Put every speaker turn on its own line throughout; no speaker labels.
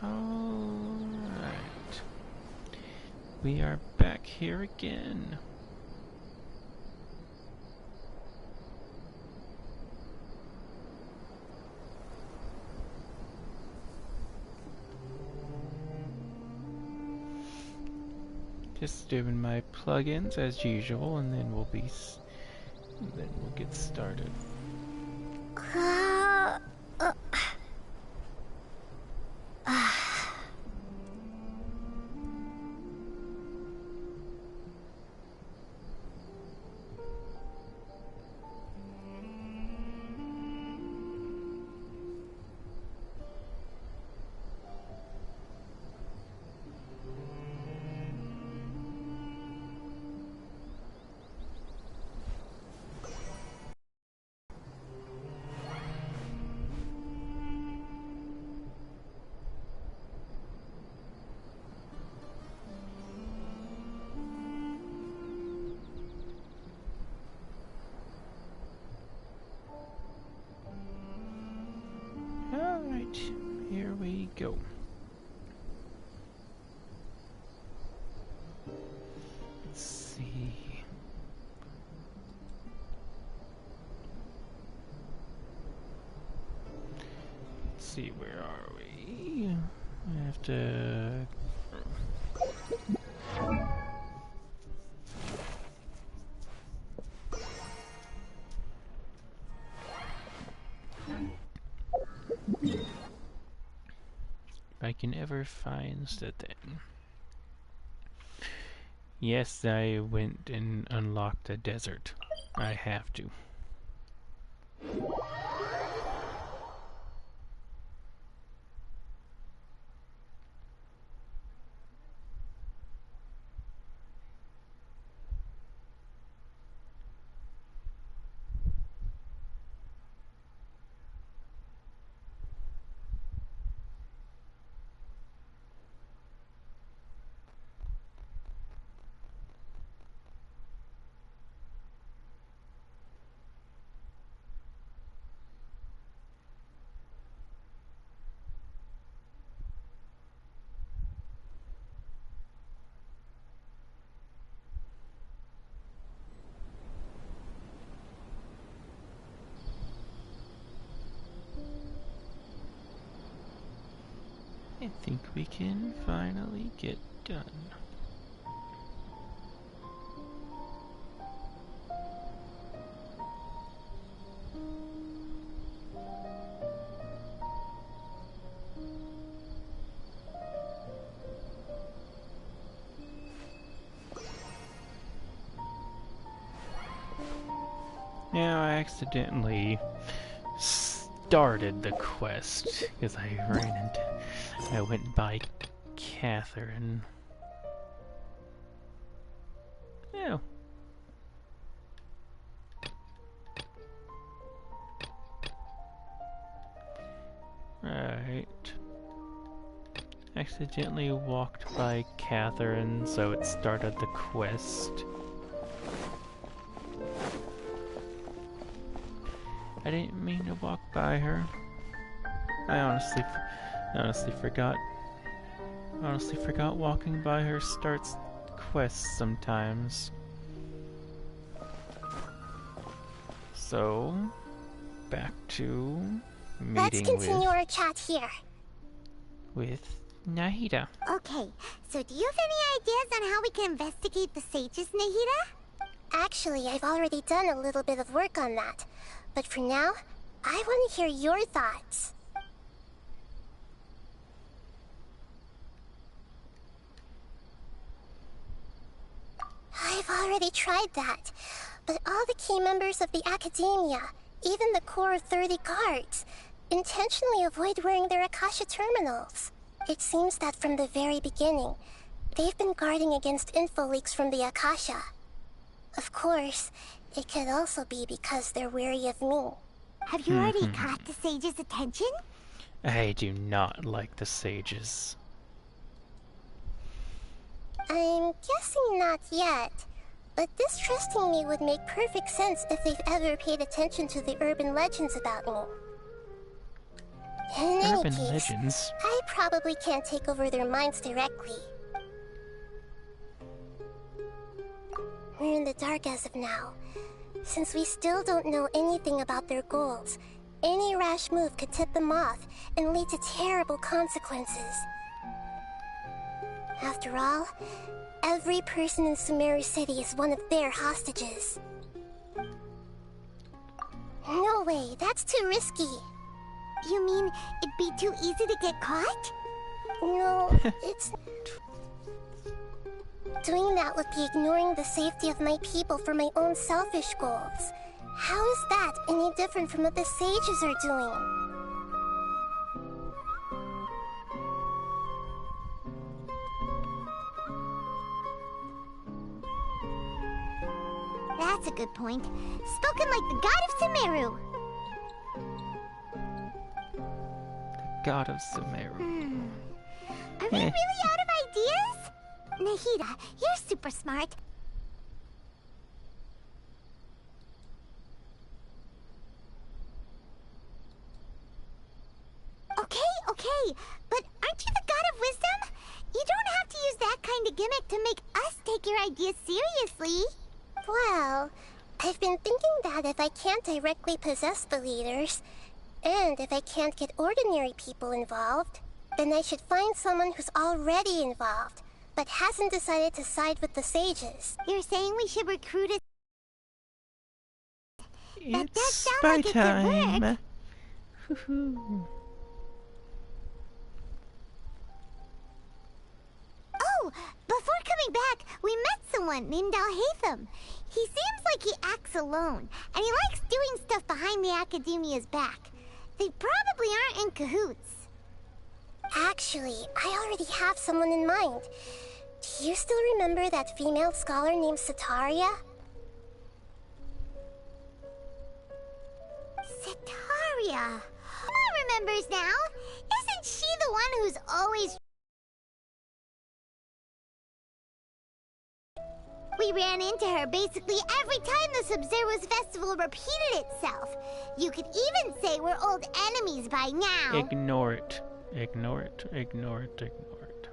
Alright. We are back here again. Just doing my plugins as usual, and then we'll get started. Alright, here we go. Let's see. Let's see, where are we? I have to... I can ever find the thing. Yes, I went and unlocked a desert. I have to. I think we can finally get done. Now I accidentally started the quest because I went by Catherine. Oh. Right. Accidentally walked by Catherine, so it started the quest. I didn't mean to walk by her. I honestly forgot. Honestly forgot walking by her starts quests sometimes. So, back to meeting
Let's continue our chat here.
With Nahida.
Okay, so do you have any ideas on how we can investigate the sages, Nahida? Actually, I've already done a little bit of work on that. But for now, I want to hear your thoughts. I've already tried that, but all the key members of the Academia, even the core of 30 guards, intentionally avoid wearing their Akasha terminals. It seems that from the very beginning, they've been guarding against info leaks from the Akasha. Of course, it could also be because they're wary of me. Have you already caught the sage's attention?
I do not like the sages.
I'm guessing not yet, but distrusting me would make perfect sense if they've ever paid attention to the urban legends about me. In any
Urban
case,
legends.
I probably can't take over their minds directly. We're in the dark as of now. Since we still don't know anything about their goals, any rash move could tip them off and lead to terrible consequences. After all, every person in Sumeru City is one of their hostages. No way, that's too risky.
You mean it'd be too easy to get caught?
No, it's... Doing that would be ignoring the safety of my people for my own selfish goals. How is that any different from what the sages are doing?
That's a good point. Spoken like the god of Sumeru.
God of Sumeru.
Are we really out of ideas? Nahida, you're super smart. Okay, but aren't you the god of wisdom? You don't have to use that kind of gimmick to make us take your ideas seriously.
Well, I've been thinking that if I can't directly possess the leaders, and if I can't get ordinary people involved, then I should find someone who's already involved, but hasn't decided to side with the sages.
You're saying we should recruit a... That does
It's
sound
spy
like it could
time.
work.
Hoo-hoo.
Oh, before coming back, we met someone named Alhaitham. He seems like he acts alone, and he likes doing stuff behind the Academia's back. They probably aren't in cahoots.
Actually, I already have someone in mind. Do you still remember that female scholar named Sataria?
Sataria. Who remembers now? Isn't she the one who's always... We ran into her basically every time the Sub-Zero's festival repeated itself. You could even say we're old enemies by now.
Ignore it. Ignore it. Ignore it. Ignore it.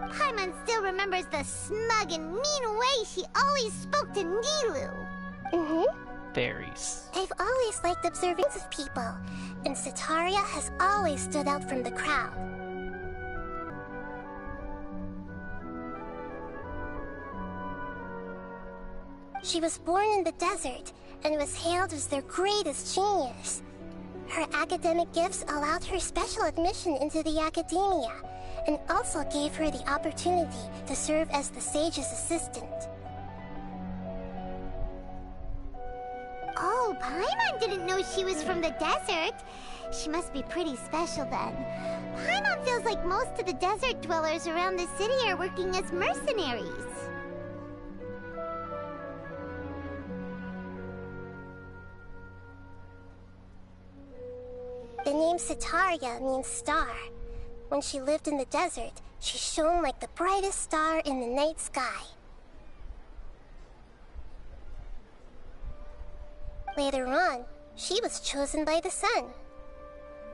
Paimon still remembers the smug and mean way she always spoke to Nilu.
Fairies.
I've always liked observance of people, and Sataria has always stood out from the crowd. She was born in the desert and was hailed as their greatest genius. Her academic gifts allowed her special admission into the academia, and also gave her the opportunity to serve as the sage's assistant.
Oh, Paimon didn't know she was from the desert. She must be pretty special then. Paimon feels like most of the desert dwellers around the city are working as mercenaries.
The name Sataria means star. When she lived in the desert, she shone like the brightest star in the night sky. Later on, she was chosen by the sun.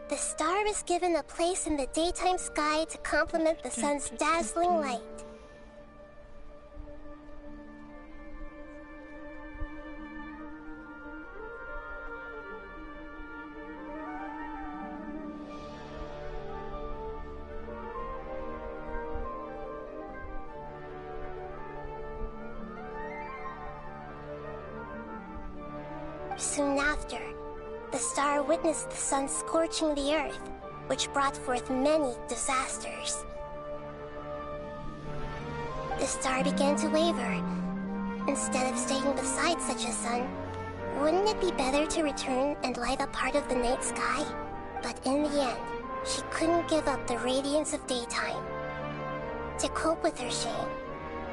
The star was given a place in the daytime sky to complement the sun's dazzling light. Soon after, the star witnessed the sun scorching the earth, which brought forth many disasters. The star began to waver. Instead of staying beside such a sun, wouldn't it be better to return and light up part of the night sky? But in the end, she couldn't give up the radiance of daytime. To cope with her shame,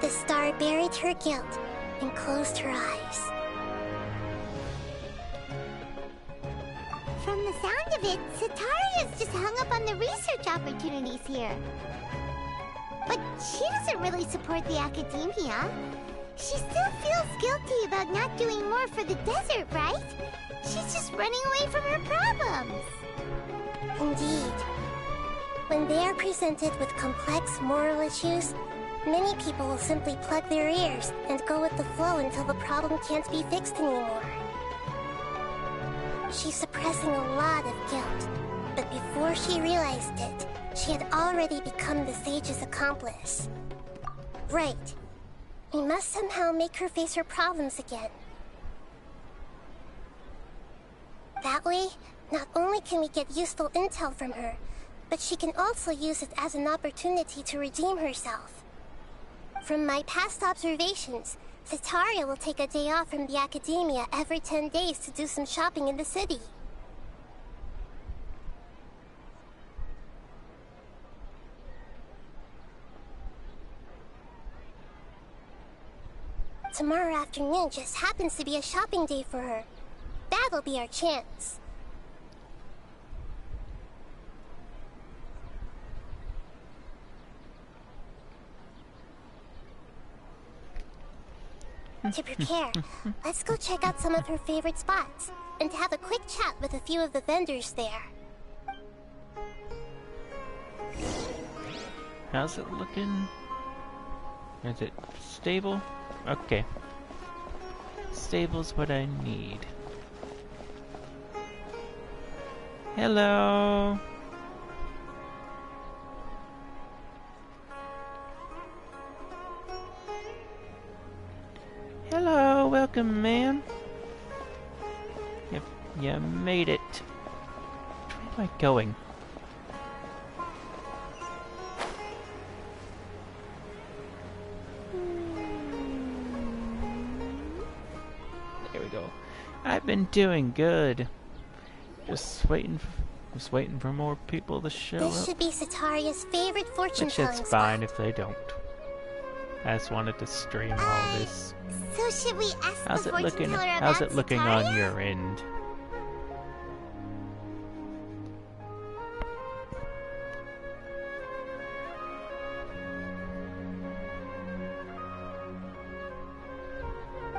the star buried her guilt and closed her eyes.
From the sound of of it, Sataria's just hung up on the research opportunities here. But she doesn't really support the academia. She still feels guilty about not doing more for the desert, right? She's just running away from her problems.
Indeed. When they are presented with complex moral issues, many people will simply plug their ears and go with the flow until the problem can't be fixed anymore. She's suppressing a lot of guilt, but before she realized it, she had already become the sage's accomplice. Right. We must somehow make her face her problems again. That way, not only can we get useful intel from her, but she can also use it as an opportunity to redeem herself. From my past observations, Sataria will take a day off from the academia every 10 days to do some shopping in the city. Tomorrow afternoon just happens to be a shopping day for her. That'll be our chance. To prepare, let's go check out some of her favorite spots and have a quick chat with a few of the vendors there.
How's it looking? Is it stable? Okay. Stable's what I need. Hello. Hello, welcome, ma'am. Yep, you made it. Where am I going? There we go. I've been doing good. Just waiting for more people to show up.
This should be Sataria's favorite fortune-telling
Which is
spot.
fine if they don't. I just wanted to stream all this.
So should we ask
How's
the
it
fortune
looking?
teller about
How's it looking on
Sataria?
your end?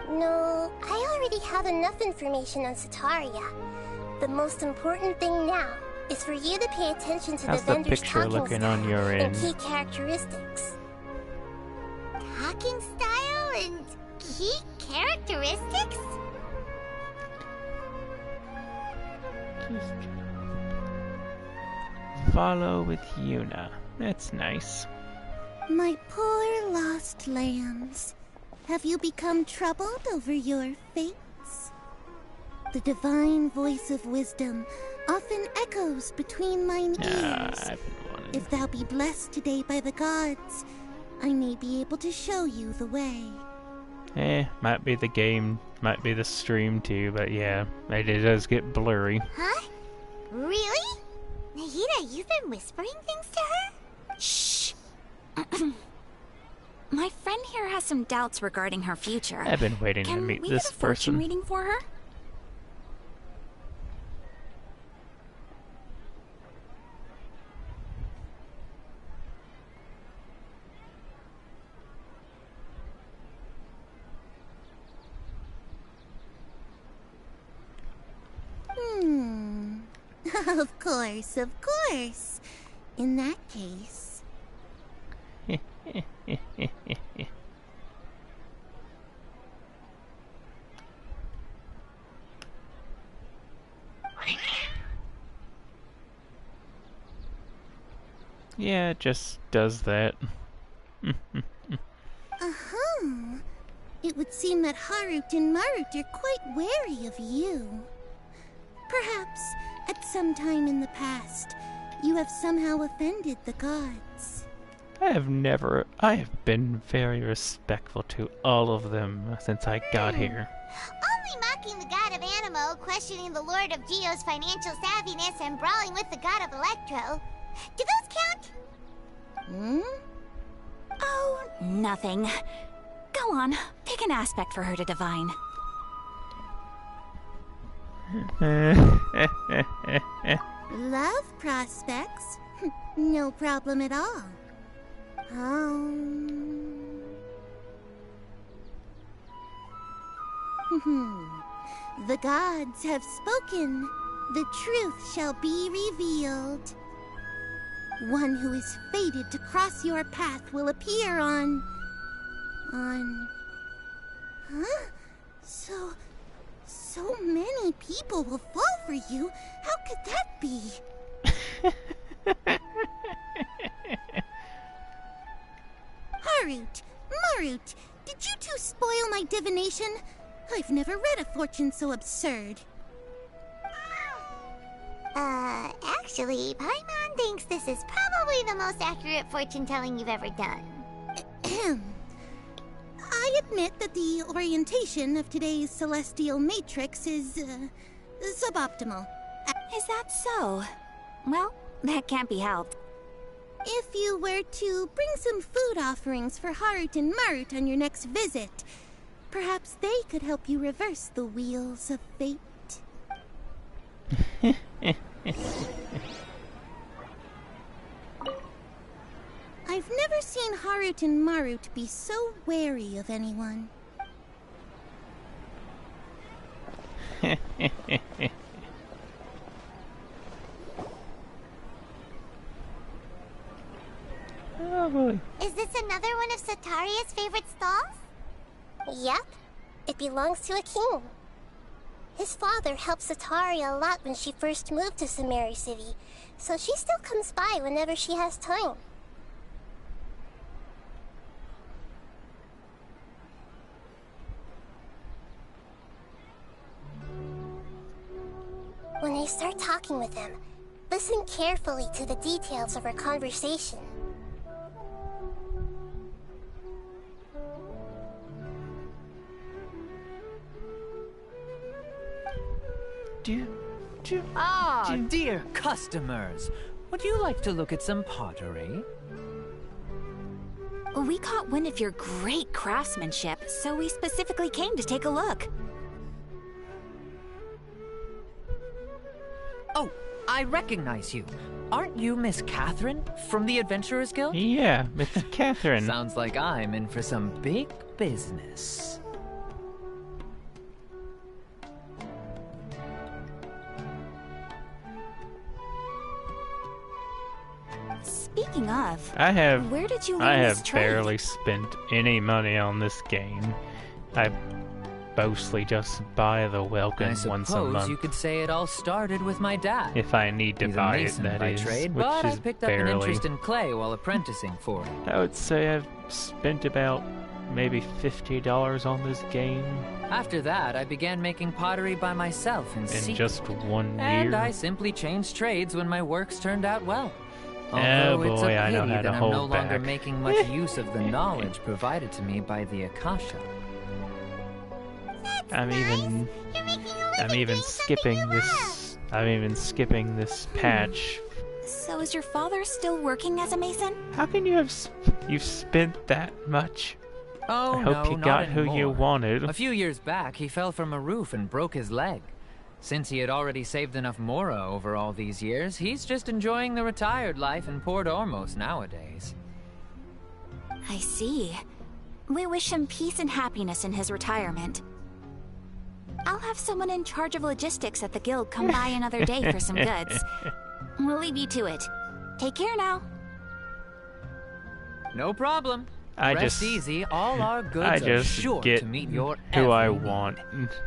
No, I already have enough information on Sataria. The most important thing now is for you to pay attention to
How's
the
the
vendor's
picture
talking
looking
style
on your
and
end?
key characteristics.
Talking style and key characteristics?
Just follow with Yuna. That's nice.
My poor lost lambs, have you become troubled over your fates? The divine voice of wisdom often echoes between mine ears.
I've been wanting.
If thou be blessed today by the gods, I may be able to show you the way.
Might be the game, might be the stream too, but yeah, it does get blurry.
Huh? Really? Nahida, you've been whispering things to her?
Shh! My friend here has some doubts regarding her future.
I've been waiting
Can
to meet
we
this
get a fortune
person.
reading for her?
Of course, of course. In that case...
Yeah, it just does that.
It would seem that Harut and Marut are quite wary of you. Perhaps, at some time in the past, you have somehow offended the gods.
I have been very respectful to all of them since I got here.
Only mocking the god of Animo, questioning the lord of Geo's financial savviness, and brawling with the god of Electro. Do those count?
Oh, nothing. Go on, pick an aspect for her to divine.
Love prospects? No problem at all. The gods have spoken. The truth shall be revealed. One who is fated to cross your path will appear on... Huh? So many people will fall for you. How could that be? Harut, Marut, did you two spoil my divination? I've never read a fortune so absurd.
Actually, Paimon thinks this is probably the most accurate fortune-telling you've ever done.
I admit that the orientation of today's celestial matrix is, suboptimal.
Is that so? Well, that can't be helped.
If you were to bring some food offerings for Harut and Marut on your next visit, perhaps they could help you reverse the wheels of fate. I've never seen Harut and Marut be so wary of anyone.
Oh boy.
Is this another one of Sataria's favorite stalls?
Yep. It belongs to a king. His father helped Sataria a lot when she first moved to Samari City, so she still comes by whenever she has time. When I start talking with him, listen carefully to the details of our conversation.
Dear customers, would you like to look at some pottery?
We caught wind of your great craftsmanship, so we specifically came to take a look.
Oh, I recognize you. Aren't you Miss Catherine from the Adventurers Guild?
Yeah, it's Catherine.
Sounds like I'm in for some big business.
Speaking of, where did you learn
I
this
have
trade?
barely spent any money on this game. I mostly just buy the welcome
I
once a
suppose
month.
you could say it all started with my dad.
If I need to
He's
buy
a
it,
mason
that
by
is,
trade,
which
but
is
I picked up an
barely.
interest in clay while apprenticing for him.
I would say I've spent about maybe $50 on this game
After that, I began making pottery by myself in
in
secret.
just 1
And
year.
I simply changed trades when my works turned out well.
Oh
Although it's a
boy, I
pity
know how to
that I'm no
hold
longer
back.
making much use of the knowledge provided to me by the Akasha.
I'm
You're
even skipping this. I'm even skipping this patch.
So is your father still working as a mason?
How can you have you've spent that much?
Oh,
I hope
no,
you
not
got who you
anymore.
wanted.
A few years back, he fell from a roof and broke his leg. Since he had already saved enough Mora over all these years, he's just enjoying the retired life in Port Ormos nowadays.
I see. We wish him peace and happiness in his retirement. I'll have someone in charge of logistics at the guild come by another day for some goods. We'll leave you to it. Take care now.
No problem.
I
Rest
just-
easy. All our
I
goods are
just
sure
get
to meet your
who I
every need.
want.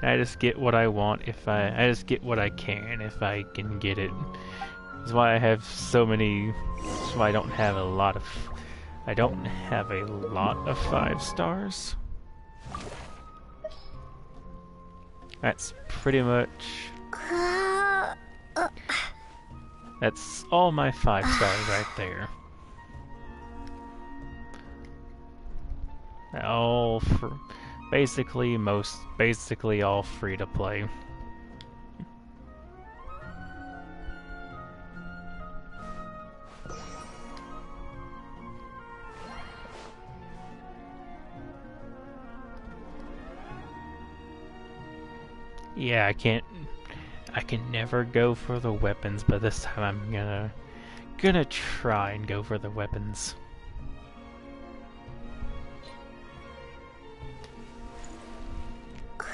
I just get what I want I just get what I can if I can get it. That's why I have so many. That's why I don't have a lot of 5 stars. That's pretty much. That's all my 5 stars right there. All for basically all free to play. Yeah, I can never go for the weapons, but this time I'm gonna try and go for the weapons.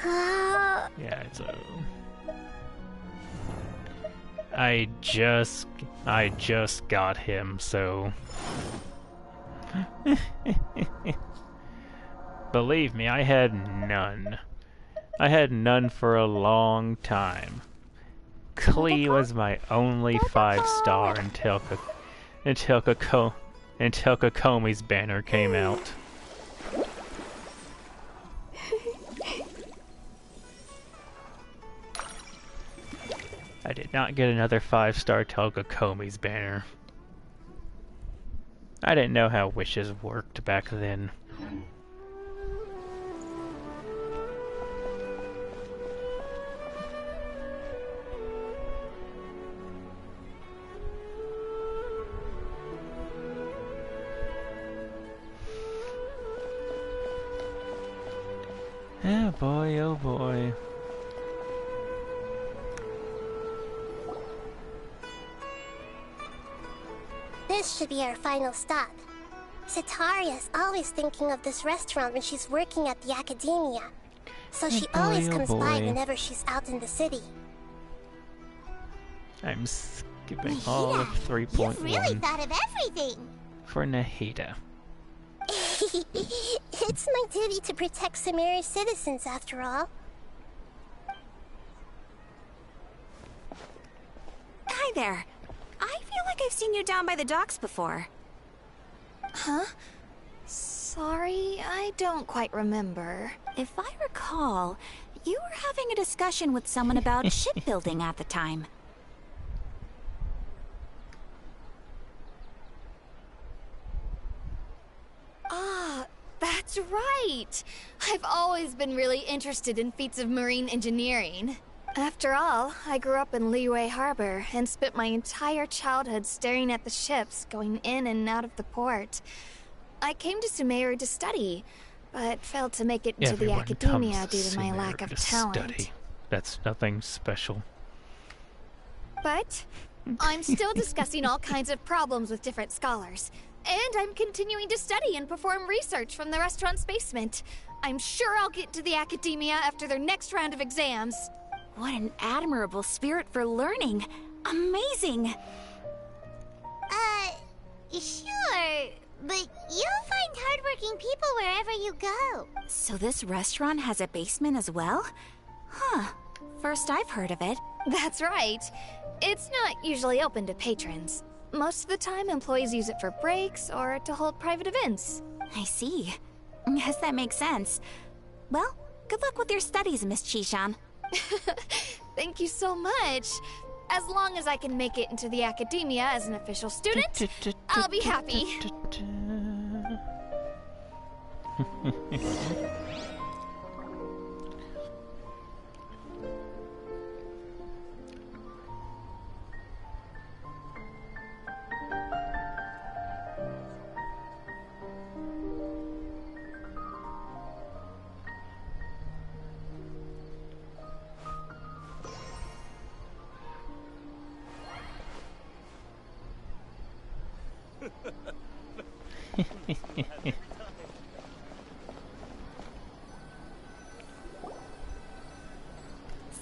Yeah, it's I just got him, so believe me, I had none. I had none for a long time. Klee was my only 5-star until Kokomi's banner came out. I did not get another 5-star till Kokomi's banner. I didn't know how wishes worked back then. Oh boy, oh boy.
This should be our final stop. Cetaria's always thinking of this restaurant when she's working at the academia. So she always comes by whenever she's out in the city.
I'm skipping all of 3.1.
You've really thought of everything.
For Nahida.
It's my duty to protect Sumeru's citizens, after all.
Hi there. I feel like I've seen you down by the docks before.
Huh? Sorry, I don't quite remember.
If I recall, you were having a discussion with someone about shipbuilding at the time.
Ah, that's right! I've always been really interested in feats of marine engineering. After all, I grew up in Liyue Harbor and spent my entire childhood staring at the ships going in and out of the port. I came to Sumeru to study, but failed to make it into the academia due to my lack of talent.
That's nothing special.
But I'm still discussing all kinds of problems with different scholars. And I'm continuing to study and perform research from the restaurant's basement. I'm sure I'll get to the academia after their next round of exams.
What an admirable spirit for learning. Amazing.
Sure. But you'll find hardworking people wherever you go.
So this restaurant has a basement as well? Huh. First I've heard of it.
That's right. It's not usually open to patrons. Most of the time, employees use it for breaks or to hold private events.
I see. Guess that makes sense. Well, good luck with your studies, Miss Chishan.
Thank you so much. As long as I can make it into the academia as an official student, I'll be happy.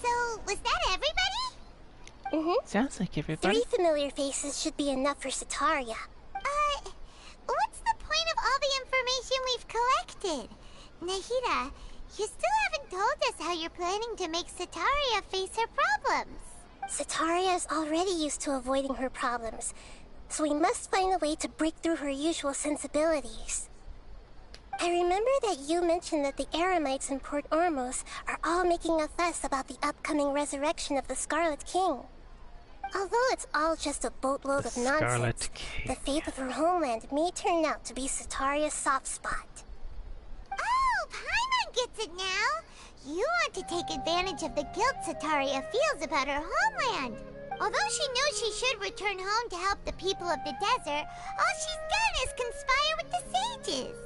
So, was that everybody?
Sounds like everybody.
3 familiar faces should be enough for Cetaria.
What's the point of all the information we've collected? Nahida, you still haven't told us how you're planning to make Cetaria face her problems.
Cetaria is already used to avoiding her problems, so we must find a way to break through her usual sensibilities. I remember that you mentioned that the Eremites in Port Ormos are all making a fuss about the upcoming resurrection of the Scarlet King. Although it's all just a boatload of nonsense, the fate of her homeland may turn out to be Cetaria's soft spot.
Oh, Paimon gets it now! You want to take advantage of the guilt Cetaria feels about her homeland. Although she knows she should return home to help the people of the desert, all she's done is conspire with the sages.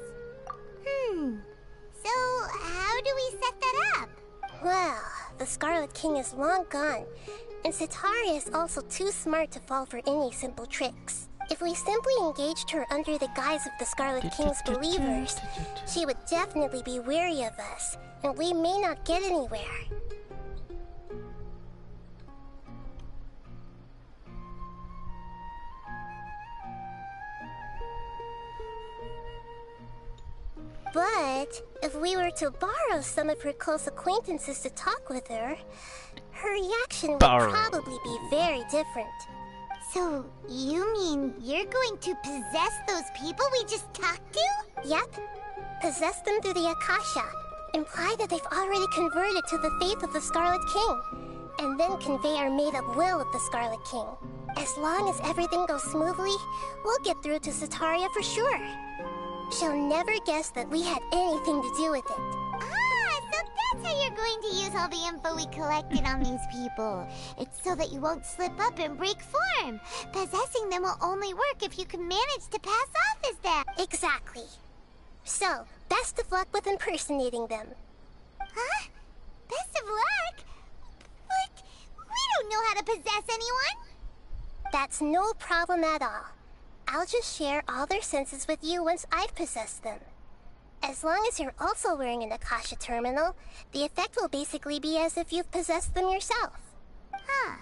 So how do we set that up?
Well, the Scarlet King is long gone, And Sitaria is also too smart to fall for any simple tricks. If we simply engaged her under the guise of the Scarlet King's believers, she would definitely be wary of us, and we may not get anywhere. But if we were to borrow some of her close acquaintances to talk with her, her reaction would probably be very different.
So, you mean you're going to possess those people we just talked to?
Yep. Possess them through the Akasha. Imply that they've already converted to the faith of the Scarlet King. And then convey our made-up will of the Scarlet King. As long as everything goes smoothly, we'll get through to Sitaria for sure. She'll never guess that we had anything to do with it.
Ah, so that's how you're going to use all the info we collected on these people. It's so that you won't slip up and break form. Possessing them will only work if you can manage to pass off as them.
Exactly. So, best of luck with impersonating them.
Huh? Best of luck? But we don't know how to possess anyone.
That's no problem at all. I'll just share all their senses with you once I've possessed them. As long as you're also wearing an Akasha terminal, the effect will basically be as if you've possessed them yourself.
Huh.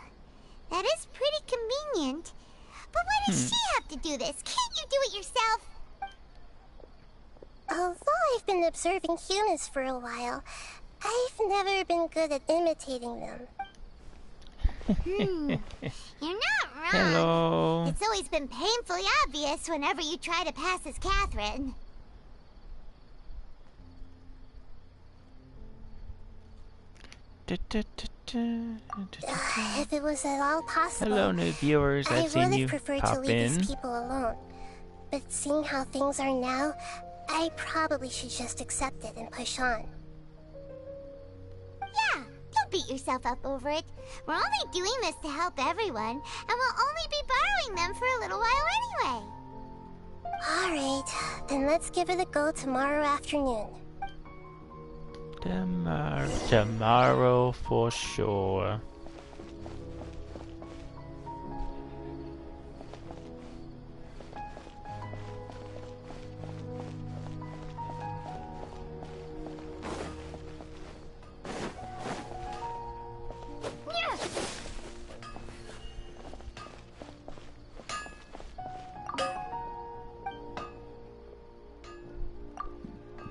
That is pretty convenient. But why does she have to do this? Can't you do it yourself?
Although I've been observing humans for a while, I've never been good at imitating them.
You're not wrong.
Hello.
It's always been painfully obvious whenever you try to pass as Catherine.
If it was at all possible,
Hello, new viewers.
I
I've
would
seen
have
you
preferred to
pop
leave
in.
these people alone. But seeing how things are now, I probably should just accept it and push on.
Yeah, don't beat yourself up over it. We're only doing this to help everyone, and we'll only be borrowing them for a little while anyway.
Alright, then let's give it a go tomorrow afternoon.
Tomorrow for sure.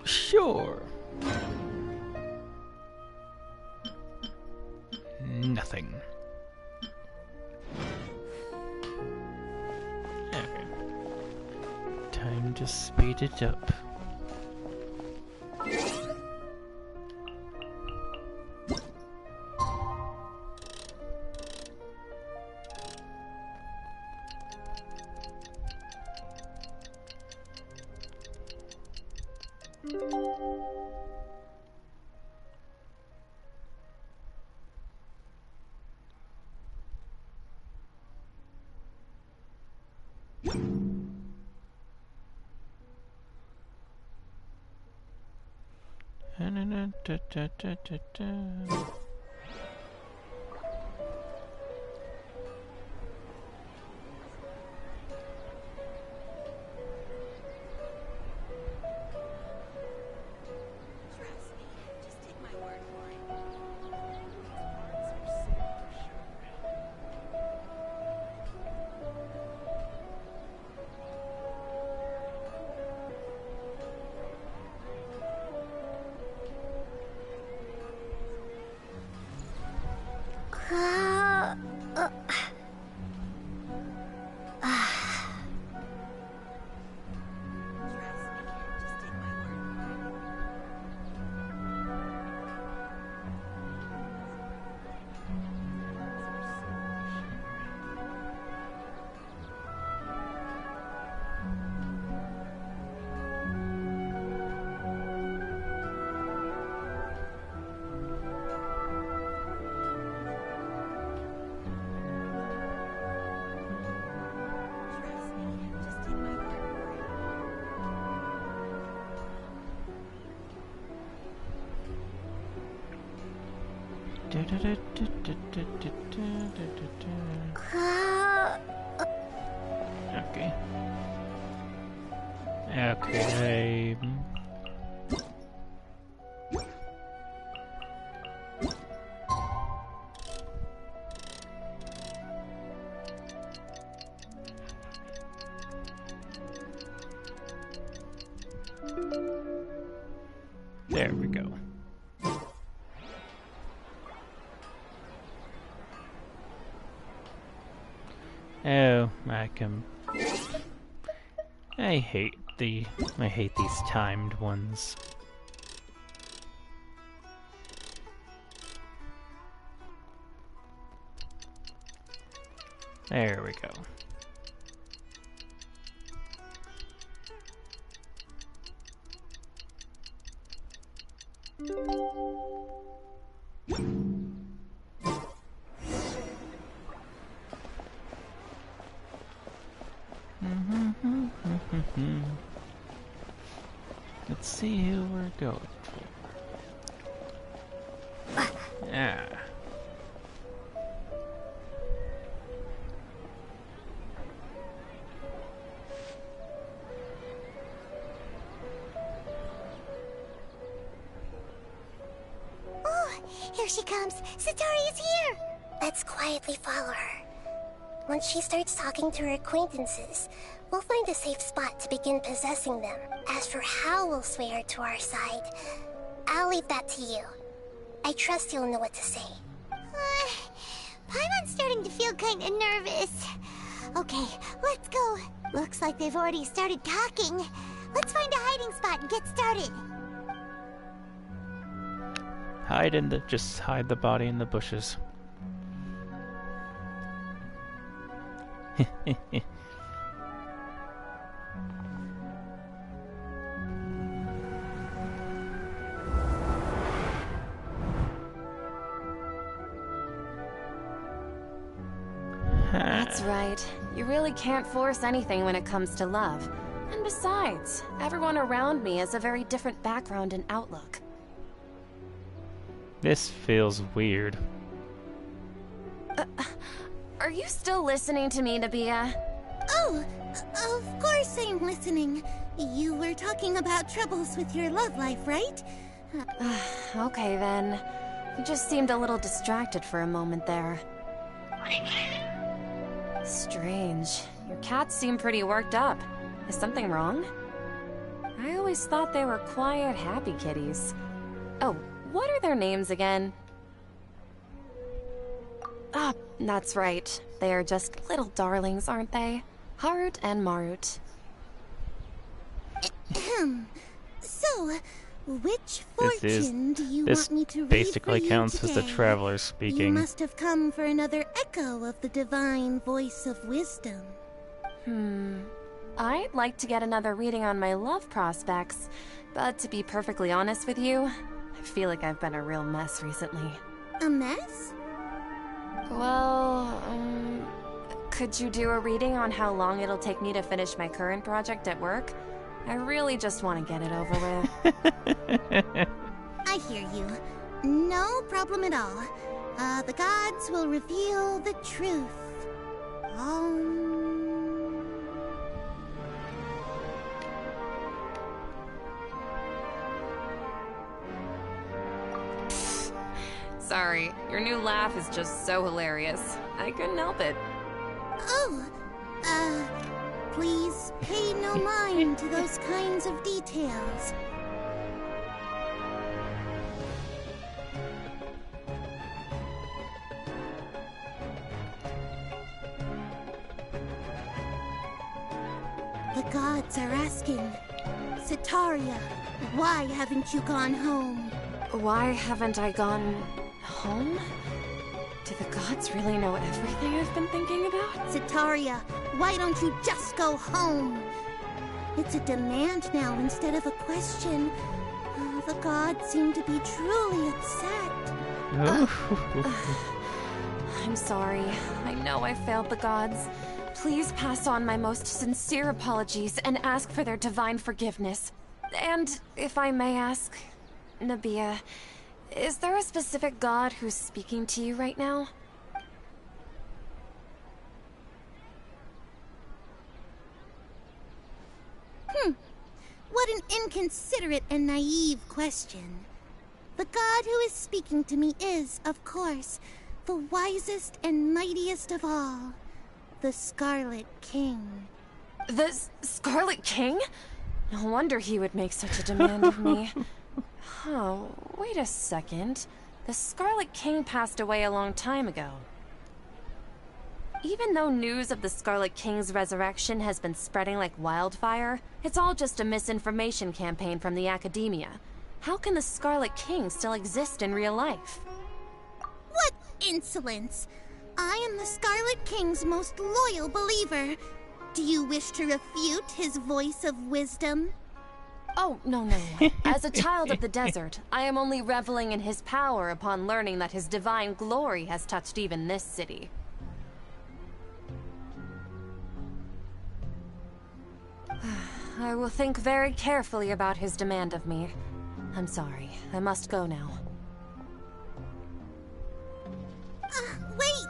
Sure. Nothing. Okay. Time to speed it up. Okay. Okay. There we go. Oh, I hate these timed ones. There we go. Let's see who we're going for. Yeah.
Oh, here she comes. Satori is here.
Let's quietly follow her. Once she starts talking to her acquaintances, we'll find a safe spot to begin possessing them. As for how we'll sway her to our side, I'll leave that to you. I trust you'll know what to say.
Paimon's starting to feel kinda nervous. Okay, let's go. Looks like they've already started talking. Let's find a hiding spot and get started.
Just hide the body in the bushes.
That's right. You really can't force anything when it comes to love. And besides, everyone around me has a very different background and outlook.
This feels weird.
Are you still listening to me, Nabia?
Oh, of course I'm listening. You were talking about troubles with your love life, right?
Okay then. You just seemed a little distracted for a moment there. Strange. Your cats seem pretty worked up. Is something wrong? I always thought they were quiet, happy kitties. Oh, what are their names again? Ah, that's right. They are just little darlings, aren't they? Harut and Marut.
So, which fortune do you
This
want me to read
basically
for you
counts as the
today?
traveler
You
speaking.
must have come for another echo of the divine voice of wisdom.
I'd like to get another reading on my love prospects, but to be perfectly honest with you, I feel like I've been a real mess recently.
A mess?
Well, could you do a reading on how long it'll take me to finish my current project at work? I really just want to get it over with.
I hear you. No problem at all. The gods will reveal the truth.
Sorry, your new laugh is just so hilarious. I couldn't help it.
Oh, please pay no mind to those kinds of details. The gods are asking, Sitaria, why haven't you gone home?
Why haven't I gone home? Do the gods really know everything I've been thinking about?
Sitaria, why don't you just go home? It's a demand now instead of a question. The gods seem to be truly upset.
I'm sorry. I know I failed the gods. Please pass on my most sincere apologies and ask for their divine forgiveness. And, if I may ask, Nabia, Is there a specific god who's speaking to you right now?
What an inconsiderate and naive question. The god who is speaking to me is, of course, the wisest and mightiest of all, the Scarlet King.
The Scarlet King? No wonder he would make such a demand of me. Oh, wait a second. The Scarlet King passed away a long time ago. Even though news of the Scarlet King's resurrection has been spreading like wildfire, it's all just a misinformation campaign from the academia. How can the Scarlet King still exist in real life?
What insolence! I am the Scarlet King's most loyal believer. Do you wish to refute his voice of wisdom?
Oh, no. As a child of the desert, I am only reveling in his power upon learning that his divine glory has touched even this city. I will think very carefully about his demand of me. I'm sorry. I must go now.
Wait!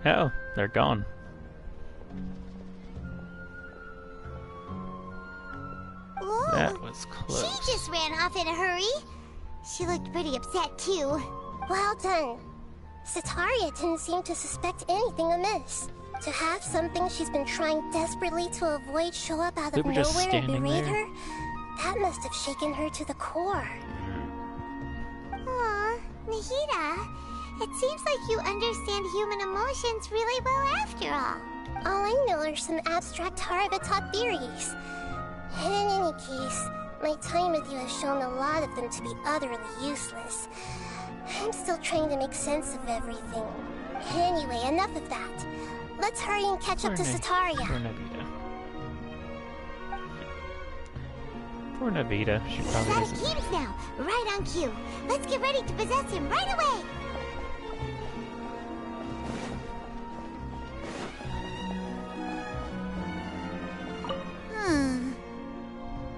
Oh, they're gone.
Ooh,
That was close.
she just ran off in a hurry. She looked pretty upset, too.
Well done. Sataria didn't seem to suspect anything amiss. To have something she's been trying desperately to avoid show up out
They
of
were just
nowhere and
standing
berate
there.
her, that must have shaken her to the core.
Aw, Nahida, it seems like you understand human emotions really well after all.
All I know are some abstract Harava-taught theories. And in any case, my time with you has shown a lot of them to be utterly useless. I'm still trying to make sense of everything. Anyway, enough of that. Let's hurry and catch up to
Poor
Sataria.
Navita. Poor Navita. She probably
Got
doesn't.
Keems now, right on cue. Let's get ready to possess him right away.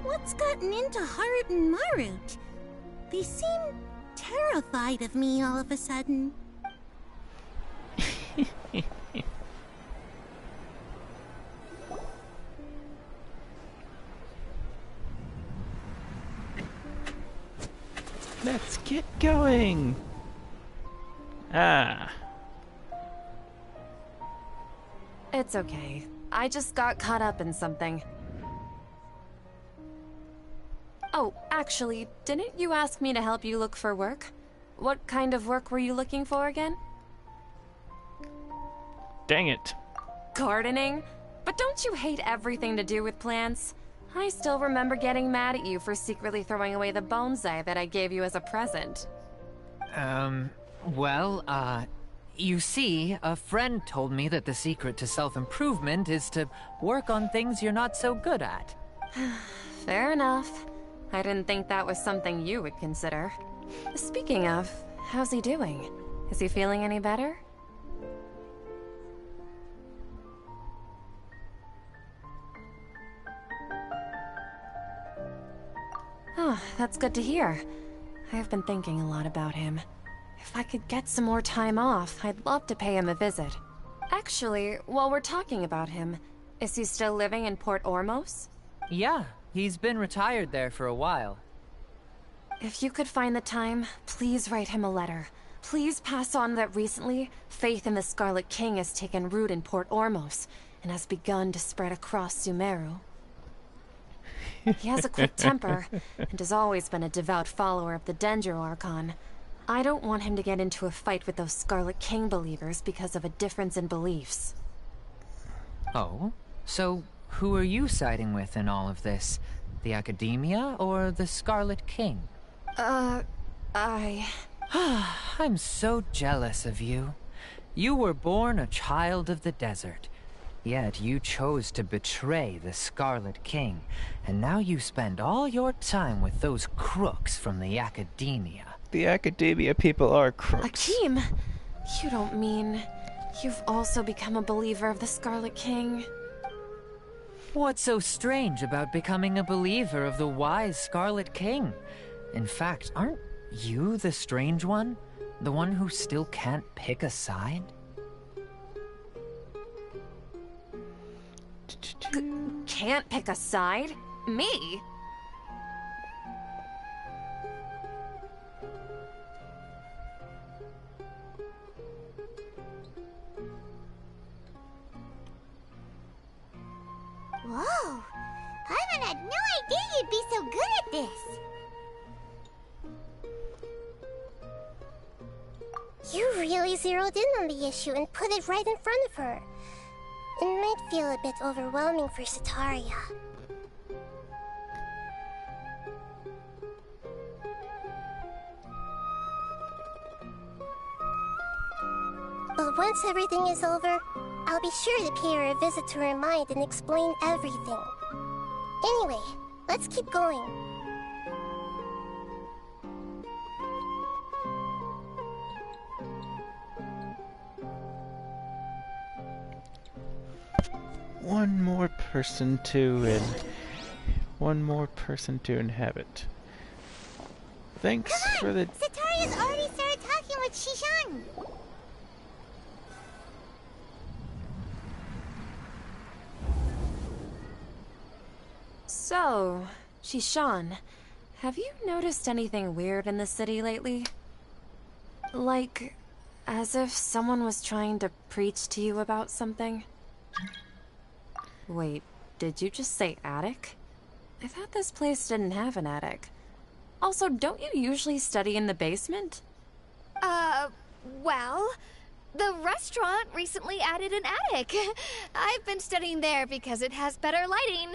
What's gotten into Harut and Marut? They seem terrified of me all of a sudden.
Let's get going! Ah.
It's okay. I just got caught up in something. Oh, actually, didn't you ask me to help you look for work? What kind of work were you looking for again?
Dang it.
Gardening? But don't you hate everything to do with plants? I still remember getting mad at you for secretly throwing away the bonsai that I gave you as a present.
You see, a friend told me that the secret to self-improvement is to work on things you're not so good at.
Fair enough. I didn't think that was something you would consider. Speaking of, how's he doing? Is he feeling any better? Oh, that's good to hear. I've been thinking a lot about him. If I could get some more time off, I'd love to pay him a visit. Actually, while we're talking about him, is he still living in Port Ormos?
Yeah, he's been retired there for a while.
If you could find the time, please write him a letter. Please pass on that recently, faith in the Scarlet King has taken root in Port Ormos and has begun to spread across Sumeru. He has a quick temper and has always been a devout follower of the Dendro Archon. I don't want him to get into a fight with those Scarlet King believers because of a difference in beliefs.
Oh? So, who are you siding with in all of this? The Academia or the Scarlet King? I'm so jealous of you. You were born a child of the desert. Yet you chose to betray the Scarlet King, and now you spend all your time with those crooks from the Academia.
The Academia people are crooks.
Akeem, you don't mean... You've also become a believer of the Scarlet King.
What's so strange about becoming a believer of the wise Scarlet King? In fact, aren't you the strange one? The one who still can't pick a side?
Can't pick a side? Me?
Whoa! Paimon had no idea you'd be so good at this.
You really zeroed in on the issue and put it right in front of her. It might feel a bit overwhelming for Sataria. But once everything is over, I'll be sure to pay her a visit to her mind and explain everything. Anyway, let's keep going.
One more person to inhabit. Thanks for the...
Sataria's already started talking with Shishan.
So, Shishan, have you noticed anything weird in the city lately? Like, as if someone was trying to preach to you about something? Wait, did you just say attic? I thought this place didn't have an attic. Also, don't you usually study in the basement?
Well, the restaurant recently added an attic. I've been studying there because it has better lighting.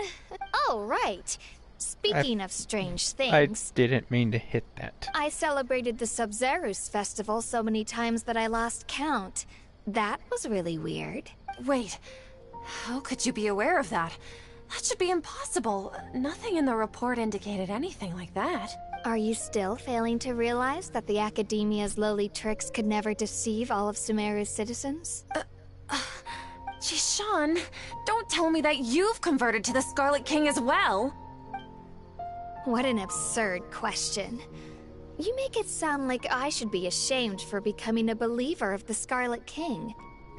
Oh, right. Speaking of strange things...
I didn't mean to hit that.
I celebrated the Sub-Zerus festival so many times that I lost count. That was really weird.
Wait, how could you be aware of that? That should be impossible. Nothing in the report indicated anything like that.
Are you still failing to realize that the Academia's lowly tricks could never deceive all of Sumeru's citizens?
Jishan, don't tell me that you've converted to the Scarlet King as well!
What an absurd question. You make it sound like I should be ashamed for becoming a believer of the Scarlet King.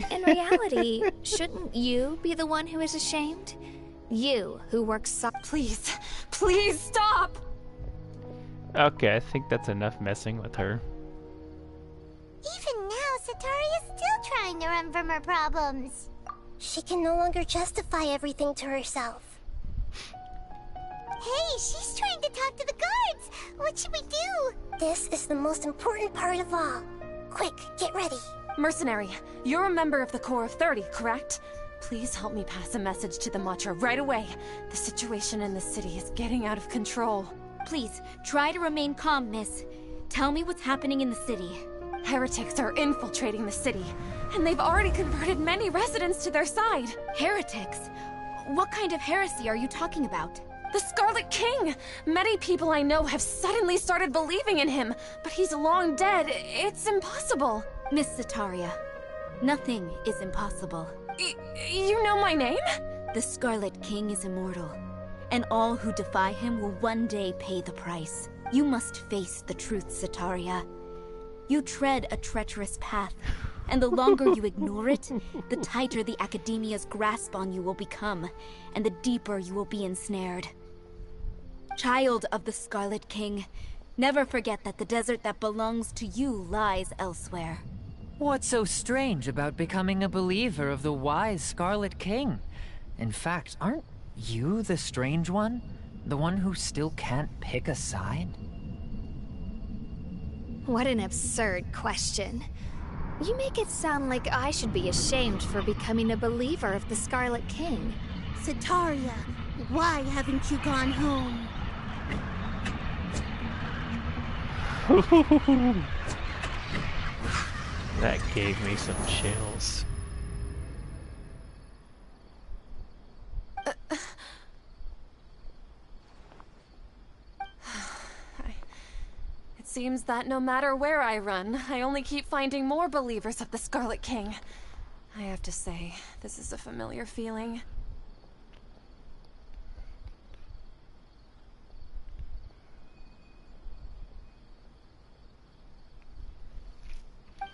In reality, shouldn't you be the one who is ashamed? You, who works so—
Please, please stop!
Okay, I think that's enough messing with her.
Even now, Sataria's still trying to run from her problems.
She can no longer justify everything to herself.
Hey, she's trying to talk to the guards! What should we do?
This is the most important part of all. Quick, get ready.
Mercenary, you're a member of the Corps of 30, correct? Please help me pass a message to the Matcha right away. The situation in the city is getting out of control.
Please, try to remain calm, miss. Tell me what's happening in the city.
Heretics are infiltrating the city, and they've already converted many residents to their side.
Heretics? What kind of heresy are you talking about?
The Scarlet King! Many people I know have suddenly started believing in him, but he's long dead. It's impossible.
Miss Sataria, nothing is impossible.
You know my name?
The Scarlet King is immortal, and all who defy him will one day pay the price. You must face the truth, Sataria. You tread a treacherous path, and the longer you ignore it, the tighter the Academia's grasp on you will become, and the deeper you will be ensnared. Child of the Scarlet King, never forget that the desert that belongs to you lies elsewhere.
What's so strange about becoming a believer of the wise Scarlet King? In fact, aren't you the strange one? The one who still can't pick a side?
What an absurd question. You make it sound like I should be ashamed for becoming a believer of the Scarlet King.
Sataria, why haven't you gone home?
That gave me some chills.
It seems that no matter where I run, I only keep finding more believers of the Scarlet King. I have to say, this is a familiar feeling.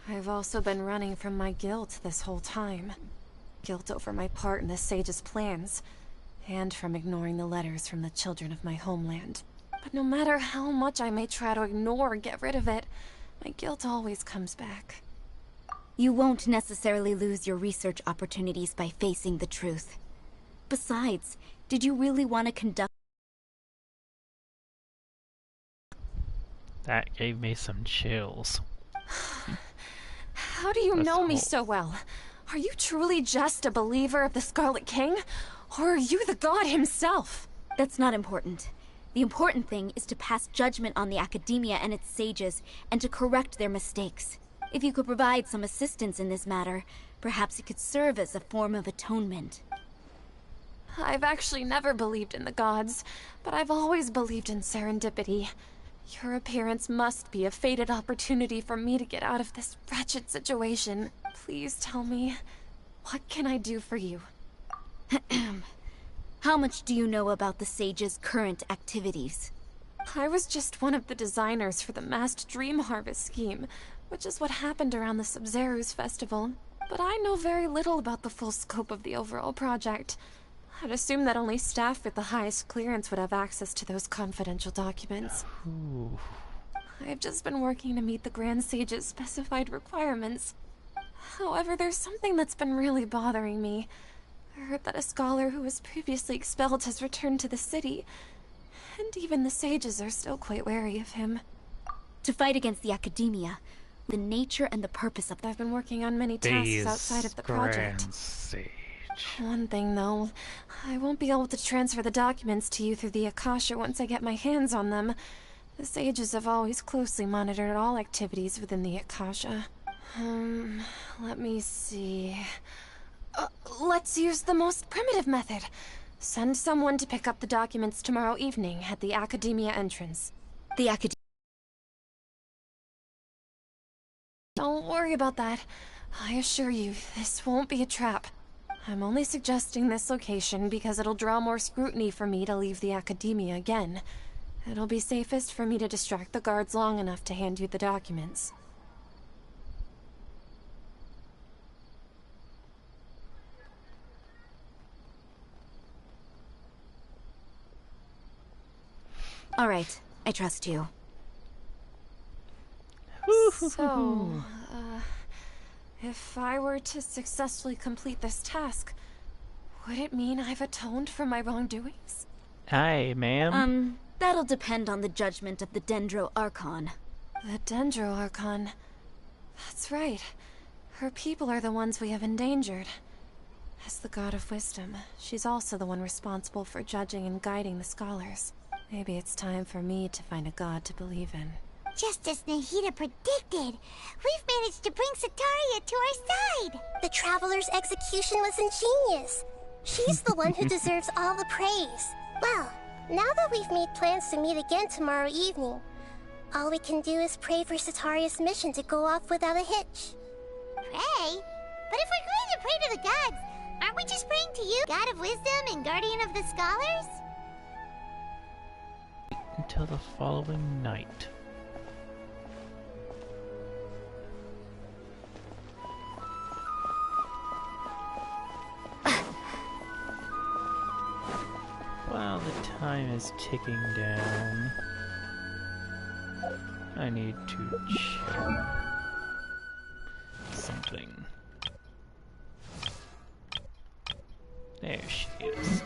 I've also been running from my guilt this whole time. Guilt over my part in the Sage's plans, and from ignoring the letters from the children of my homeland. But no matter how much I may try to ignore or get rid of it, my guilt always comes back.
You won't necessarily lose your research opportunities by facing the truth. Besides, did you really want to conduct...
That gave me some chills.
How do you know me so well? Are you truly just a believer of the Scarlet King? Or are you the god himself?
That's not important. The important thing is to pass judgment on the academia and its sages, and to correct their mistakes. If you could provide some assistance in this matter, perhaps it could serve as a form of atonement.
I've actually never believed in the gods, but I've always believed in serendipity. Your appearance must be a fated opportunity for me to get out of this wretched situation. Please tell me, what can I do for you?
How much do you know about the Sage's current activities?
I was just one of the designers for the masked dream harvest scheme, which is what happened around the Sub-Zeru's festival. But I know very little about the full scope of the overall project. I'd assume that only staff with the highest clearance would have access to those confidential documents.
Ooh.
I've just been working to meet the Grand Sage's specified requirements. However, there's something that's been really bothering me. I heard that a scholar who was previously expelled has returned to the city, and even the sages are still quite wary of him.
To fight against the academia, the nature and the purpose of...
I've been working on many tasks outside of the project.
Sage.
One thing, though, I won't be able to transfer the documents to you through the Akasha once I get my hands on them. The sages have always closely monitored all activities within the Akasha. Let me see... let's use the most primitive method. Send someone to pick up the documents tomorrow evening at the Academia entrance.
The academia...
Don't worry about that. I assure you, this won't be a trap. I'm only suggesting this location because it'll draw more scrutiny for me to leave the Academia again. It'll be safest for me to distract the guards long enough to hand you the documents.
All right, I trust you.
So, if I were to successfully complete this task, would it mean I've atoned for my wrongdoings?
Aye, ma'am.
That'll depend on the judgment of the Dendro Archon.
The Dendro Archon. That's right. Her people are the ones we have endangered. As the god of wisdom, she's also the one responsible for judging and guiding the scholars. Maybe it's time for me to find a god to believe in.
Just as Nahida predicted, we've managed to bring Sataria to our side!
The Traveler's execution was ingenious. She's the one who deserves all the praise. Well, now that we've made plans to meet again tomorrow evening, all we can do is pray for Sataria's mission to go off without a hitch.
Pray? But if we're going to pray to the gods, aren't we just praying to you, God of wisdom and guardian of the scholars?
Until the following night. While the time is ticking down, I need to check something. There she is.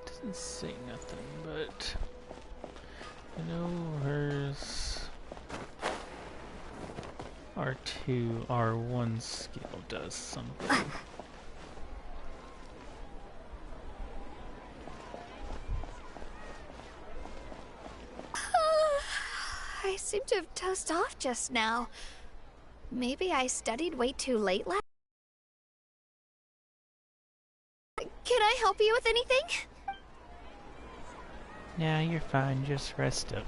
Doesn't say nothing, but I know hers. R2, R1 skill does something.
I seem to have dozed off just now. Maybe I studied way too late last. Can I help you with anything?
Nah, you're fine. Just rest up.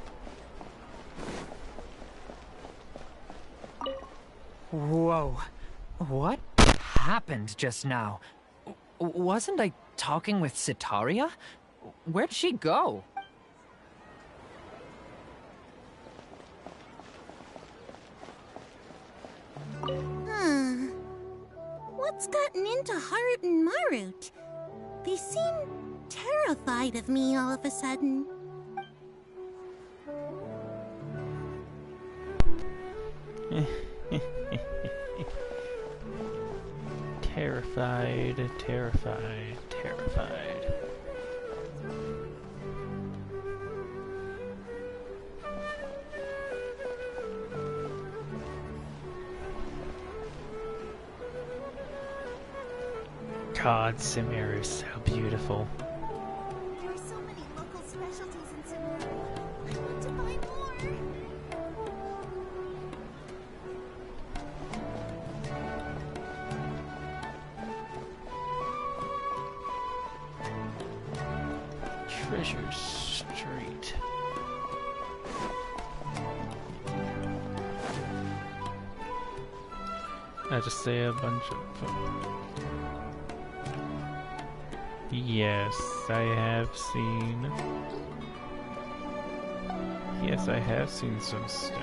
Whoa. What happened just now? Wasn't I talking with Sitaria? Where'd she go?
What's gotten into Harut and Marut? They seem terrified of me all of a sudden.
Terrified, terrified, terrified. God, Samir is so beautiful.
There are so many local specialties in Samara. I want to buy more.
Treasure Street. I just say a bunch of... Yes, I have seen... Yes, I have seen some stuff.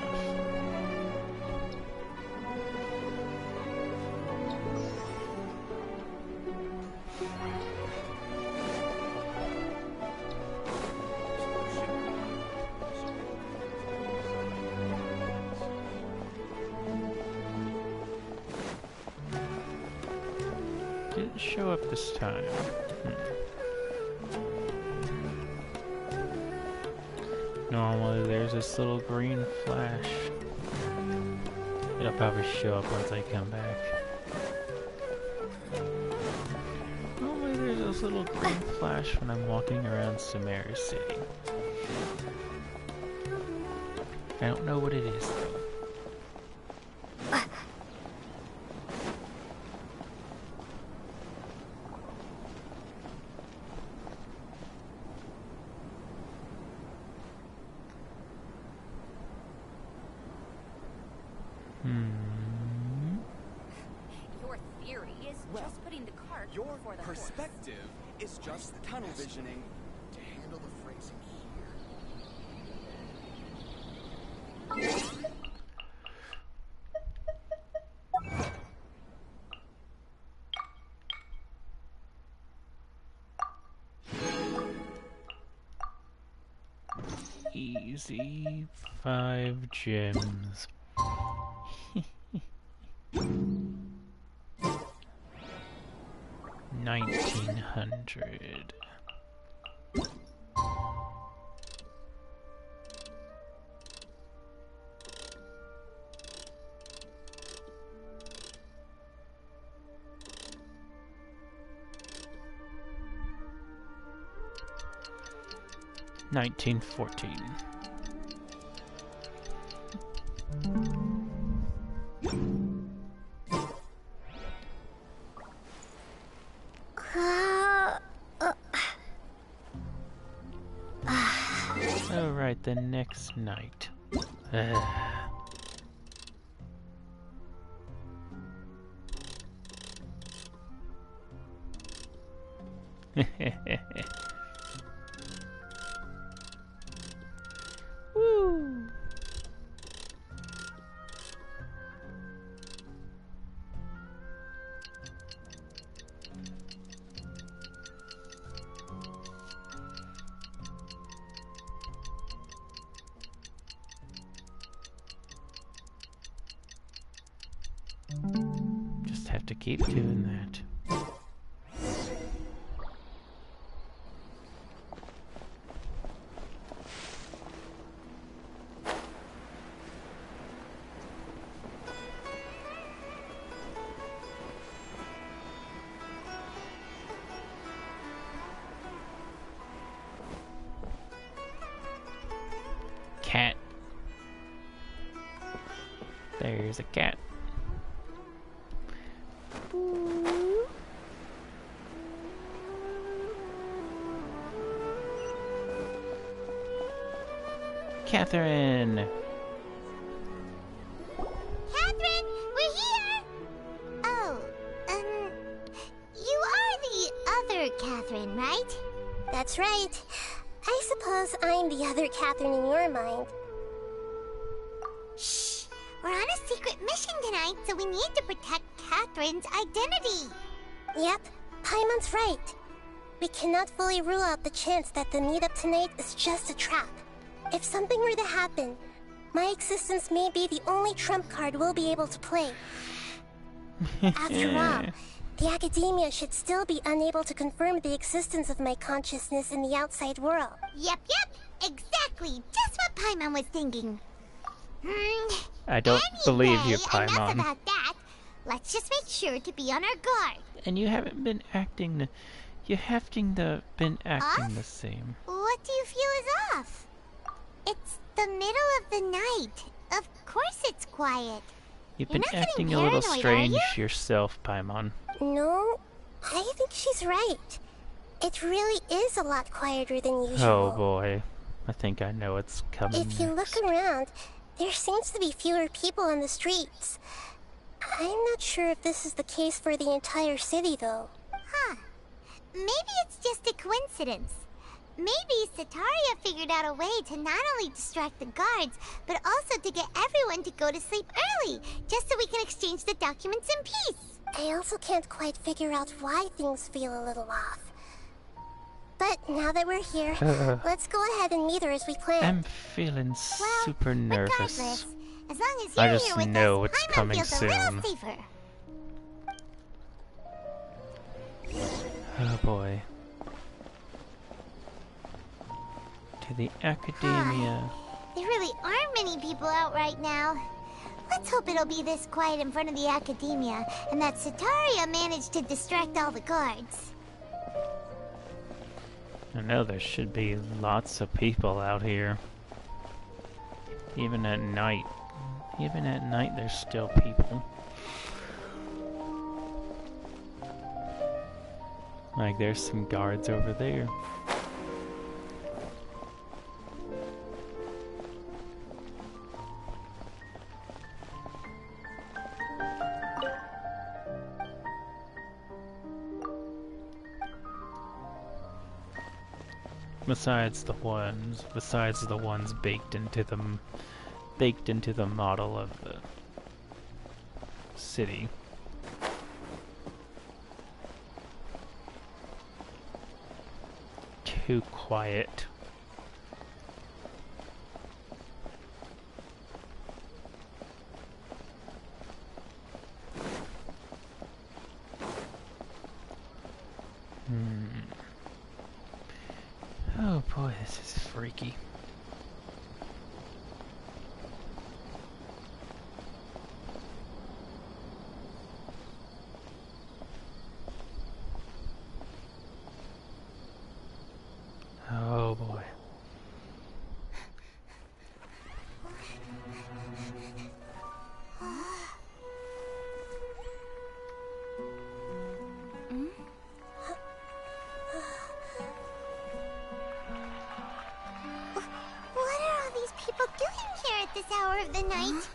Didn't show up this time. Normally there's this little green flash. It'll probably show up once I come back. Normally there's this little green flash when I'm walking around Samara City. I don't know what it is though.
Your theory is just putting the cart before the horse.
Your perspective is just tunnel visioning. To handle the phrasing here.
Easy 5 gems. 1900. $1914. Alright, the next night. Woo! Just have to keep doing that. cat. There's a cat. Catherine!
Catherine, we're here! Oh, you are the other Catherine, right?
That's right. I suppose I'm the other Catherine in your mind.
Shh! We're on a secret mission tonight, so we need to protect Catherine's identity.
Yep, Paimon's right. We cannot fully rule out the chance that the meetup tonight is just a trap. If something were to happen, my existence may be the only trump card we'll be able to play. After all, the Academia should still be unable to confirm the existence of my consciousness in the outside world.
Yep, exactly. Just what Paimon was thinking.
I don't believe you,
Enough
Paimon.
about that. Let's just make sure to be on our guard.
And you haven't been acting you haven't been acting
Off?
the same.
What do you feel is off? It's the middle of the night. Of course it's quiet.
You've
You're
been
not getting
acting a little
paranoid, are
strange
you?
yourself, Paimon.
No, I think she's right. It really is a lot quieter than usual.
Oh boy. I think I know what's coming
If you
next.
look around, there seems to be fewer people on the streets. I'm not sure if this is the case for the entire city, though.
Huh. Maybe it's just a coincidence. Maybe Sataria figured out a way to not only distract the guards, but also to get everyone to go to sleep early, just so we can exchange the documents in peace.
I also can't quite figure out why things feel a little off. But now that we're here, let's go ahead and meet her as we planned.
I'm feeling super nervous.
Regardless, as long as
I
you're
just
here with
know
us,
it's
Paimon
coming
feels a
soon.
little safer.
Oh boy. To the Academia.
There really aren't many people out right now. Let's hope it'll be this quiet in front of the Academia, and that Sataria managed to distract all the guards.
I know there should be lots of people out here. Even at night. Even at night there's still people. Like there's some guards over there. Besides the ones baked into the model of the city. Too quiet. Oh boy, this is freaky. Oh boy.
What are all these people doing here at this hour of the night?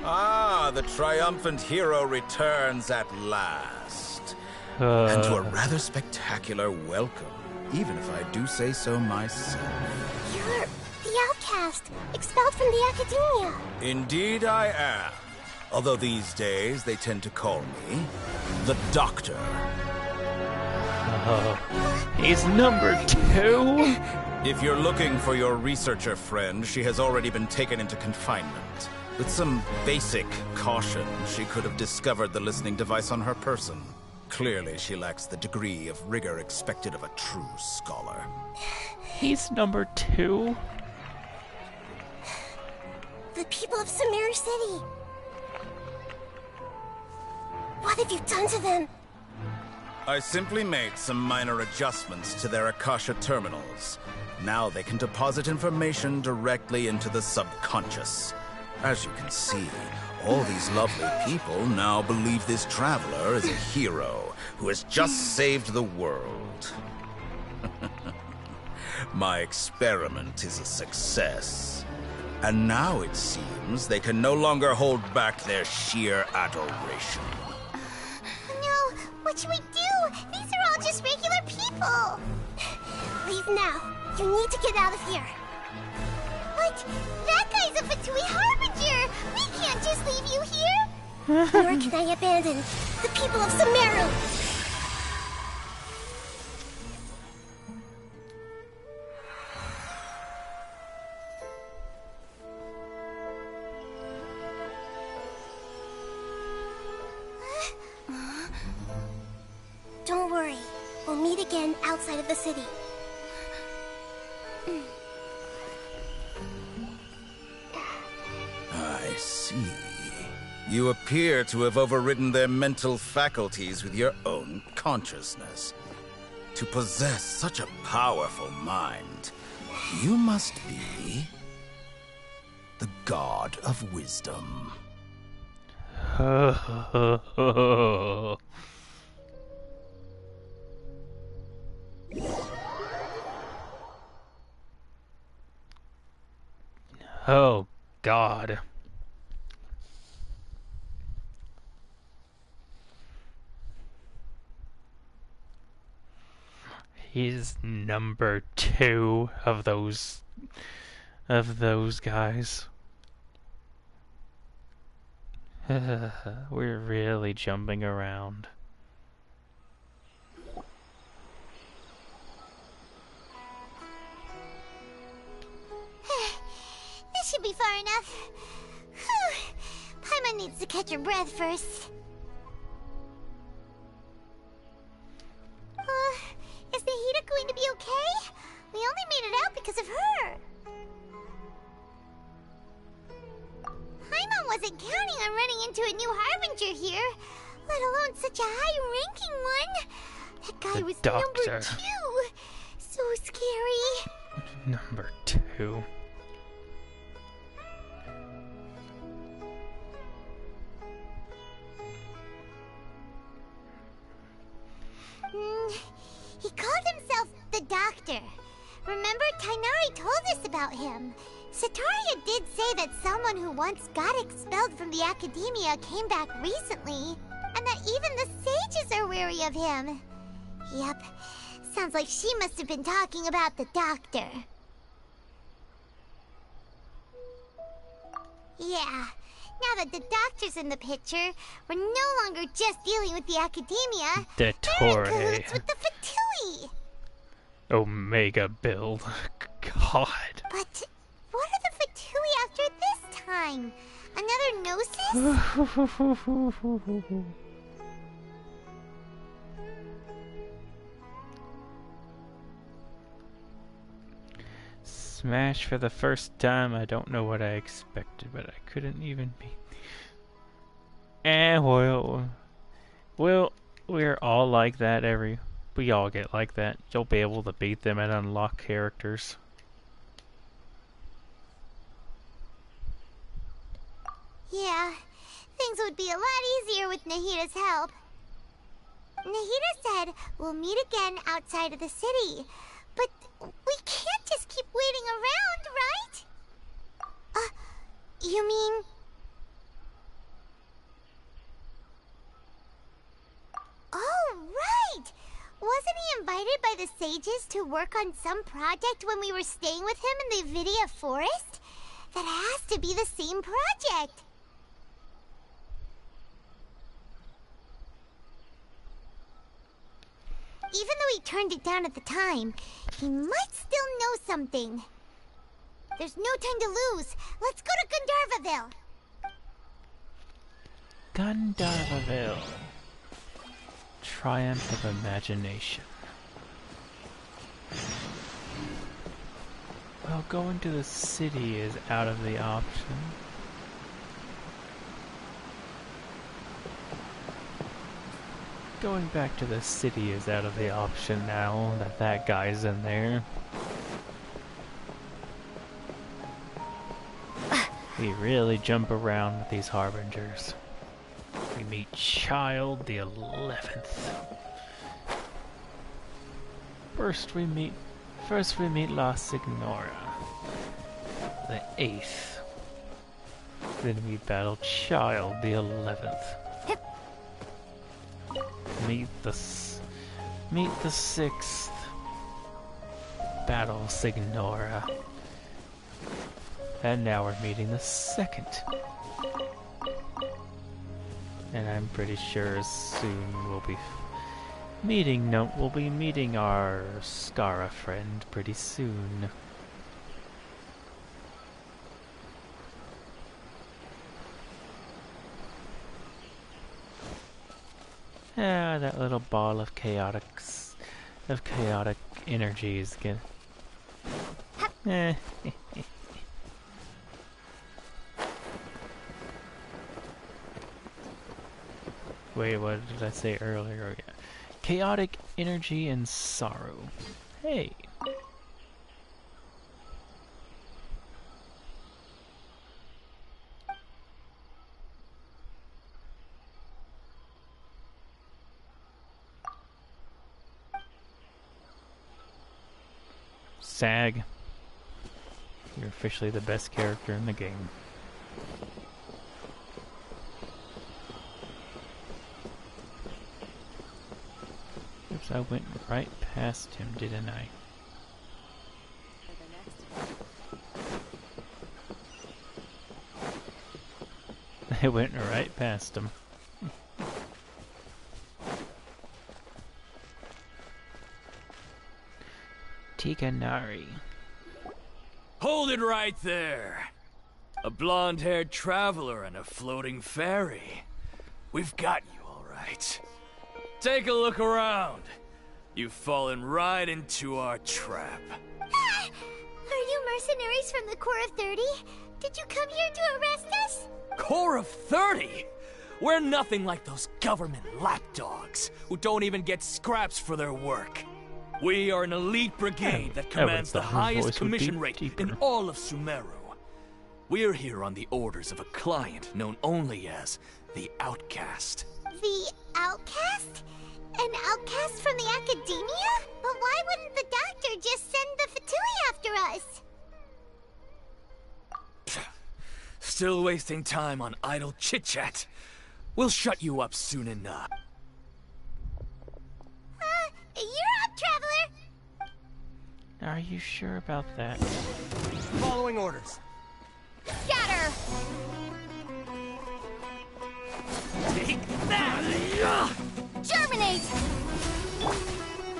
Ah, the triumphant hero returns at last. And to a rather spectacular welcome, even if I do say so myself.
You're the outcast, expelled from the Academia.
Indeed I am. Although these days they tend to call me the Doctor.
He's number 2?
If you're looking for your researcher friend, she has already been taken into confinement. With some basic caution, she could have discovered the listening device on her person. Clearly, she lacks the degree of rigor expected of a true scholar.
He's number 2?
The people of Samir City. What have you done to them?
I simply made some minor adjustments to their Akasha terminals. Now they can deposit information directly into the subconscious. As you can see, all these lovely people now believe this traveler is a hero who has just saved the world. My experiment is a success. And now it seems they can no longer hold back their sheer adoration.
No, what should we do? These are all just regular people.
Leave now. You need to get out of here.
But that guy's a Fatui Harbinger. We can't just leave you here.
Nor can I abandon the people of Sumeru. Don't worry. We'll meet again outside of the city.
I see. You appear to have overridden their mental faculties with your own consciousness. To possess such a powerful mind, you must be the god of wisdom.
Oh, God. He's number 2 of those guys. We're really jumping around.
This should be far enough. Whew. Paimon needs to catch her breath first. Is Nahida going to be okay? We only made it out because of her. Paimon wasn't counting on running into a new Harbinger here, let alone such a high-ranking one. That guy was number 2. So scary.
Number 2.
He called himself the Doctor. Remember, Tainari told us about him. Sataria did say that someone who once got expelled from the Academia came back recently, and that even the sages are wary of him. Yep, sounds like she must have been talking about the Doctor. Yeah, now that the Doctor's in the picture, we're no longer just dealing with the Academia.
The
We're in cahoots with the Fatui.
Omega build. God.
But what are the Fatui after this time? Another Gnosis?
Smash for the first time. I don't know what I expected, but I couldn't even beat. Well, we're all like that. We all get like that. You'll be able to beat them and unlock characters.
Yeah, things would be a lot easier with Nahida's help. Nahida said we'll meet again outside of the city, but we can't just keep waiting around, right? You mean... Oh, right! Wasn't he invited by the sages to work on some project when we were staying with him in the Vidia Forest? That has to be the same project. Even though he turned it down at the time, he might still know something. There's no time to lose. Let's go to Gandharvaville.
Gandharvaville. Triumph of imagination. Well, going to the city is out of the option. Going back to the city is out of the option now that that guy's in there. We really jump around with these harbingers. We meet Child the 11th. First we meet La Signora, the 8th. Then we battle Child the 11th. Meet the 6th. Battle Signora. And now we're meeting the 2nd. And I'm pretty sure soon we'll be meeting our Skara friend pretty soon. Ah, that little ball of chaotic energy is good. Wait, what did I say earlier? Yeah. Chaotic energy and sorrow. Hey. Sag. You're officially the best character in the game. Oops, I went right past him, didn't I? I went right past him. Tiganari.
Hold it right there! A blonde-haired traveler and a floating fairy. We've got you, all right. Take a look around. You've fallen right into our trap.
Are you mercenaries from the Corps of 30? Did you come here to arrest us?
Corps of 30? We're nothing like those government lapdogs who don't even get scraps for their work. We are an elite brigade that commands the highest commission rate in all of Sumeru. We're here on the orders of a client known only as the Outcast.
The Outcast? An outcast from the Academia? But why wouldn't the doctor just send the Fatui after us?
Still wasting time on idle chit-chat. We'll shut you up soon enough.
You're up, Traveler!
Are you sure about that?
Following orders.
Scatter!
Take that!
Germinate!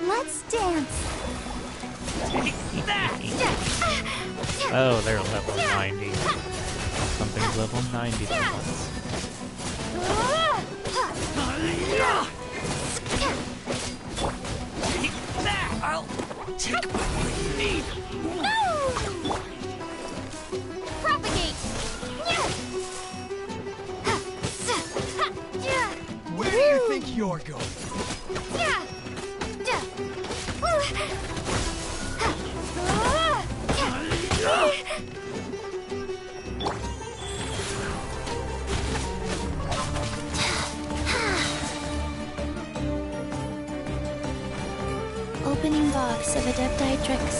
Let's dance.
Take that!
Oh, they're level 90. Something's level 90 for once.
Take that! I'll take what you need.
No! Propagate!
Where do you think you're going?
Opening box of Adepti tricks.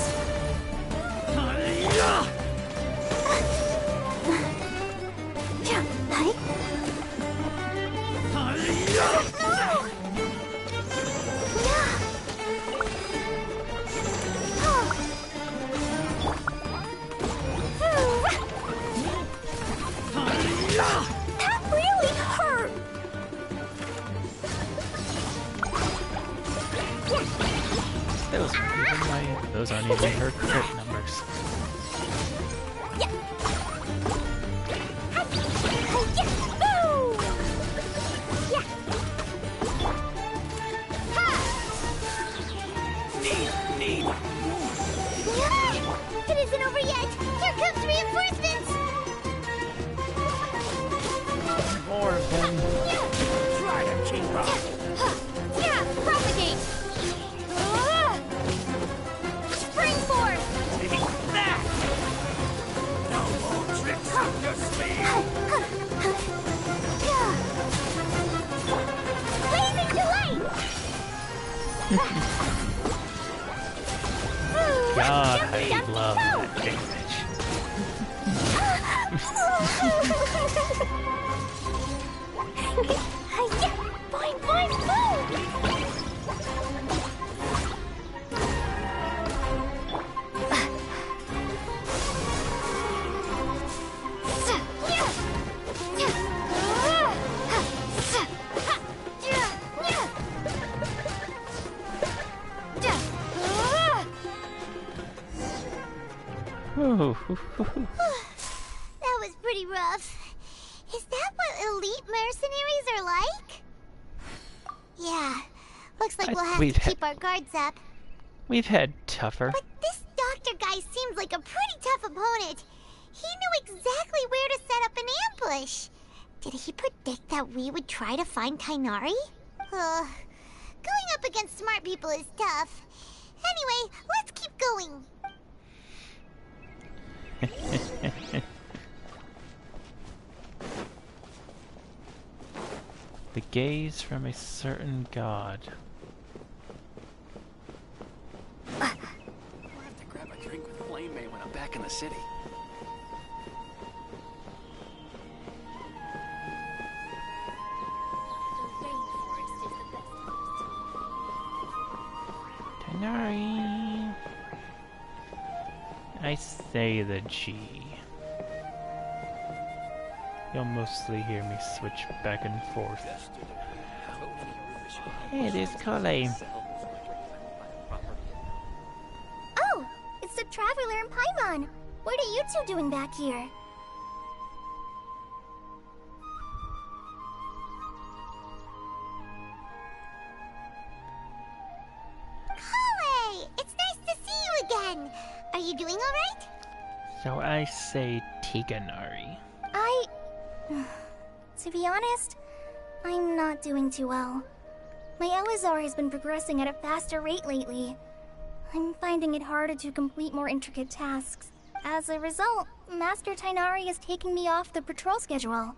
That really hurt!
Those aren't even her crit numbers.
It isn't over yet! Here comes reinforcements!
More of them.
Try to keep up.
God, I love that damage.
Boing, boing, boom! That was pretty rough. Is that what elite mercenaries are like? Yeah. Looks like we'll have to keep our guards up.
We've had tougher.
But this doctor guy seems like a pretty tough opponent. He knew exactly where to set up an ambush. Did he predict that we would try to find Tighnari? Going up against smart people is tough. Anyway, let's keep going.
The gaze from a certain god.
I'll have to grab a drink with Flame May when I'm back in the city.
Tighnari. I say the G. You'll mostly hear me switch back and forth. Hey, there's Kale.
Oh, it's the Traveler and Paimon. What are you two doing back here?
Kale! It's nice to see you again. Are you doing all right?
So I say Tighnari.
To be honest, I'm not doing too well. My Elazar has been progressing at a faster rate lately. I'm finding it harder to complete more intricate tasks. As a result, Master Tighnari is taking me off the patrol schedule.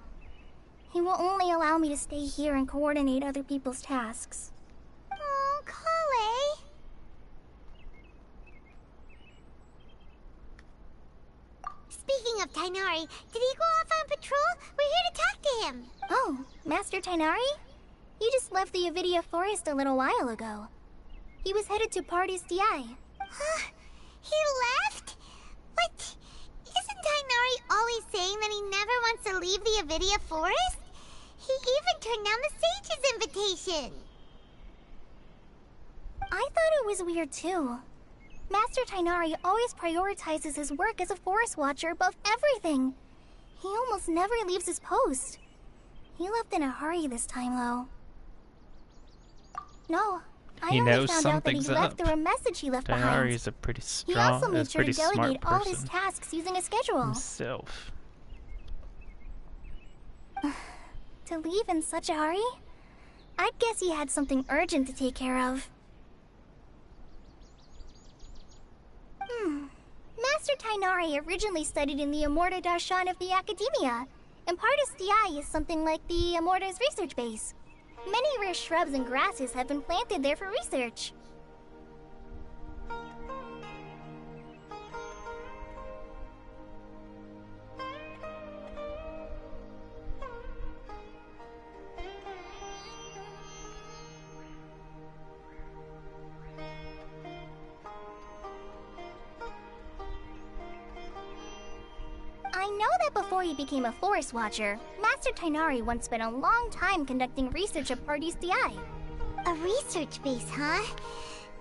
He will only allow me to stay here and coordinate other people's tasks.
Oh, Kale. Speaking of Tighnari, did he go off on patrol? We're here to talk to him.
Oh, Master Tighnari? You just left the Avidia Forest a little while ago. He was headed to Party's DI.
Huh? He left? But isn't Tighnari always saying that he never wants to leave the Avidia Forest? He even turned down the Sage's invitation.
I thought it was weird too. Master Tighnari always prioritizes his work as a forest watcher above everything. He almost never leaves his post. He left in a hurry this time, though. No, I only found out that he left through a message he left behind.
Tighnari's a pretty strong,
he also made sure to
smart
delegate all his
person
tasks using a schedule.
himself.
To leave in such a hurry? I'd guess he had something urgent to take care of. Master Tighnari originally studied in the Amorta Darshan of the Academia, and Partis DI is something like the Amorta's research base. Many rare shrubs and grasses have been planted there for research. I know that before he became a forest watcher, Master Tighnari once spent a long time conducting research at Party's DI.
A research base, huh?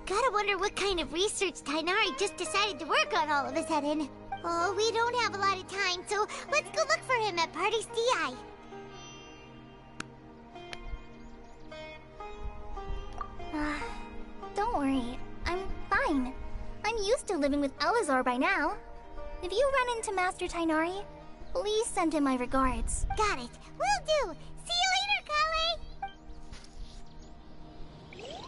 Gotta wonder what kind of research Tighnari just decided to work on all of a sudden. Oh, we don't have a lot of time, so let's go look for him at Party's DI.
Don't worry, I'm fine. I'm used to living with Elazar by now. If you run into Master Tighnari, please send him my regards.
Got it. Will do. See you later, Kale.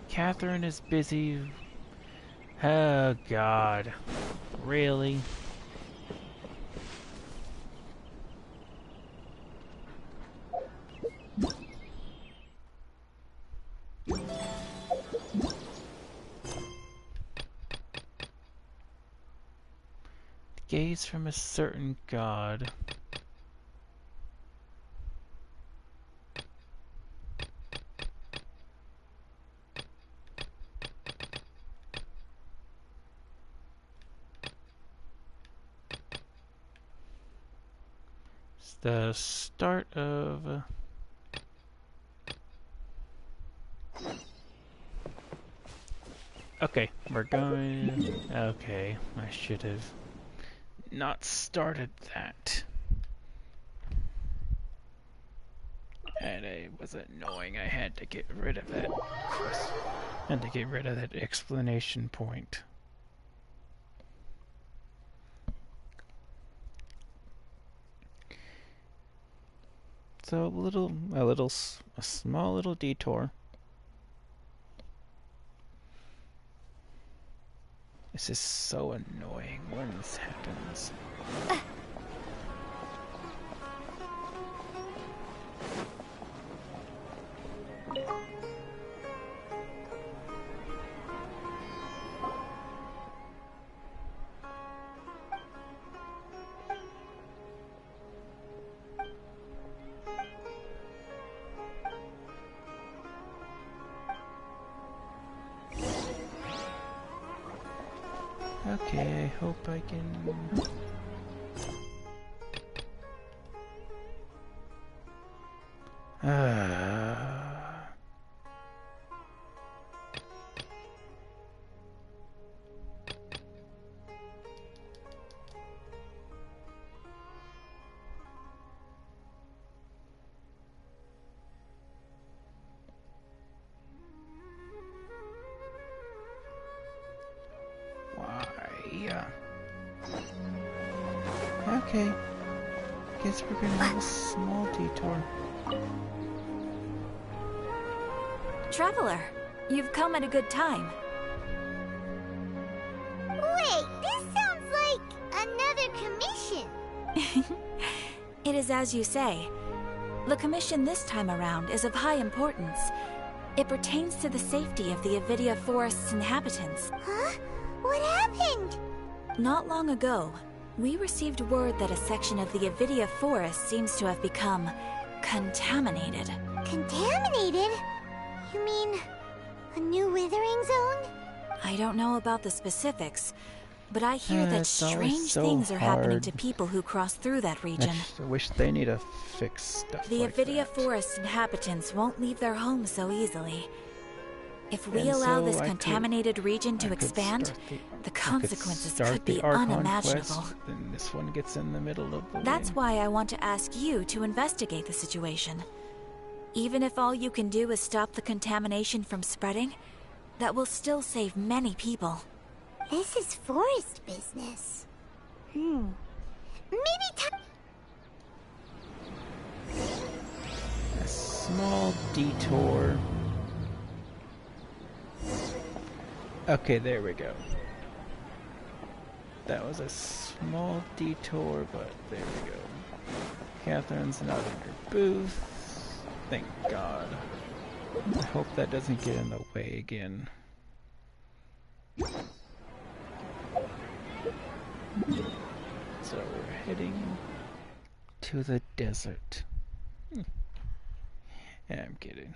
Catherine is busy. Oh God, really? Gaze from a certain god. It's the start of... Okay, we're going... Okay, I should have not started that. And it was annoying. I had to get rid of that quest. Had to get rid of that explanation point. So a small little detour. This is so annoying when this happens. Okay, I hope I can... Okay. Guess we're gonna have a small detour.
Traveler, you've come at a good time.
Wait, this sounds like another commission.
It is as you say. The commission this time around is of high importance. It pertains to the safety of the Avidia Forest's inhabitants.
Huh? What happened?
Not long ago, we received word that a section of the Avidia Forest seems to have become contaminated.
Contaminated? You mean a new withering zone?
I don't know about the specifics, but I hear that strange
so
things are happening to
hard.
people who cross through that region.
I wish they need to fix stuff
The
like
Avidia
that.
Forest inhabitants won't leave their homes so easily. If we
And
allow
so
this
I
contaminated region
I
to
could
expand,
start
the
I
consequences
start
could be
the Archon
unimaginable.
quest, then this one gets in the middle of the
That's
way.
why I want to ask you to investigate the situation. Even if all you can do is stop the contamination from spreading, that will still save many people.
This is forest business. Maybe
A small detour. Okay, there we go. That was a small detour, but there we go. Catherine's not in her booth. Thank God. I hope that doesn't get in the way again. So we're heading to the desert. Yeah, I'm kidding.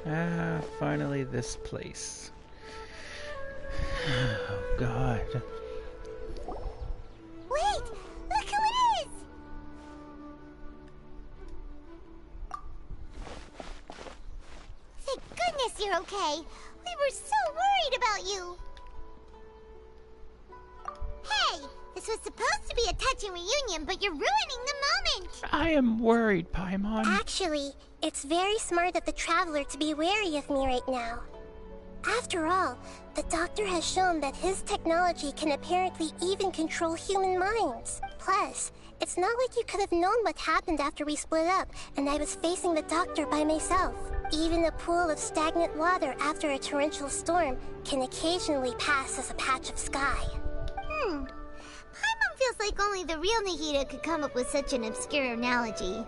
Ah, finally this place. Oh god.
Wait! Look who it is! Thank goodness you're okay. We were so worried about you. Hey! This was supposed to be a touching reunion, but you're ruining the moment!
I am worried, Paimon.
Actually, it's very smart of the Traveler to be wary of me right now. After all, the Doctor has shown that his technology can apparently even control human minds. Plus, it's not like you could have known what happened after we split up and I was facing the Doctor by myself. Even a pool of stagnant water after a torrential storm can occasionally pass as a patch of sky.
Paimon feels like only the real Nahida could come up with such an obscure analogy.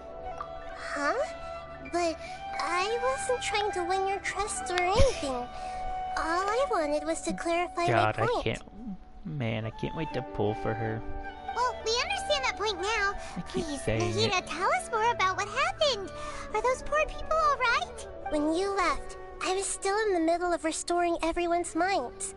Huh? But I wasn't trying to win your trust or anything. All I wanted was to clarify
God,
my point.
I can't. Man, I can't wait to pull for her.
Well, we understand that point now.
I keep
Please,
saying
Nahida,
it.
tell us more about what happened. Are those poor people all right?
When you left, I was still in the middle of restoring everyone's minds.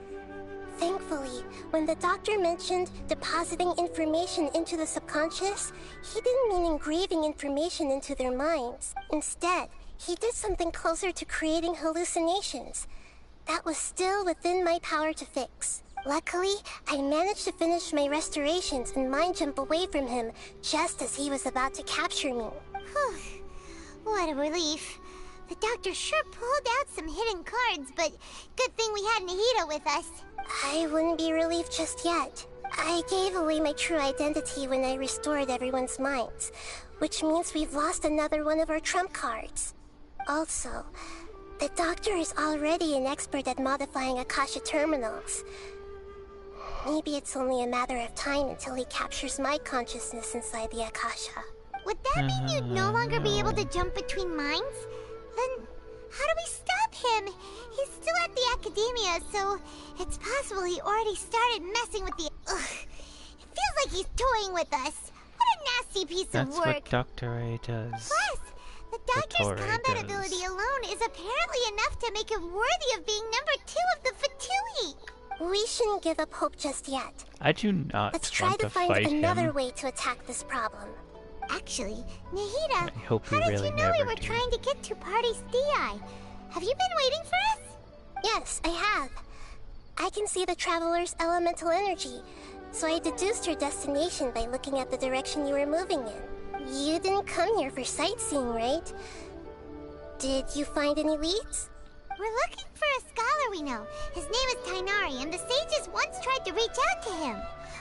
Thankfully, when the Doctor mentioned depositing information into the subconscious, he didn't mean engraving information into their minds. Instead, he did something closer to creating hallucinations. That was still within my power to fix. Luckily, I managed to finish my restorations and mind jump away from him just as he was about to capture me.
Whew. What a relief. The Doctor sure pulled out some hidden cards, but good thing we had Nahida with us.
I wouldn't be relieved just yet. I gave away my true identity when I restored everyone's minds, which means we've lost another one of our trump cards. Also, the Doctor is already an expert at modifying Akasha terminals. Maybe it's only a matter of time until he captures my consciousness inside the Akasha.
Would that mean you'd no longer be able to jump between minds? Then how do we stop him? He's still at the Academia, so it's possible he already started messing with the... Ugh. It feels like he's toying with us. What a nasty piece of
That's
work.
what Dr. A does.
Plus, the Doctor's
Vittori
combat
does.
ability alone is apparently enough to make him worthy of being number 2 of the Fatui.
We shouldn't give up hope just yet.
I do not
Let's try
want
to
to
find
fight
another
him.
way to attack this problem.
Actually, Nahida,
I hope
how
we
did
really
you know we
never
were
do.
trying to get to Party Stei? Have you been waiting for us?
Yes, I have. I can see the Traveler's elemental energy, so I deduced your destination by looking at the direction you were moving in. You didn't come here for sightseeing, right? Did you find any leads?
We're looking for a scholar we know. His name is Tainari, and the sages once tried to reach out to him.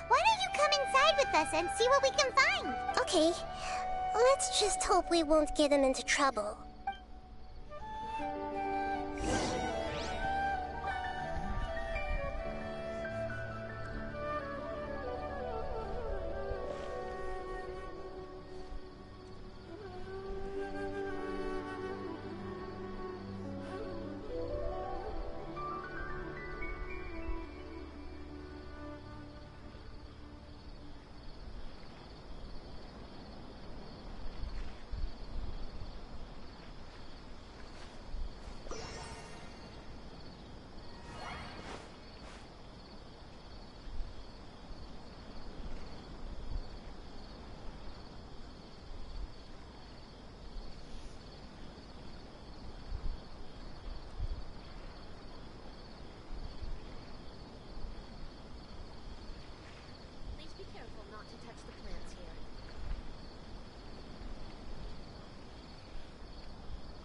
Why don't you come inside with us and see what we can find?
Okay, let's just hope we won't get him into trouble.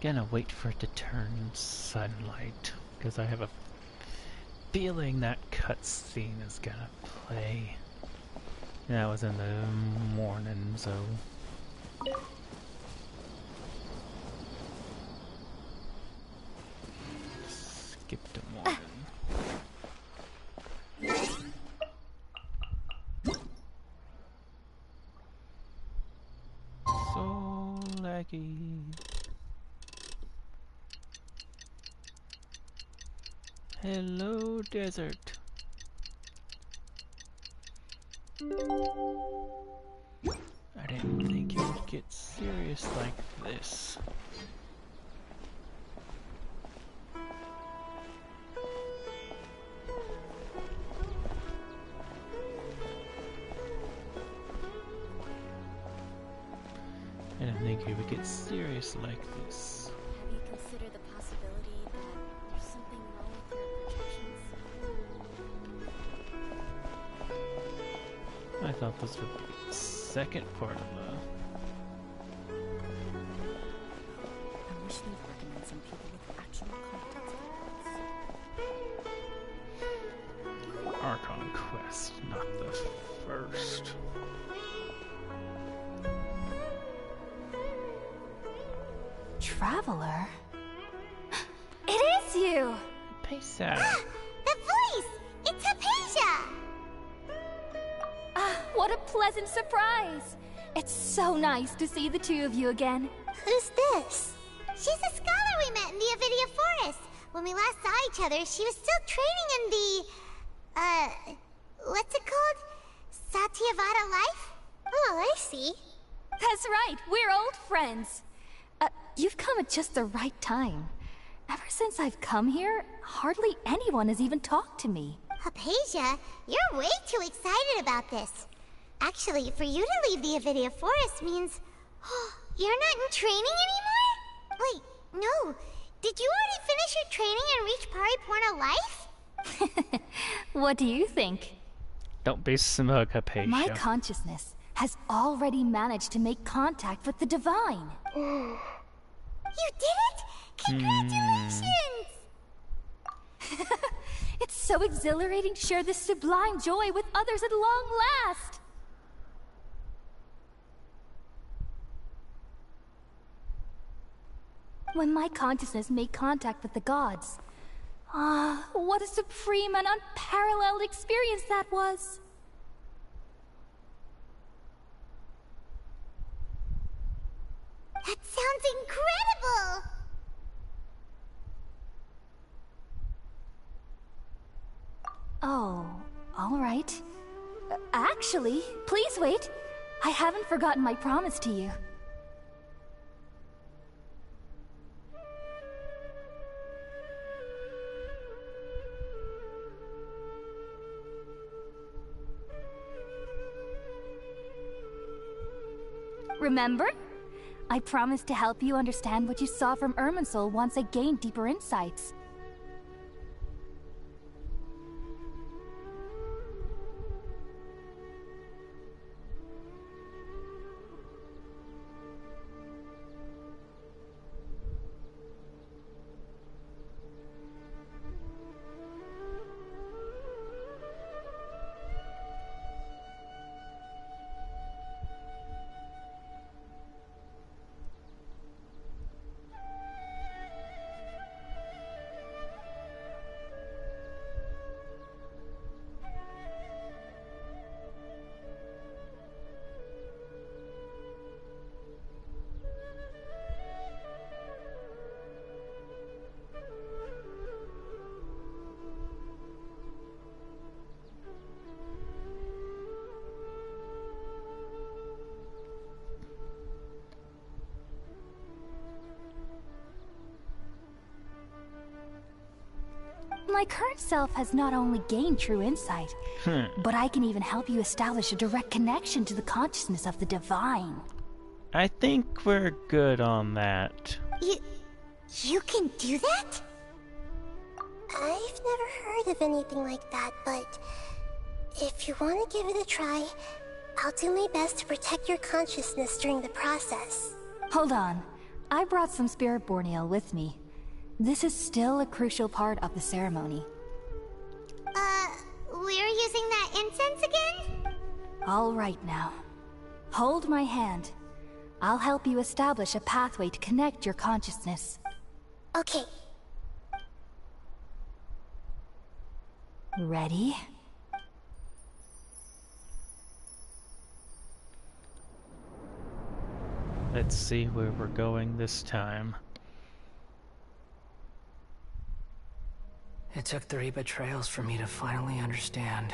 Gonna wait for it to turn sunlight, because I have a feeling that cutscene is gonna play. That was in the morning, so... Skip to morning. So laggy. Hello, desert. I didn't think it would get serious like this. think we would get serious like this.
Have you considered the possibility that there's something wrong with your projections?
I thought this would be the second part of the...
I wish we'd recommend some people with actual contacts for this.
Archon quest, not the first.
Traveler? It is you!
Pesa.
The voice! It's Hypatia!
Ah, what a pleasant surprise! It's so nice to see the two of you again.
Who's this?
She's a scholar we met in the Avidia Forest. When we last saw each other, she was still training in the... what's it called? Satyavada life?
Oh, I see.
That's right, we're old friends. You've come at just the right time. Ever since I've come here, hardly anyone has even talked to me.
Hypatia, you're way too excited about this. Actually, for you to leave the Avidia Forest means... you're not in training anymore? Wait, no. Did you already finish your training and reach Paripurna life?
What do you think?
Don't be smug, Hypatia.
My consciousness has already managed to make contact with the divine.
You did it! Congratulations!
It's so exhilarating to share this sublime joy with others at long last! When my consciousness made contact with the gods, what a supreme and unparalleled experience that was!
That sounds incredible!
Oh, all right. Actually, please wait. I haven't forgotten my promise to you. Remember? I promised to help you understand what you saw from Irminsul once I gained deeper insights. My current self has not only gained true insight, but I can even help you establish a direct connection to the consciousness of the divine.
I think we're good on that.
You can do that?
I've never heard of anything like that, but if you want to give it a try, I'll do my best to protect your consciousness during the process.
Hold on. I brought some spirit borneal with me. This is still a crucial part of the ceremony.
We're using that incense again?
All right now. Hold my hand. I'll help you establish a pathway to connect your consciousness.
Okay.
Ready?
Let's see where we're going this time.
It took 3 betrayals for me to finally understand.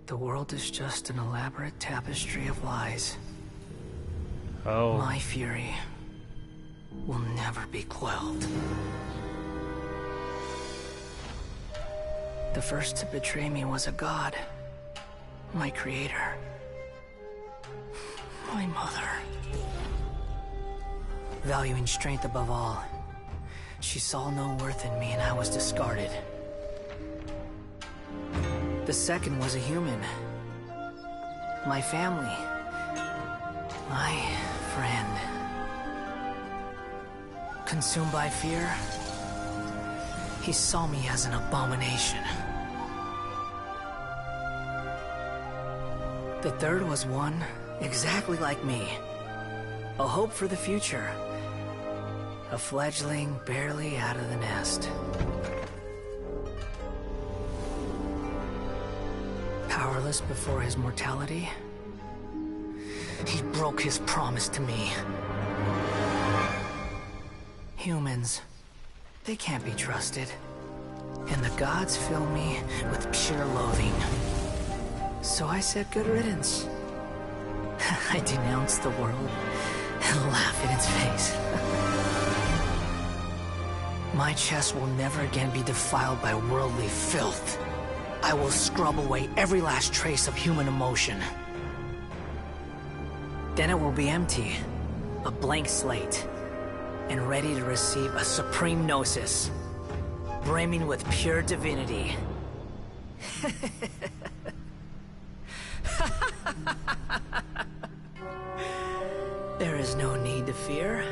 The world is just an elaborate tapestry of lies.
Oh.
My fury will never be quelled. The first to betray me was a god. My creator. My mother. valuing strength above all. She saw no worth in me and I was discarded. The second was a human. My family. My friend. Consumed by fear, he saw me as an abomination. The third was one exactly like me. A hope for the future. A fledgling barely out of the nest. Powerless before his mortality, he broke his promise to me. Humans, they can't be trusted. And the gods fill me with pure loathing. So I said good riddance. I denounce the world and laugh in its face. My chest will never again be defiled by worldly filth. I will scrub away every last trace of human emotion. Then it will be empty, a blank slate, and ready to receive a supreme gnosis, brimming with pure divinity. There is no need to fear.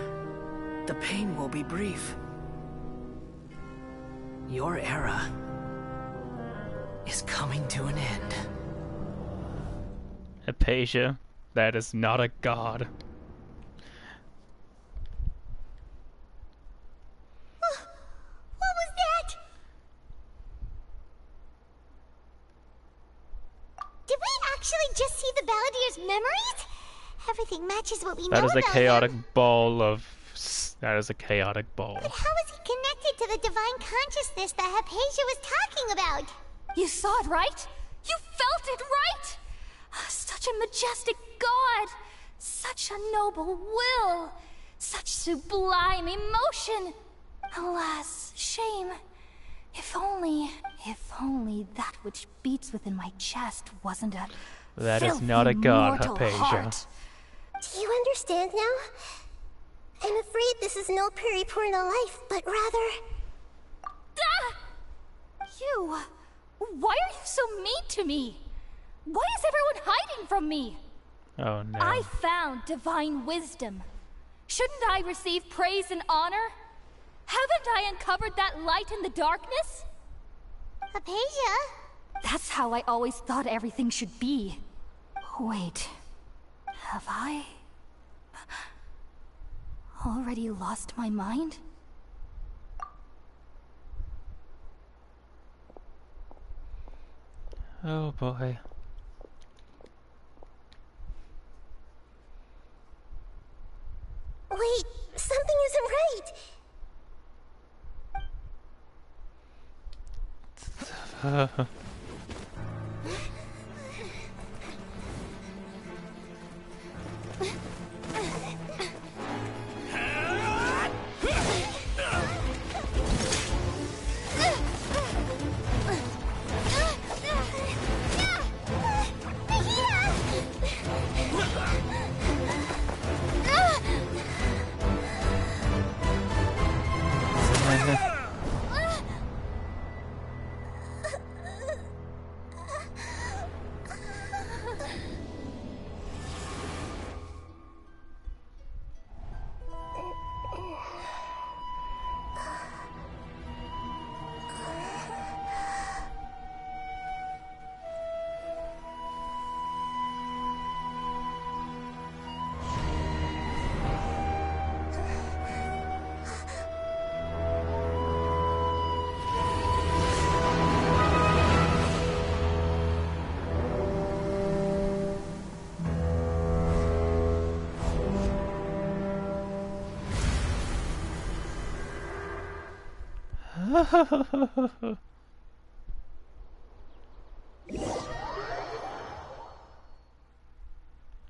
The pain will be brief. Your era is coming to an end.
Hypatia, that is not a god.
What was that? Did we actually just see the Balladeer's memories? Everything matches what we know
That is a
about
chaotic
him.
ball of... That is a chaotic ball.
But how is he connected to the divine consciousness that Hypatia was talking about?
You saw it, right? You felt it, right? Such a majestic god! Such a noble will! Such sublime emotion! Alas, shame. If only that which beats within my chest wasn't a
That is
filthy
not a god,
mortal
Hypatia.
heart.
Do you understand now? I'm afraid this is no periporno life, but rather...
Ah! You! Why are you so mean to me? Why is everyone hiding from me?
Oh no.
I found divine wisdom. Shouldn't I receive praise and honor? Haven't I uncovered that light in the darkness?
Hypatia?
That's how I always thought everything should be. Wait, have I already lost my mind?
Oh boy.
Wait, something isn't right.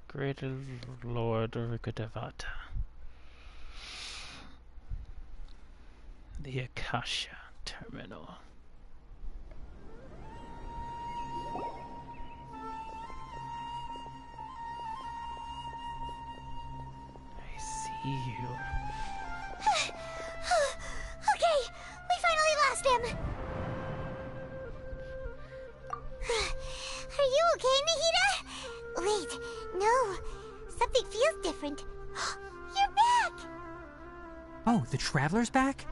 Great Lord Rukadevata. The Akasha Terminal. I see. Ew.
Okay, we finally lost him. Are you okay, Nahida? Wait, no. Something feels different. You're back!
Oh, the Traveler's back?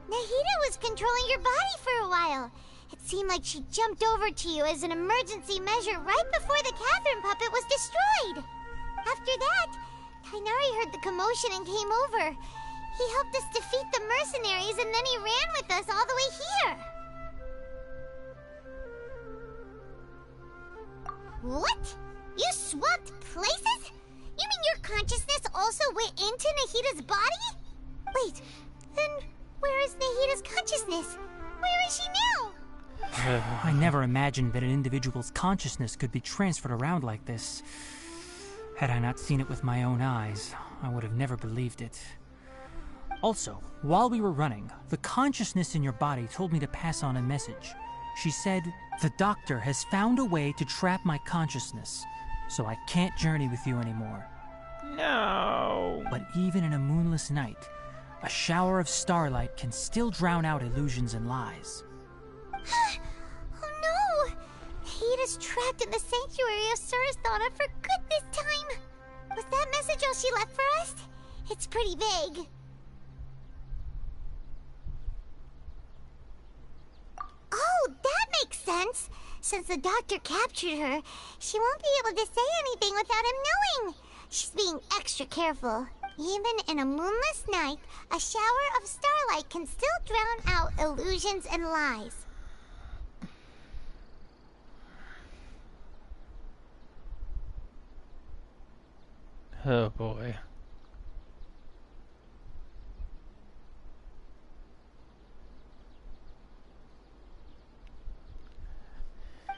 Nahida was controlling your body for a while. It seemed like she jumped over to you as an emergency measure right before the Catherine puppet was destroyed. After that, Tainari heard the commotion and came over. He helped us defeat the mercenaries and then he ran with us all the way here. What? You swapped places? You mean your consciousness also went into Nahida's body? Wait, then where is Nahida's consciousness? Where is she now?
I never imagined that an individual's consciousness could be transferred around like this. Had I not seen it with my own eyes, I would have never believed it. Also, while we were running, the consciousness in your body told me to pass on a message. She said, "The doctor has found a way to trap my consciousness, so I can't journey with you anymore."
No.
But even in a moonless night, a shower of starlight can still drown out illusions and lies.
Oh no! Nahida's trapped in the sanctuary of Surasthana for good this time. Was that message all she left for us? It's pretty vague. Oh, that makes sense. Since the doctor captured her, she won't be able to say anything without him knowing. She's being extra careful. Even in a moonless night, a shower of starlight can still drown out illusions and lies.
Oh boy.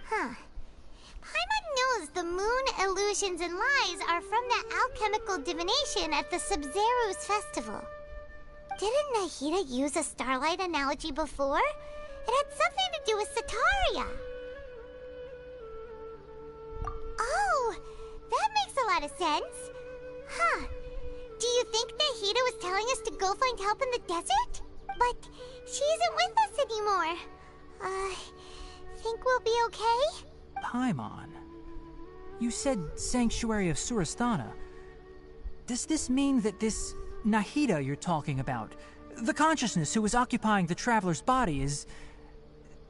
Huh. Paimon knows the moon illusions and lies are from the alchemical divination at the Sub-Zero's festival. Didn't Nahida use a starlight analogy before? It had something to do with Sataria. Oh, that makes a lot of sense. Huh. Do you think Nahida was telling us to go find help in the desert? But she isn't with us anymore. Think we'll be okay?
Paimon, you said Sanctuary of Surasthana. Does this mean that this Nahida you're talking about, the consciousness who is occupying the Traveler's body, is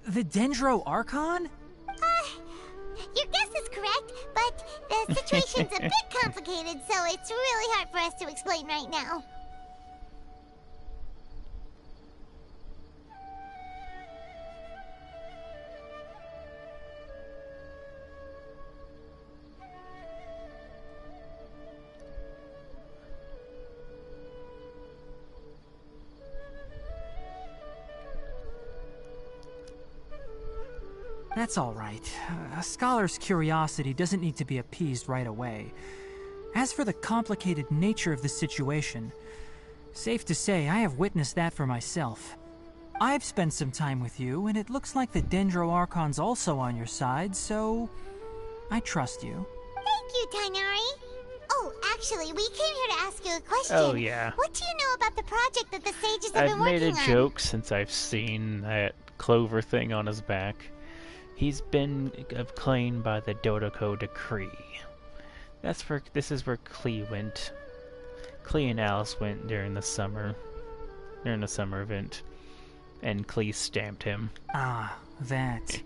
the Dendro Archon?
Your guess is correct, but the situation's a bit complicated, so it's really hard for us to explain right now.
That's all right. A scholar's curiosity doesn't need to be appeased right away. As for the complicated nature of the situation, safe to say I have witnessed that for myself. I've spent some time with you, and it looks like the Dendro Archon's also on your side, so I trust you.
Thank you, Tainari. Oh, actually, we came here to ask you a question.
Oh, yeah.
What do you know about the project that the sages have been working on?
I've made a joke since I've seen that clover thing on his back. He's been claimed by the Dodoko decree. This is where Klee went. Klee and Alice went during the summer event, and Klee stamped him.
Ah, that.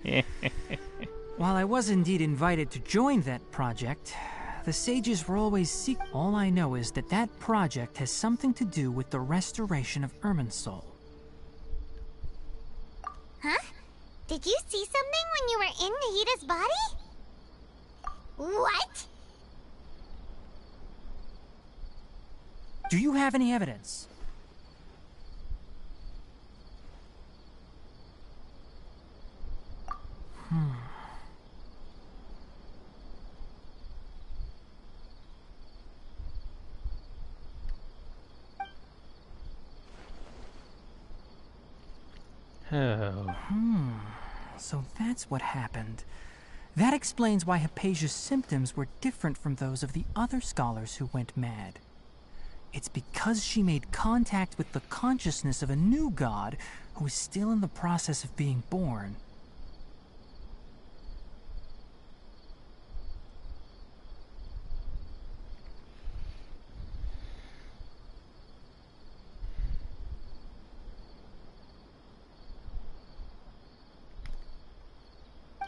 While I was indeed invited to join that project, the sages were always all I know is that that project has something to do with the restoration of Irminsul.
Huh? Did you see something when you were in Nahida's body? What?
Do you have any evidence?
Oh.
So that's what happened. That explains why Hypatia's symptoms were different from those of the other scholars who went mad. It's because she made contact with the consciousness of a new god who is still in the process of being born.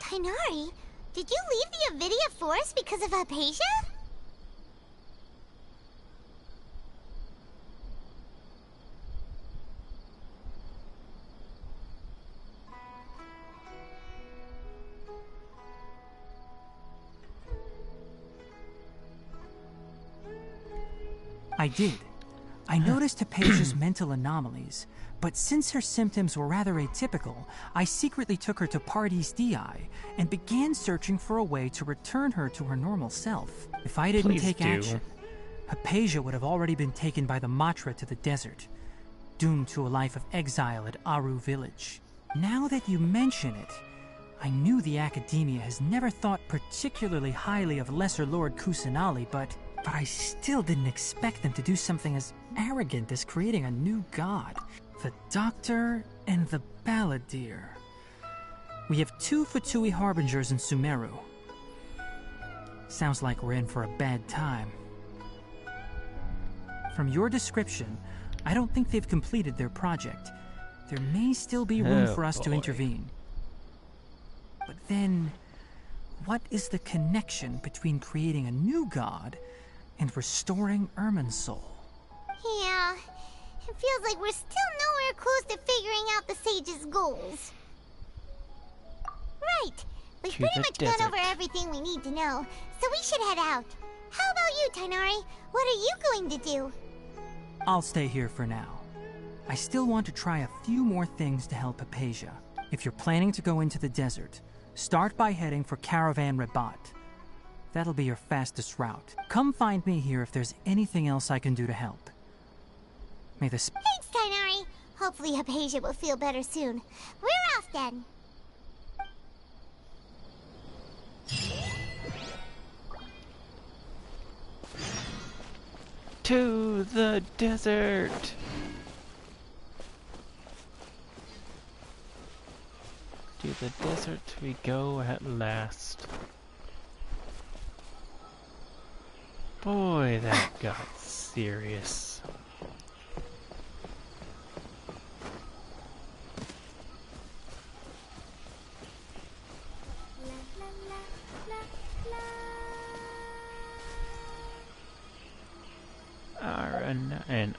Tighnari, did you leave the Avidia Forest because of Hypatia?
I did. I noticed Hypatia's mental anomalies, but since her symptoms were rather atypical, I secretly took her to Pardes Dii and began searching for a way to return her to her normal self. If I didn't take action, Hypatia would have already been taken by the Matra to the desert, doomed to a life of exile at Aru village. Now that you mention it, I knew the Academia has never thought particularly highly of Lesser Lord Kusanali, but I still didn't expect them to do something as arrogant as creating a new god. The Doctor and the Balladeer. We have 2 Fatui Harbingers in Sumeru. Sounds like we're in for a bad time. From your description, I don't think they've completed their project. There may still be room for us to intervene. But then, what is the connection between creating a new god and restoring Irminsul?
Yeah, it feels like we're still nowhere close to figuring out the Sage's goals. Right, we've pretty much gone over everything we need to know, so we should head out. How about you, Tighnari? What are you going to do?
I'll stay here for now. I still want to try a few more things to help Hypatia. If you're planning to go into the desert, start by heading for Caravan Rabat. That'll be your fastest route. Come find me here if there's anything else I can do to help. May the
Thanks, Tighnari. Hopefully Hypatia will feel better soon. We're off then.
To the desert! To the desert we go at last. Boy, that got serious.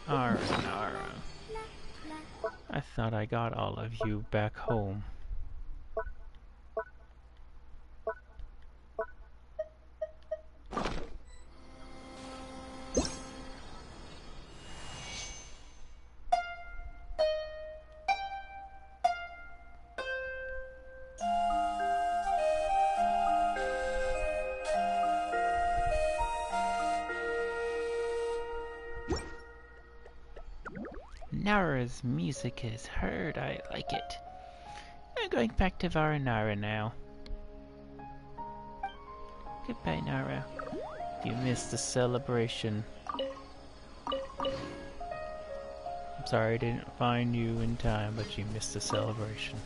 Ara. I thought I got all of you back home. Nara's music is heard. I like it. I'm going back to Varanara now. Goodbye, Nara. You missed the celebration. I'm sorry I didn't find you in time, but you missed the celebration.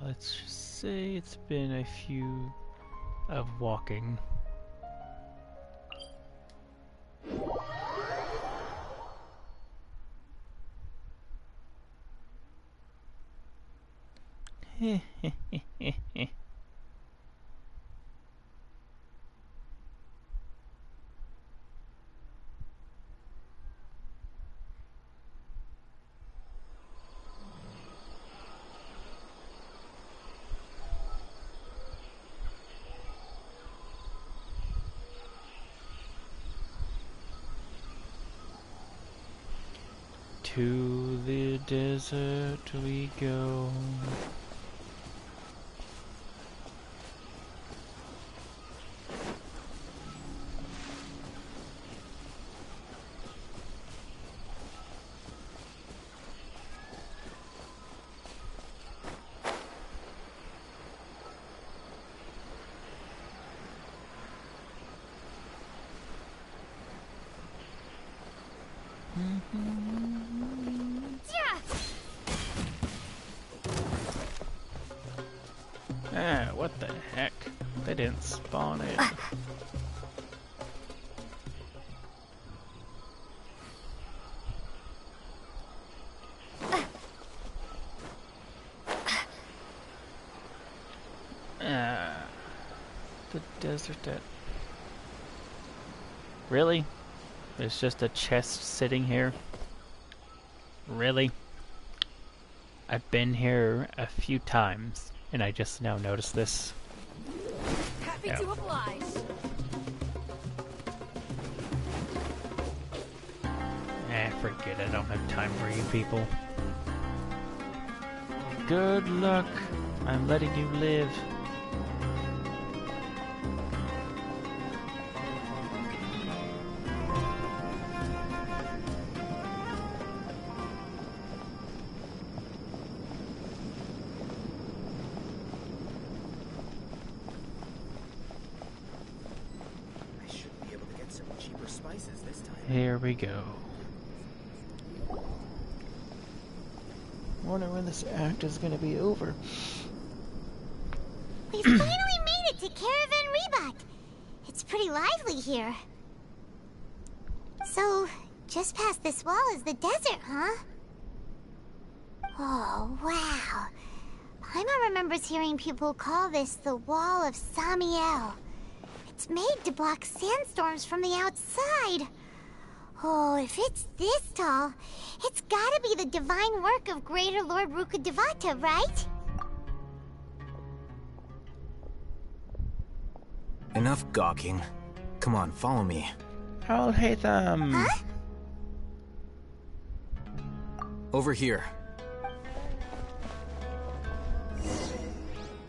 Let's just say it's been a few of walking. To the desert we go. Ah, what the heck? They didn't spawn in. The desert that... Really? There's just a chest sitting here? Really? I've been here a few times, and I just now noticed this.
Happy to oblige.
Forget it. I don't have time for you people. Good luck. I'm letting you live. Here we go. Wonder when this act is gonna be over.
We finally made it to Caravan Rebot. It's pretty lively here. So, just past this wall is the desert, huh? Oh, wow. Paimon remembers hearing people call this the Wall of Samiel. It's made to block sandstorms from the outside. Oh, if it's this tall, it's gotta be the divine work of Greater Lord Rukkhadevata, right?
Enough gawking. Come on, follow me.
I'll hate them.
Huh?
Over here.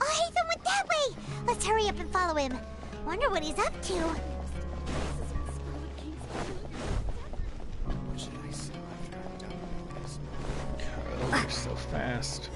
Oh, Hatham went that way! Let's hurry up and follow him. Wonder what he's up to.
What should I say after I've done this?
Oh, you're so fast.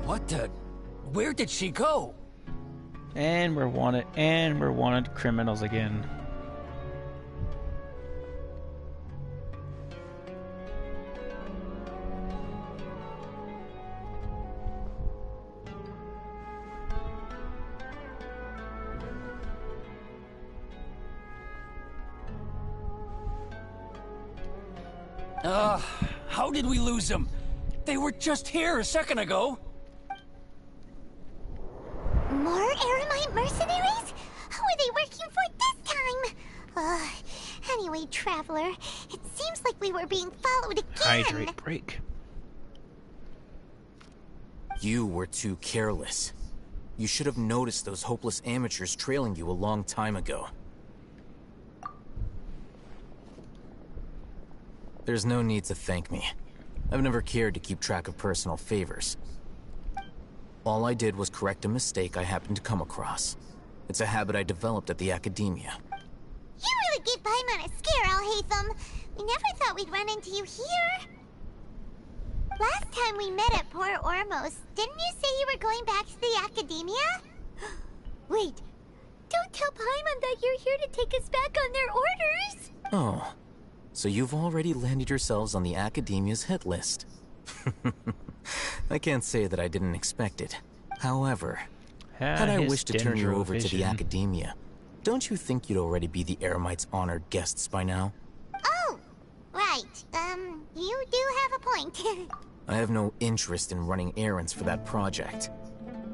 What the? Where did she go?
And we're wanted criminals again.
How did we lose them? They were just here a second ago.
More Eremite mercenaries? Who are they working for this time? Anyway, Traveler, it seems like we were being followed again.
Hydrate break.
You were too careless. You should have noticed those hopeless amateurs trailing you a long time ago. There's no need to thank me. I've never cared to keep track of personal favors. All I did was correct a mistake I happened to come across. It's a habit I developed at the Academia.
You really gave Paimon a scare, Al-Hatham. We never thought we'd run into you here. Last time we met at Port Ormos, didn't you say you were going back to the Academia? Wait, don't tell Paimon that you're here to take us back on their orders.
Oh, so you've already landed yourselves on the Academia's hit list. I can't say that I didn't expect it. However, had I wished to turn you over to the Academia, don't you think you'd already be the Eremites' honored guests by now?
Oh, right. You do have a point.
I have no interest in running errands for that project.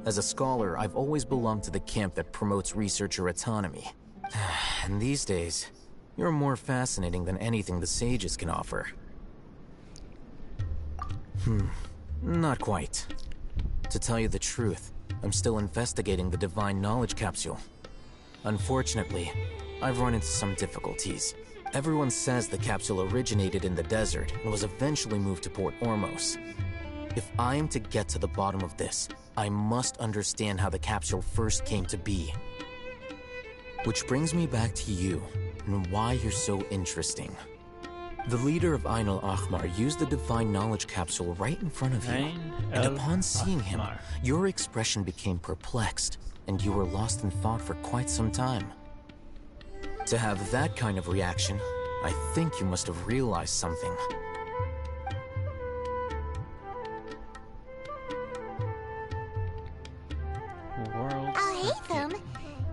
As a scholar, I've always belonged to the camp that promotes researcher autonomy. And these days, you're more fascinating than anything the sages can offer. Not quite. To tell you the truth, I'm still investigating the Divine Knowledge Capsule. Unfortunately, I've run into some difficulties. Everyone says the capsule originated in the desert and was eventually moved to Port Ormos. If I am to get to the bottom of this, I must understand how the capsule first came to be. Which brings me back to you. and why you're so interesting. The leader of Ain al-Ahmar used the Divine Knowledge Capsule right in front of you, and upon seeing him, your expression became perplexed, and you were lost in thought for quite some time. To have that kind of reaction, I think you must have realized something.
Al-Haytham,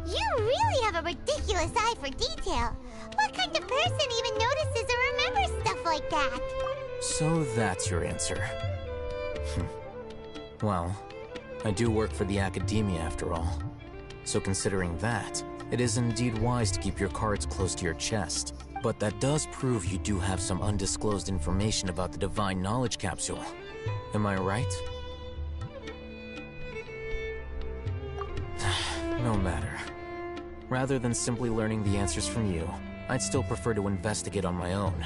you really have a ridiculous eye for detail. What kind of person even notices or remembers stuff like that?
So that's your answer. Well, I do work for the Academia after all. So considering that, it is indeed wise to keep your cards close to your chest. But that does prove you do have some undisclosed information about the Divine Knowledge Capsule. Am I right? No matter. Rather than simply learning the answers from you, I'd still prefer to investigate on my own.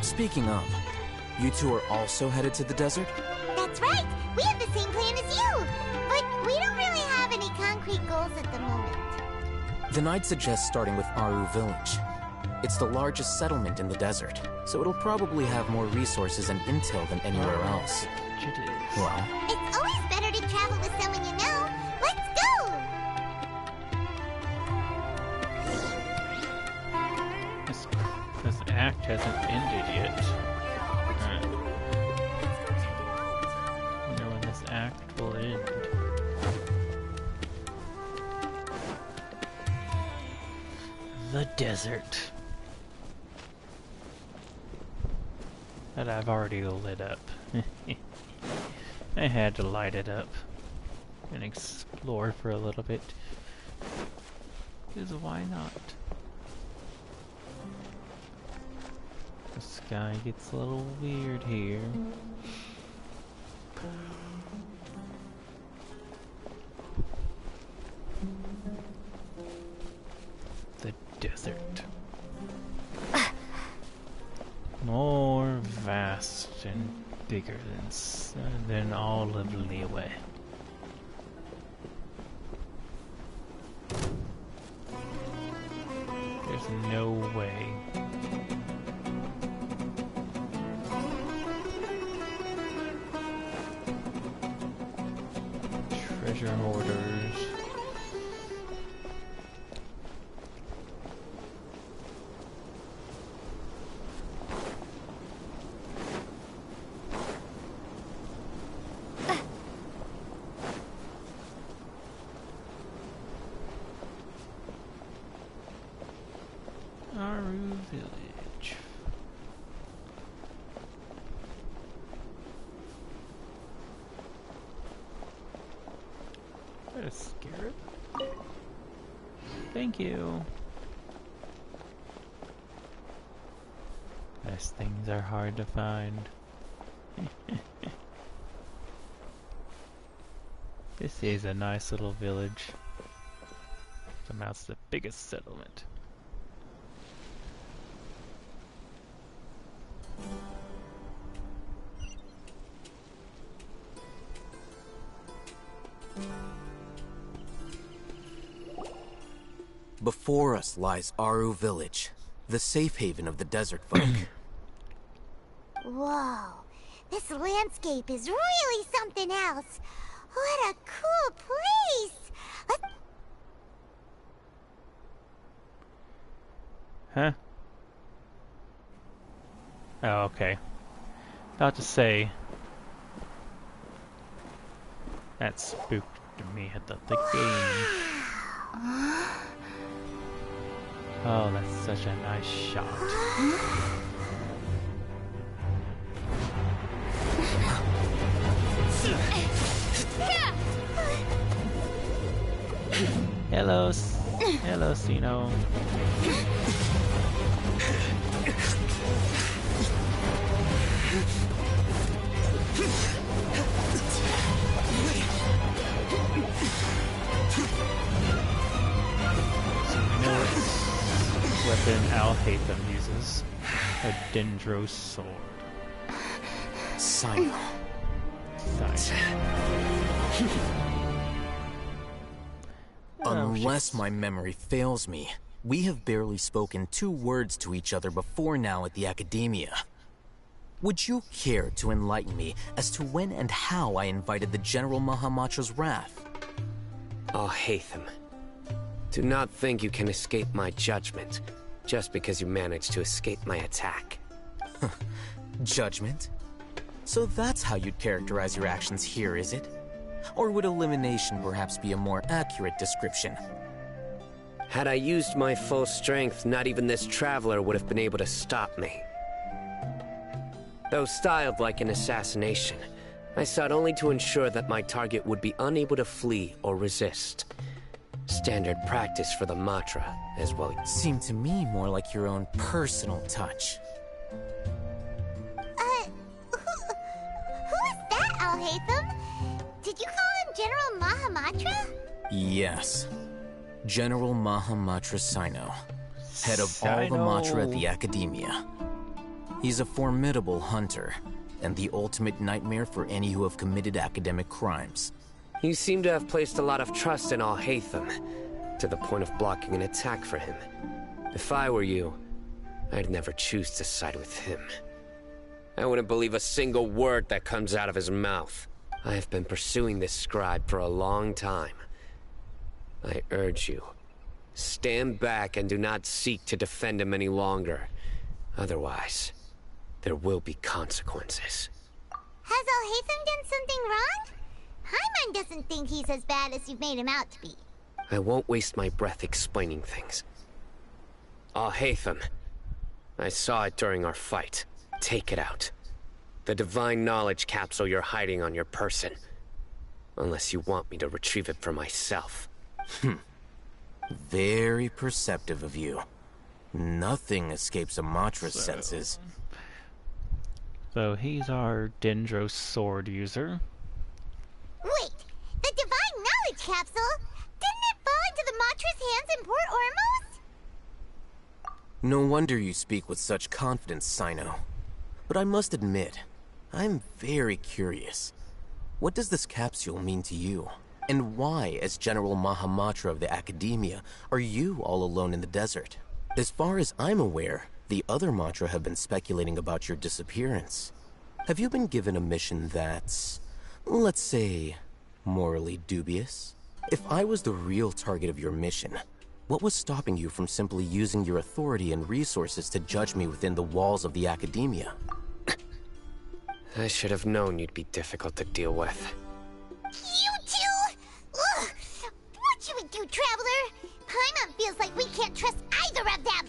Speaking of, you two are also headed to the desert?
That's right! We have the same plan as you! But we don't really have any concrete goals at the moment.
Then I'd suggest starting with Aru Village. It's the largest settlement in the desert, so it'll probably have more resources and intel than anywhere else. Well,
it's always better to travel with someone you know. Let's go!
This act hasn't ended yet. I wonder when this act will end. The desert. That I've already lit up. I had to light it up and explore for a little bit. Because why not? The sky gets a little weird here. The desert. More vast and bigger than all of Liyue. There's no way. Treasure hoarders. Aru Village. A scarab? Thank you. Best things are hard to find. This is a nice little village. Somehow it's the biggest settlement.
Before us lies Aru Village, the safe haven of the desert folk.
Whoa, this landscape is really something else. What a cool place!
Huh? Oh, okay. About to say that spooked me at the game. Oh, that's such a nice shot. Hello, hello, Sino. Weapon Al-Haytham uses. A Dendro sword.
Sino. Unless my memory fails me, We have barely spoken 2 words to each other before now at the Academia. Would you care to enlighten me as to when and how I invited the General Mahamatra's wrath?
Alhaitham, do not think you can escape my judgment just because you managed to escape my attack.
Judgment? So that's how you'd characterize your actions here, is it? Or would elimination perhaps be a more accurate description?
Had I used my full strength, not even this traveler would have been able to stop me. Though styled like an assassination, I sought only to ensure that my target would be unable to flee or resist. Standard practice for the Matra, as well.
Seemed to me more like your own personal touch.
Who is that, Alhaitham? Did you call him General Mahamatra?
Yes. General Mahamatra Sino, head of all the Matra at the Academia. He's a formidable hunter, and the ultimate nightmare for any who have committed academic crimes.
You seem to have placed a lot of trust in Alhaitham, to the point of blocking an attack for him. If I were you, I'd never choose to side with him. I wouldn't believe a single word that comes out of his mouth. I have been pursuing this scribe for a long time. I urge you, stand back and do not seek to defend him any longer. Otherwise, there will be consequences.
Has Alhaitham done something wrong? Paimon doesn't think he's as bad as you've made him out to be.
I won't waste my breath explaining things. Alhaitham, I saw it during our fight. Take it out. The divine knowledge capsule you're hiding on your person. Unless you want me to retrieve it for myself.
Very perceptive of you. Nothing escapes a Matra's senses.
So he's our Dendro sword user.
Wait, the divine knowledge capsule? Didn't it fall into the Matra's hands in Port Ormos?
No wonder you speak with such confidence, Sino. But I must admit, I'm very curious. What does this capsule mean to you? And why, as General Mahamatra of the Academia, are you all alone in the desert? As far as I'm aware, the other Matra have been speculating about your disappearance. Have you been given a mission that's, let's say, morally dubious? If I was the real target of your mission, what was stopping you from simply using your authority and resources to judge me within the walls of the Academia?
I should have known you'd be difficult to deal with.
You two? Ugh! What should we do, Traveler? Paimon feels like we can't trust either of them.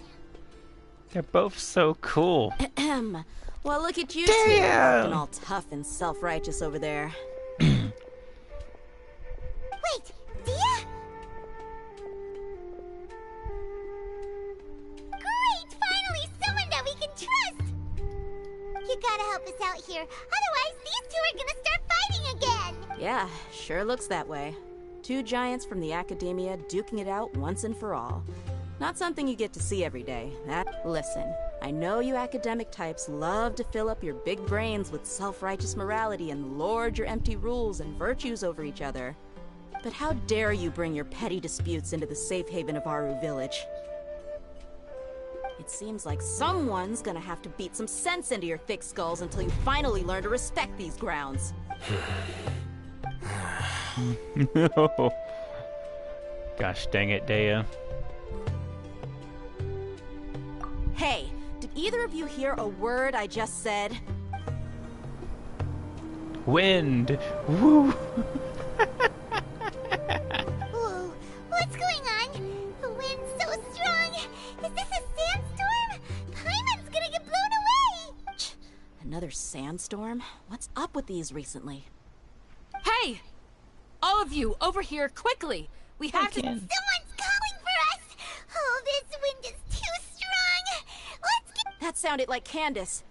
They're both so cool.
Ahem. Well, look at you
Damn.
two, acting all tough and self-righteous over there.
Wait, Dia? Great! Finally, someone that we can trust! You gotta help us out here, otherwise these two are gonna start fighting again!
Yeah, sure looks that way. 2 giants from the Academia duking it out once and for all. Not something you get to see every day. Listen, I know you academic types love to fill up your big brains with self-righteous morality and lord your empty rules and virtues over each other. But how dare you bring your petty disputes into the safe haven of Aru Village? It seems like someone's gonna have to beat some sense into your thick skulls until you finally learn to respect these grounds.
No. Gosh dang it, Dea.
Hey, did either of you hear a word I just said?
Wind! Woo!
Whoa, what's going on? The wind's so strong! Is this a sandstorm? Paimon's gonna get blown away!
Another sandstorm? What's up with these recently?
Hey! All of you, over here, quickly! We have to...
Someone's calling for us! Oh, this wind is too strong! Let's get...
That sounded like Candace.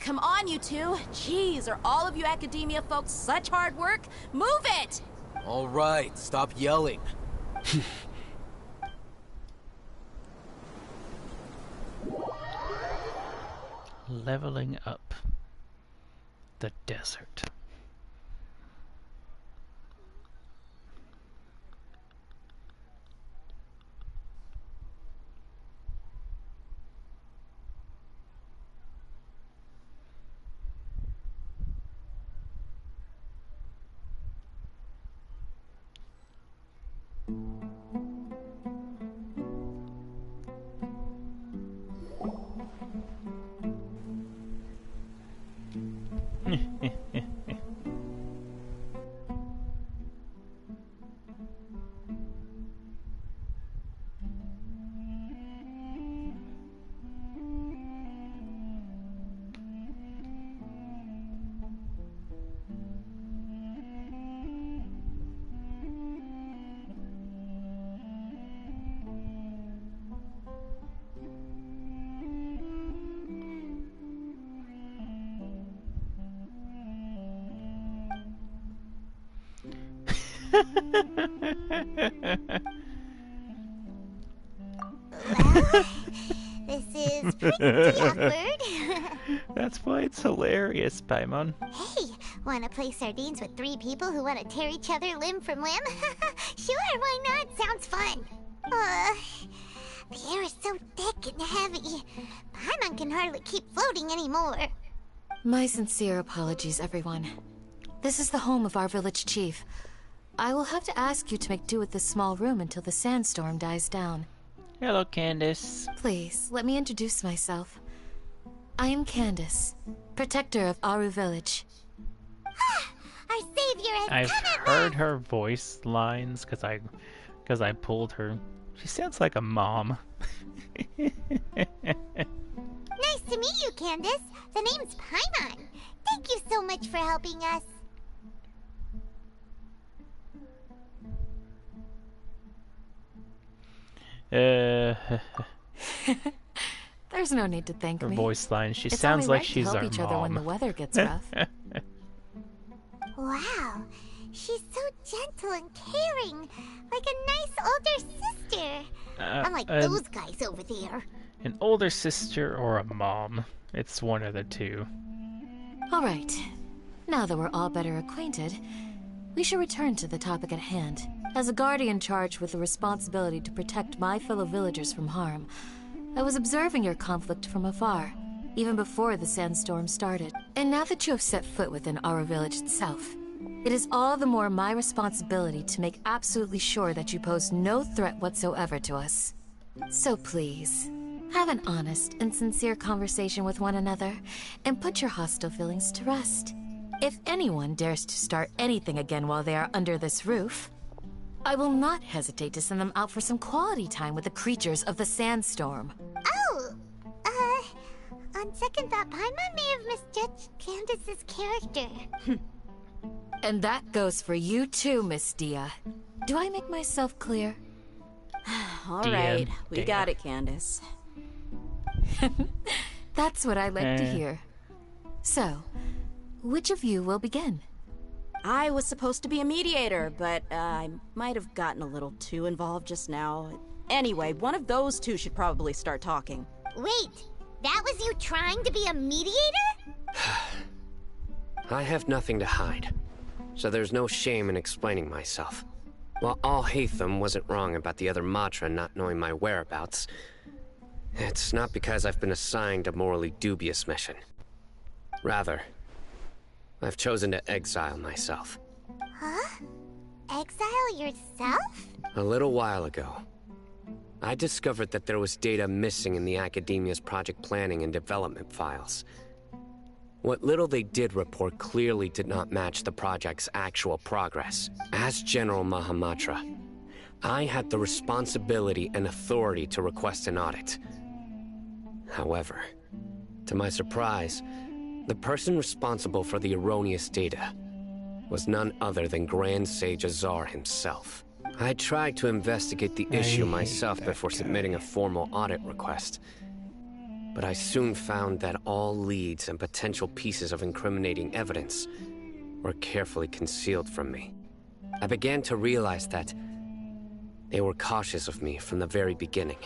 Come on, you two. Jeez, are all of you Academia folks such hard work? Move it!
All right, stop yelling.
Leveling up the desert.
Well, this is pretty awkward.
That's why it's hilarious, Paimon.
Hey, wanna play sardines with 3 people who wanna tear each other limb from limb? Sure, why not? Sounds fun. The air is so thick and heavy. Paimon can hardly keep floating anymore.
My sincere apologies, everyone. This is the home of our village chief. I will have to ask you to make do with this small room until the sandstorm dies down.
Hello, Candace.
Please, let me introduce myself. I am Candace, protector of Aru Village.
Our savior has
I've
come at
heard
last.
her voice lines because I pulled her. She sounds like a mom.
Nice to meet you, Candace. The name's Paimon. Thank you so much for helping us.
There's no need to thank
Her
me.
voice line. She
It's
sounds
only
like
right
she's
to help
our
each other when the
mom.
weather gets rough.
Wow, she's so gentle and caring, like a nice older sister. Unlike those guys over there.
An older sister or a mom. It's one of the two.
All right. Now that we're all better acquainted, we should return to the topic at hand. As a guardian charged with the responsibility to protect my fellow villagers from harm, I was observing your conflict from afar, even before the sandstorm started. And now that you have set foot within our village itself, it is all the more my responsibility to make absolutely sure that you pose no threat whatsoever to us. So please, have an honest and sincere conversation with one another, and put your hostile feelings to rest. If anyone dares to start anything again while they are under this roof, I will not hesitate to send them out for some quality time with the creatures of the sandstorm.
Oh, on second thought, Paimon may have misjudged Candace's character.
And that goes for you too, Miss Dia. Do I make myself clear?
All
Dia,
right, we
Dia.
got it, Candace.
That's what I like to hear. So, which of you will begin?
I was supposed to be a mediator, but I might have gotten a little too involved just now. Anyway, one of those two should probably start talking.
Wait, that was you trying to be a mediator?
I have nothing to hide, so there's no shame in explaining myself. While Alhaitham wasn't wrong about the other Matra not knowing my whereabouts, it's not because I've been assigned a morally dubious mission. Rather, I've chosen to exile myself.
Huh? Exile yourself?
A little while ago, I discovered that there was data missing in the Academia's project planning and development files. What little they did report clearly did not match the project's actual progress. As General Mahamatra, I had the responsibility and authority to request an audit. However, to my surprise, the person responsible for the erroneous data was none other than Grand Sage Azar himself. I tried to investigate the issue myself before submitting a formal audit request, but I soon found that all leads and potential pieces of incriminating evidence were carefully concealed from me. I began to realize that they were cautious of me from the very beginning.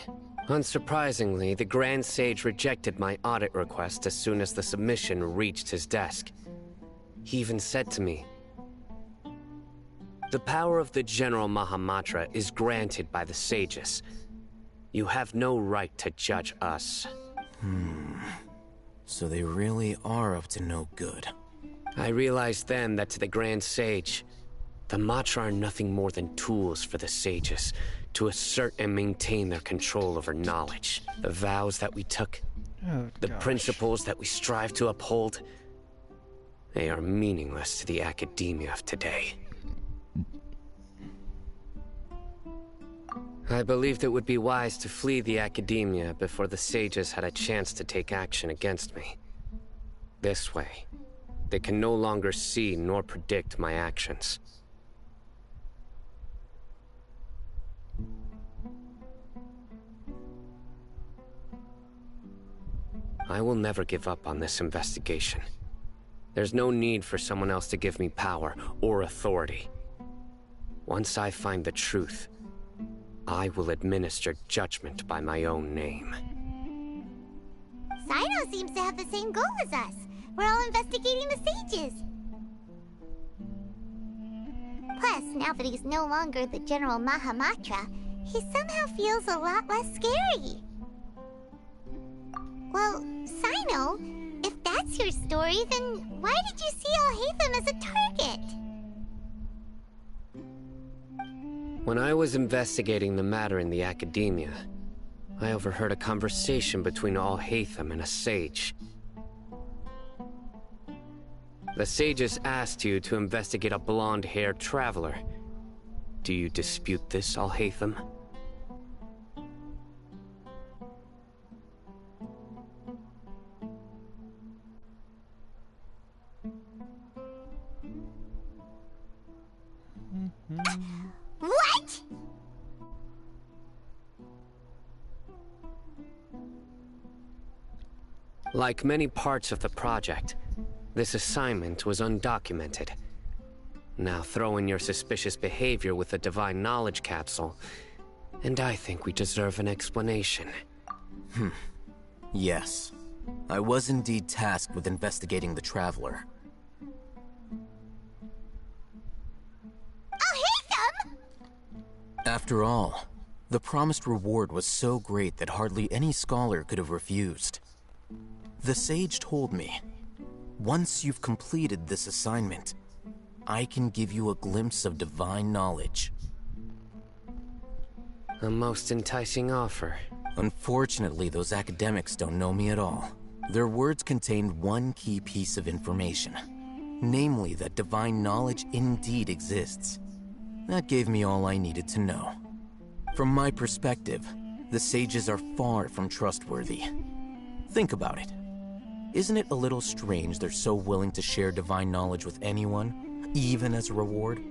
Unsurprisingly, the Grand Sage rejected my audit request as soon as the submission reached his desk. He even said to me, "The power of the General Mahamatra is granted by the sages. You have no right to judge us."
So they really are up to no good.
I realized then that to the Grand Sage, the Matra are nothing more than tools for the sages to assert and maintain their control over knowledge. The vows that we took, the principles that we strive to uphold, they are meaningless to the academia of today. I believed it would be wise to flee the academia before the sages had a chance to take action against me. This way, they can no longer see nor predict my actions. I will never give up on this investigation. There's no need for someone else to give me power or authority. Once I find the truth, I will administer judgment by my own name.
Sino seems to have the same goal as us. We're all investigating the sages. Plus, now that he's no longer the General Mahamatra, he somehow feels a lot less scary. Well, Sino, if that's your story, then why did you see Alhaitham as a target?
When I was investigating the matter in the academia, I overheard a conversation between Alhaitham and a sage. The sages asked you to investigate a blonde-haired traveler. Do you dispute this, Alhaitham?
What?
Like many parts of the project, this assignment was undocumented. Now throw in your suspicious behavior with the Divine Knowledge Capsule, and I think we deserve an explanation.
Yes. I was indeed tasked with investigating the Traveler.
Alhaitham!
After all, the promised reward was so great that hardly any scholar could have refused. The sage told me, once you've completed this assignment, I can give you a glimpse of divine knowledge.
A most enticing offer.
Unfortunately, those academics don't know me at all. Their words contained one key piece of information, namely that divine knowledge indeed exists. That gave me all I needed to know. From my perspective, the sages are far from trustworthy. Think about it. Isn't it a little strange they're so willing to share divine knowledge with anyone, even as a reward?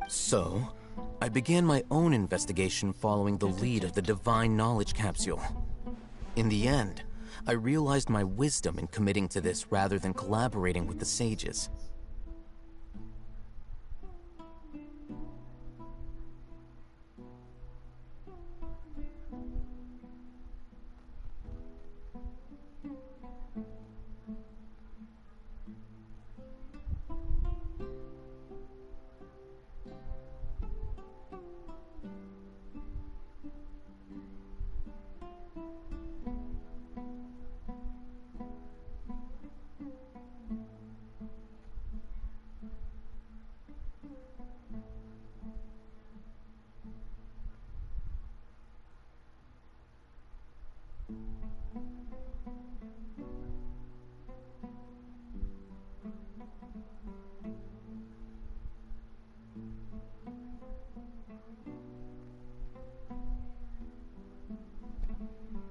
So, I began my own investigation following the lead of the Divine Knowledge Capsule. In the end, I realized my wisdom in committing to this rather than collaborating with the sages.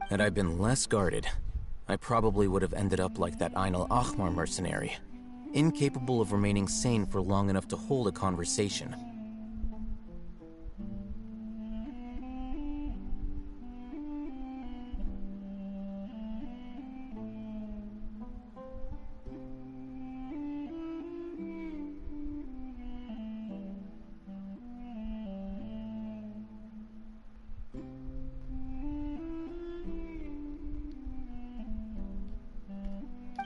Had I been less guarded, I probably would have ended up like that Ain al-Ahmar mercenary, incapable of remaining sane for long enough to hold a conversation.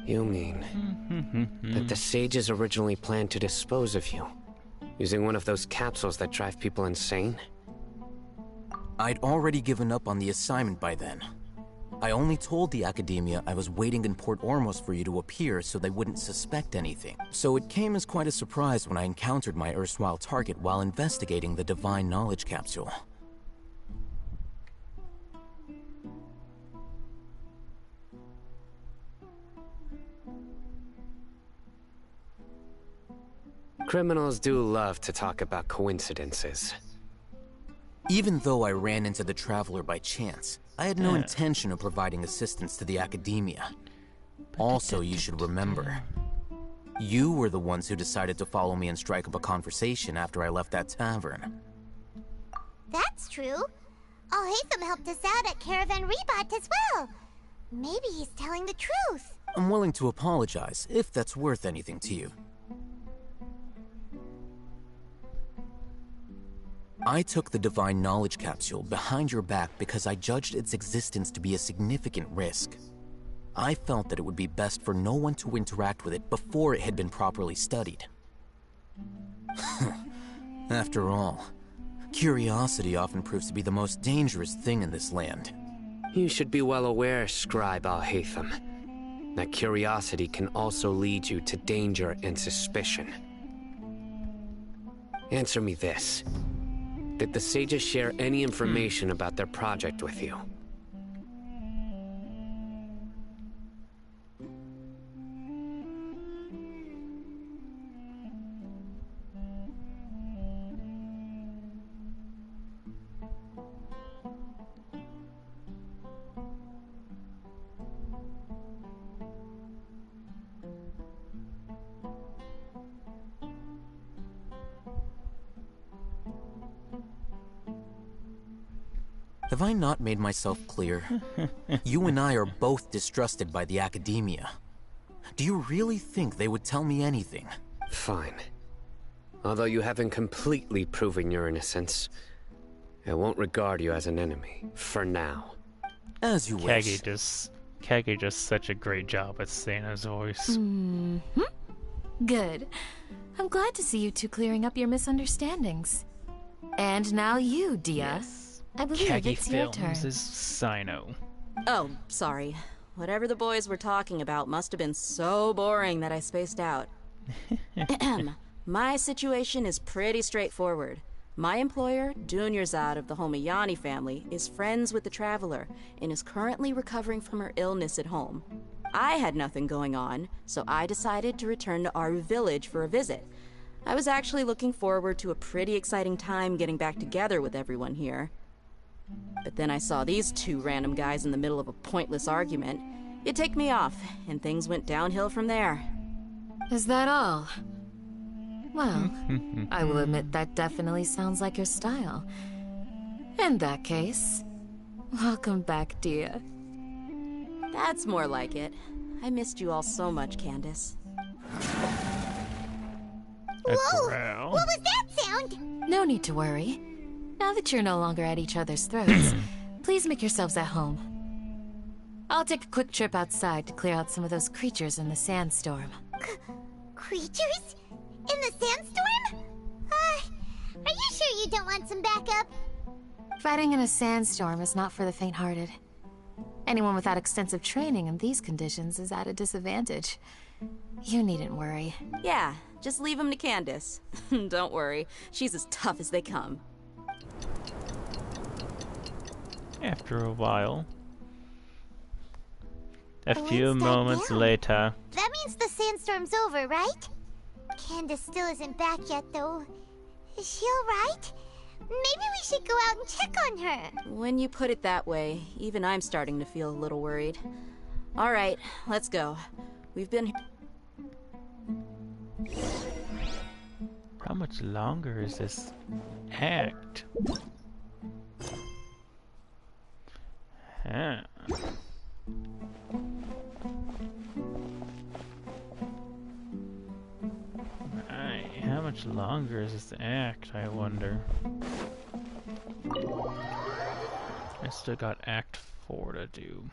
You mean that the sages originally planned to dispose of you, using one of those capsules that drive people insane?
I'd already given up on the assignment by then. I only told the Academia I was waiting in Port Ormos for you to appear so they wouldn't suspect anything. So it came as quite a surprise when I encountered my erstwhile target while investigating the Divine Knowledge Capsule.
Criminals do love to talk about coincidences.
Even though I ran into the Traveler by chance, I had no intention of providing assistance to the Academia. Also, you should remember, you were the ones who decided to follow me and strike up a conversation after I left that tavern.
That's true. Alhaitham helped us out at Caravan Rebat as well. Maybe he's telling the truth.
I'm willing to apologize, if that's worth anything to you. I took the Divine Knowledge Capsule behind your back because I judged its existence to be a significant risk. I felt that it would be best for no one to interact with it before it had been properly studied. After all, curiosity often proves to be the most dangerous thing in this land.
You should be well aware, Scribe Alhaitham, that curiosity can also lead you to danger and suspicion. Answer me this. Did the sages share any information about their project with you?
Have I not made myself clear? You and I are both distrusted by the Academia. Do you really think they would tell me anything?
Fine. Although you haven't completely proven your innocence, I won't regard you as an enemy, for now.
As you wish.
Kage does such a great job at saying his voice.
Mm-hmm. Good. I'm glad to see you two clearing up your misunderstandings. And now you, Dia.
Yes.
I believe
Kage
it's your turn.
Films is Sino.
Oh, sorry. Whatever the boys were talking about must have been so boring that I spaced out. My situation is pretty straightforward. My employer, Dunyarzad of the Homayani family, is friends with the Traveler and is currently recovering from her illness at home. I had nothing going on, so I decided to return to Aru village for a visit. I was actually looking forward to a pretty exciting time getting back together with everyone here. But then I saw these two random guys in the middle of a pointless argument. It ticked me off, and things went downhill from there.
Is that all? Well, I will admit that definitely sounds like your style. In that case, welcome back, Dia.
That's more like it. I missed you all so much, Candace.
Whoa! What was that sound?
No need to worry. Now that you're no longer at each other's throats, please make yourselves at home. I'll take a quick trip outside to clear out some of those creatures in the sandstorm.
Creatures? In the sandstorm? Are you sure you don't want some backup?
Fighting in a sandstorm is not for the faint-hearted. Anyone without extensive training in these conditions is at a disadvantage. You needn't worry.
Yeah, just leave them to Candace. Don't worry, she's as tough as they come.
After a while. A few moments later.
That means the sandstorm's over, right? Candace still isn't back yet, though. Is she alright? Maybe we should go out and check on her.
When you put it that way, even I'm starting to feel a little worried. Alright, let's go. We've been...
How much longer is this act? Huh. How much longer is this act, I wonder? I still got Act 4 to do.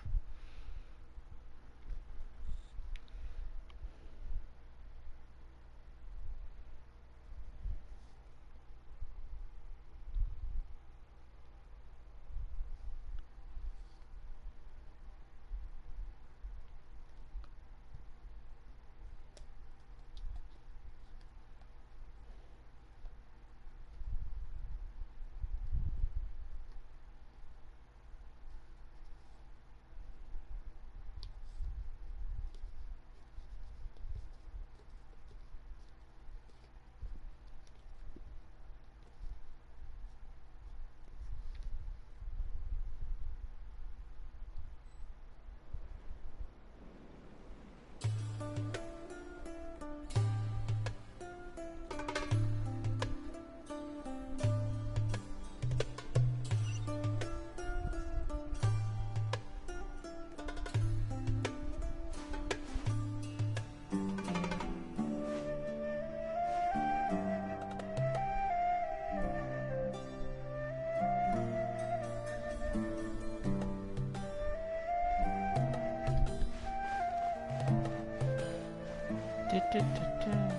Wonder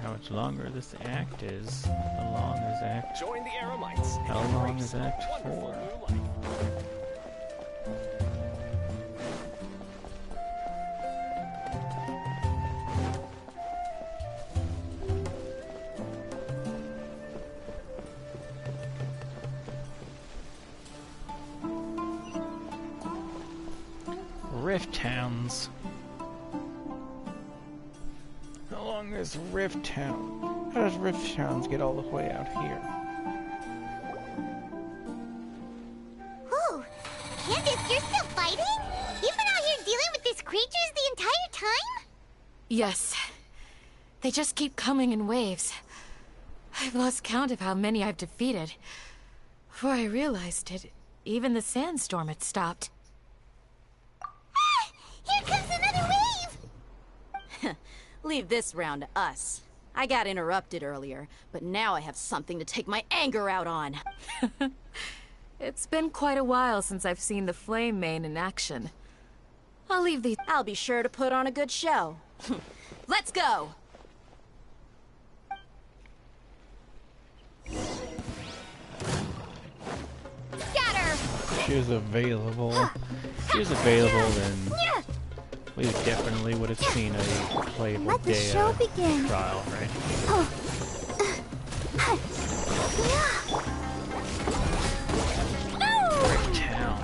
how much longer this act is. How long is Act?
Join the Aramites.
How long is Act 4? Rift Towns. How long is Rift Town? How does Rift Towns get all the way out here?
Ooh, Candace, you're still fighting? You've been out here dealing with these creatures the entire time?
Yes. They just keep coming in waves. I've lost count of how many I've defeated. Before I realized it, even the sandstorm had stopped.
Here comes another wave!
Leave this round to us. I got interrupted earlier, but now I have something to take my anger out on.
It's been quite a while since I've seen the Flame Mane in action.
I'll be sure to put on a good show. Let's go!
Scatter!
She was available. If she was available, then we definitely would have seen a playable
Let the show begin.
trial, right? Rift Town.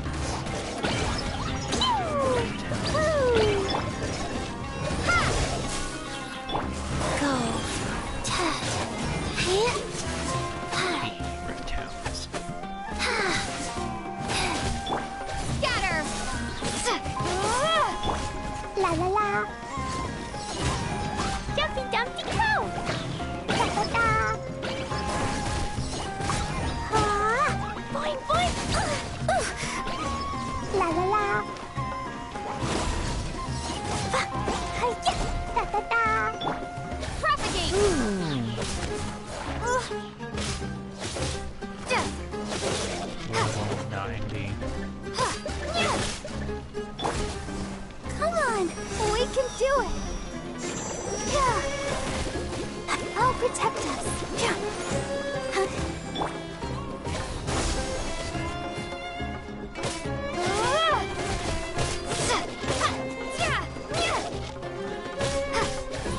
Rift Towns.
Scatter! La la la! Jumpy Dumpty Go! Da da da! Boing boing! La la la! Da da da! Propagate!
Level 90.
Come on! We can do it! I'll protect us!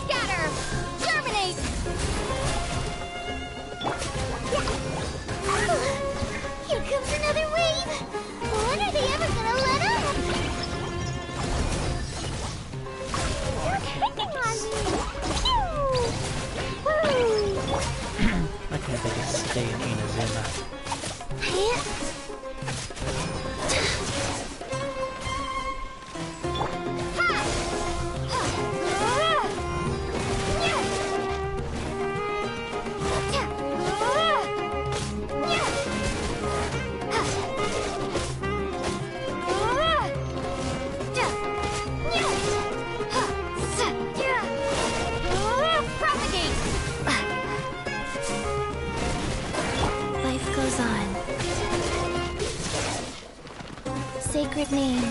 Scatter! Terminate! Here comes another wave! When are they ever gonna let up? You're picking on me!
I can't think of stay in Inazuma.
Life goes on. Sacred name,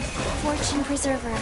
fortune preserver.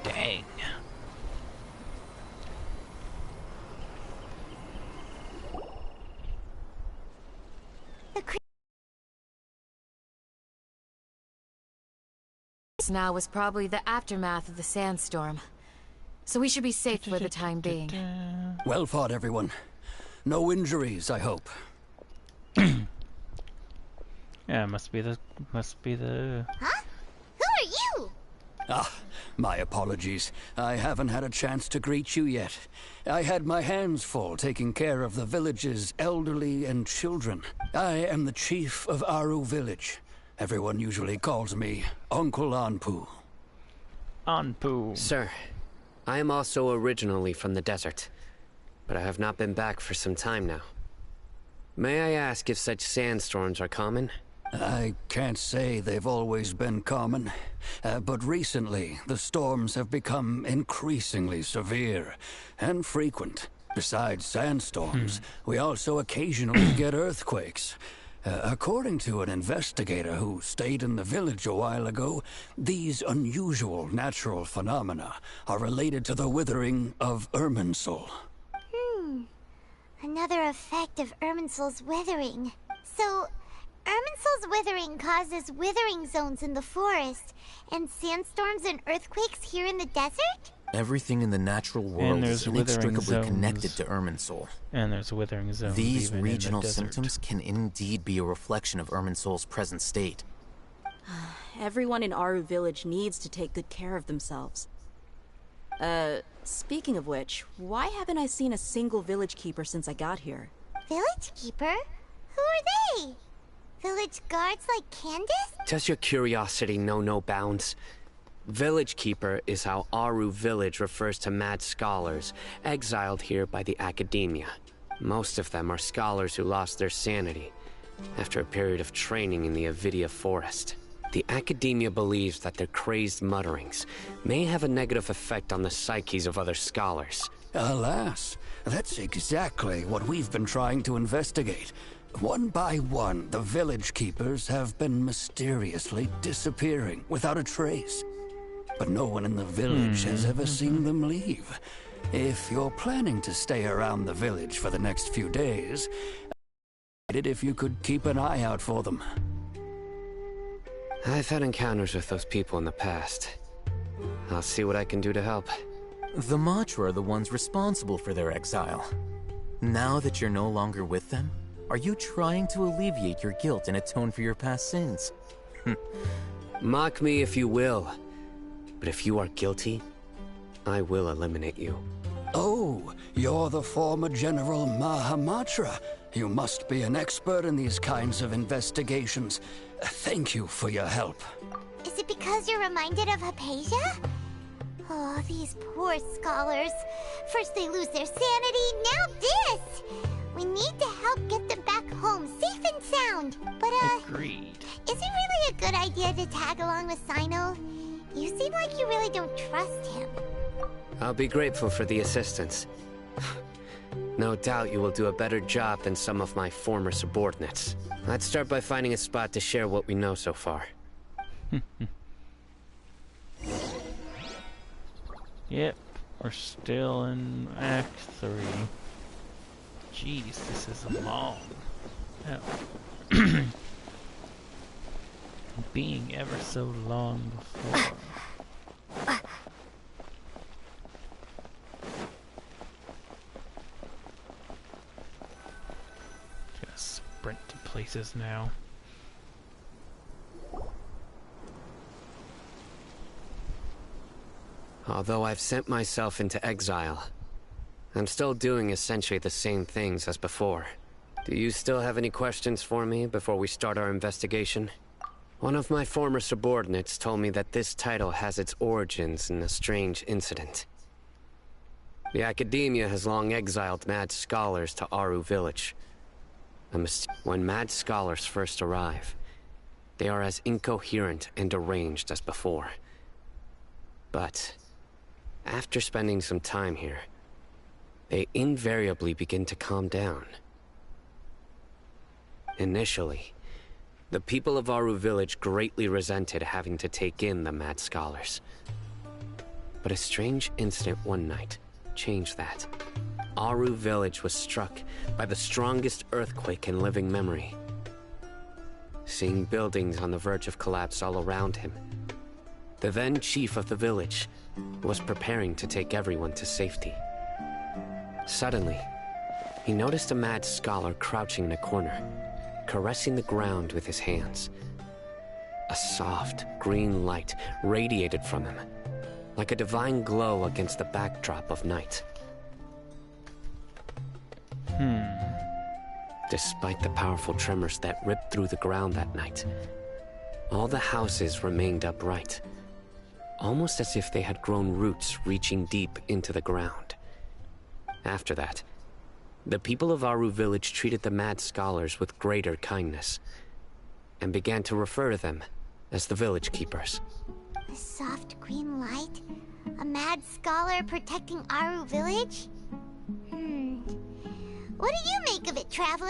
Dang.
Now was probably the aftermath of the sandstorm. So we should be safe for the time being.
Well fought, everyone. No injuries, I hope.
Yeah, must be the
Huh? Who are you?
Ah, my apologies. I haven't had a chance to greet you yet. I had my hands full taking care of the village's elderly and children. I am the chief of Aru village. Everyone usually calls me Uncle Anpu.
Anpu.
Sir, I am also originally from the desert, but I have not been back for some time now. May I ask if such sandstorms are common?
I can't say they've always been common, but recently the storms have become increasingly severe and frequent. Besides sandstorms, we also occasionally get earthquakes. According to an investigator who stayed in the village a while ago, these unusual natural phenomena are related to the withering of Irminsul.
Another effect of Irminsul's withering. So, Irminsul's withering causes withering zones in the forest, and sandstorms and earthquakes here in the desert?
Everything in the natural world is inextricably connected to Irminsul.
And there's withering zones.
These regional symptoms can indeed be a reflection of Irminsul's present state.
Everyone in Aru village needs to take good care of themselves. Speaking of which, why haven't I seen a single village keeper since I got here?
Village keeper? Who are they? Village guards like Candace?
Does your curiosity know no bounds? Village Keeper is how Aru village refers to mad scholars exiled here by the academia. Most of them are scholars who lost their sanity after a period of training in the Avidia forest. The academia believes that their crazed mutterings may have a negative effect on the psyches of other scholars.
Alas, that's exactly what we've been trying to investigate. One by one, the village keepers have been mysteriously disappearing without a trace. But no one in the village has ever seen them leave. If you're planning to stay around the village for the next few days, I'd if you could keep an eye out for them.
I've had encounters with those people in the past. I'll see what I can do to help.
The Matra are the ones responsible for their exile. Now that you're no longer with them, are you trying to alleviate your guilt and atone for your past sins?
Mock me if you will, but if you are guilty, I will eliminate you.
Oh, you're the former General Mahamatra. You must be an expert in these kinds of investigations. Thank you for your help.
Is it because you're reminded of Hypatia? Oh, these poor scholars. First they lose their sanity, now this! We need to help get them back home, safe and sound. But,
Agreed.
Is it really a good idea to tag along with Sino? You seem like you really don't trust him.
I'll be grateful for the assistance. No doubt you will do a better job than some of my former subordinates. Let's start by finding a spot to share what we know so far.
Yep, we're still in Act 3. Jeez, this is long. Oh. Being ever so long before. Gonna sprint to places now.
Although I've sent myself into exile, I'm still doing essentially the same things as before. Do you still have any questions for me before we start our investigation? One of my former subordinates told me that this title has its origins in a strange incident. The academia has long exiled mad scholars to Aru village. When mad scholars first arrive, they are as incoherent and deranged as before. But after spending some time here, they invariably begin to calm down. Initially, the people of Aru village greatly resented having to take in the mad scholars. But a strange incident one night changed that. Aru village was struck by the strongest earthquake in living memory. Seeing buildings on the verge of collapse all around him, the then chief of the village was preparing to take everyone to safety. Suddenly, he noticed a mad scholar crouching in a corner, caressing the ground with his hands. A soft, green light radiated from him, like a divine glow against the backdrop of night. Despite the powerful tremors that ripped through the ground that night, all the houses remained upright, almost as if they had grown roots reaching deep into the ground. After that, the people of Aru village treated the mad scholars with greater kindness, and began to refer to them as the village keepers.
A soft green light? A mad scholar protecting Aru village? What do you make of it, Traveler?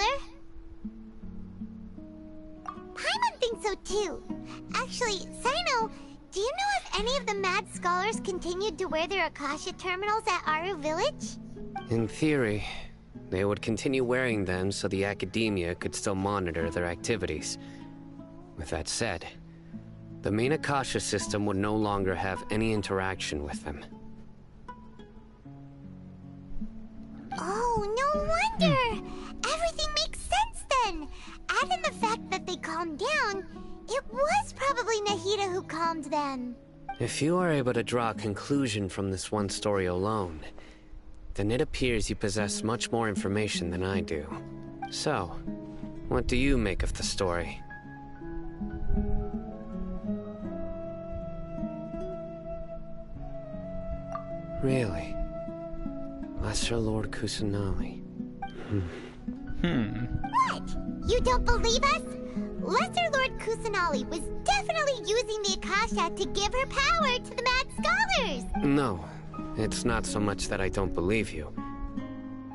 Paimon thinks so too. Actually, Sino, do you know if any of the mad scholars continued to wear their Akasha terminals at Aru village?
In theory, they would continue wearing them so the academia could still monitor their activities. With that said, the main Akasha system would no longer have any interaction with them.
Oh, no wonder! Everything makes sense then! Add in the fact that they calmed down, it was probably Nahida who calmed them.
If you are able to draw a conclusion from this one story alone, then it appears you possess much more information than I do. So, what do you make of the story? Really? Lesser Lord Kusanali.
What? You don't believe us? Lesser Lord Kusanali was definitely using the Akasha to give her power to the mad scholars!
No, it's not so much that I don't believe you.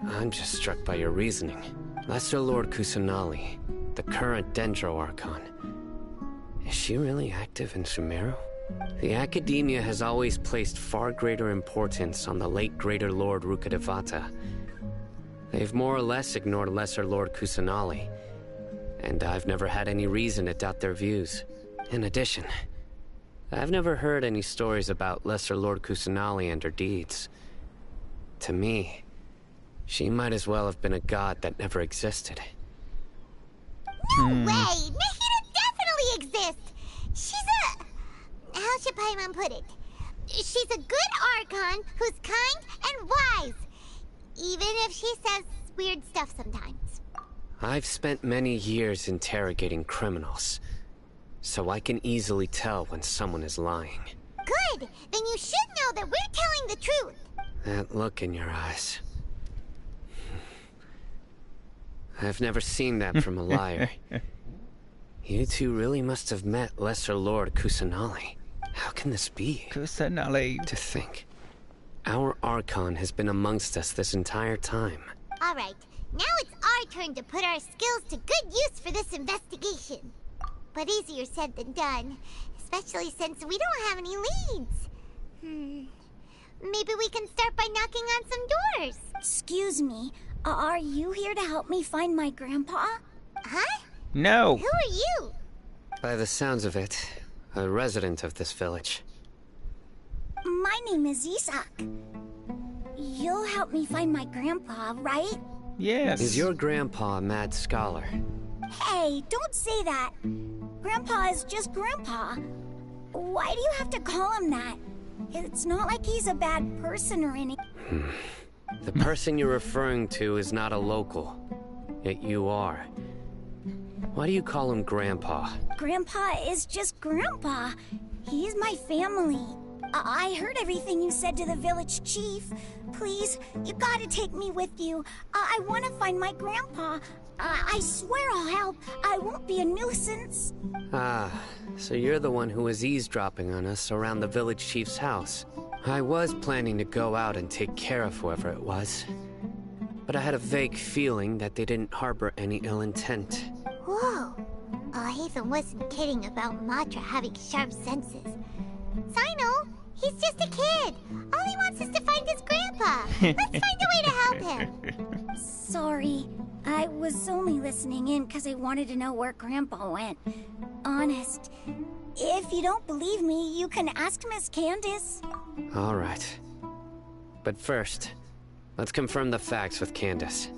I'm just struck by your reasoning. Lesser Lord Kusanali, the current Dendro Archon. Is she really active in Sumeru? The Academia has always placed far greater importance on the late Greater Lord Rukkhadevata. They've more or less ignored Lesser Lord Kusanali, and I've never had any reason to doubt their views. In addition, I've never heard any stories about Lesser Lord Kusanali and her deeds. To me, she might as well have been a god that never existed.
No way! Nahida definitely exists! She's a... How should Paimon put it? She's a good Archon who's kind and wise. Even if she says weird stuff sometimes.
I've spent many years interrogating criminals, so I can easily tell when someone is lying.
Good! Then you should know that we're telling the truth.
That look in your eyes. I've never seen that from a liar. You two really must have met Lesser Lord Kusanali. How can this be?
Kusanali.
To think, our Archon has been amongst us this entire time.
Alright, now it's our turn to put our skills to good use for this investigation. But easier said than done, especially since we don't have any leads. Maybe we can start by knocking on some doors.
Excuse me, are you here to help me find my grandpa?
Huh?
No.
Who are you?
By the sounds of it, a resident of this village.
My name is Isak. You'll help me find my grandpa, right?
Yes.
Is your grandpa a mad scholar?
Hey, don't say that. Grandpa is just Grandpa. Why do you have to call him that? It's not like he's a bad person or anything.
The person you're referring to is not a local, yet you are. Why do you call him Grandpa?
Grandpa is just Grandpa. He's my family. I heard everything you said to the village chief. Please, you gotta take me with you. I want to find my grandpa. I swear I'll help. I won't be a nuisance.
Ah, so you're the one who was eavesdropping on us around the village chief's house. I was planning to go out and take care of whoever it was, but I had a vague feeling that they didn't harbor any ill intent.
Whoa. Hatham wasn't kidding about Matra having sharp senses. Sino, he's just a kid. All he wants is to find his grandpa. Let's find a way to help him.
Sorry. I was only listening in because I wanted to know where Grandpa went. Honest. If you don't believe me, you can ask Miss Candace.
All right. But first, let's confirm the facts with Candace.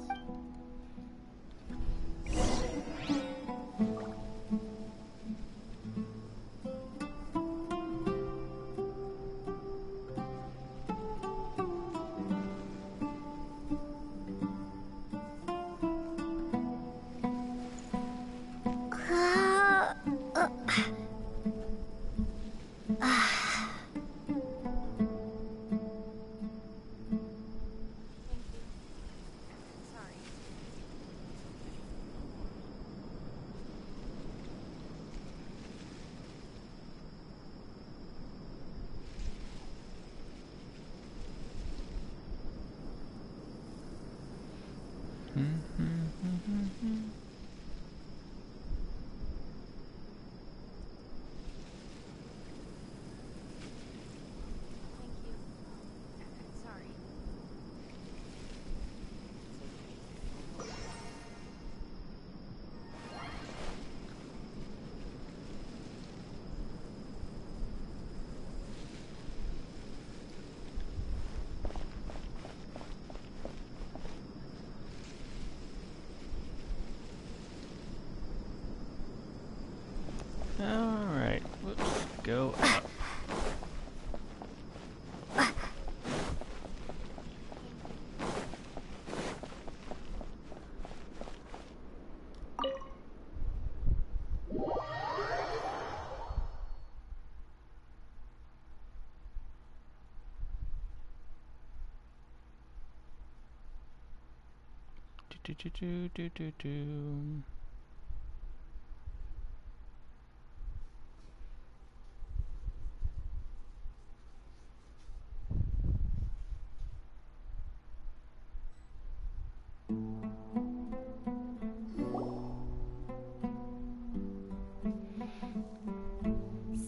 Do.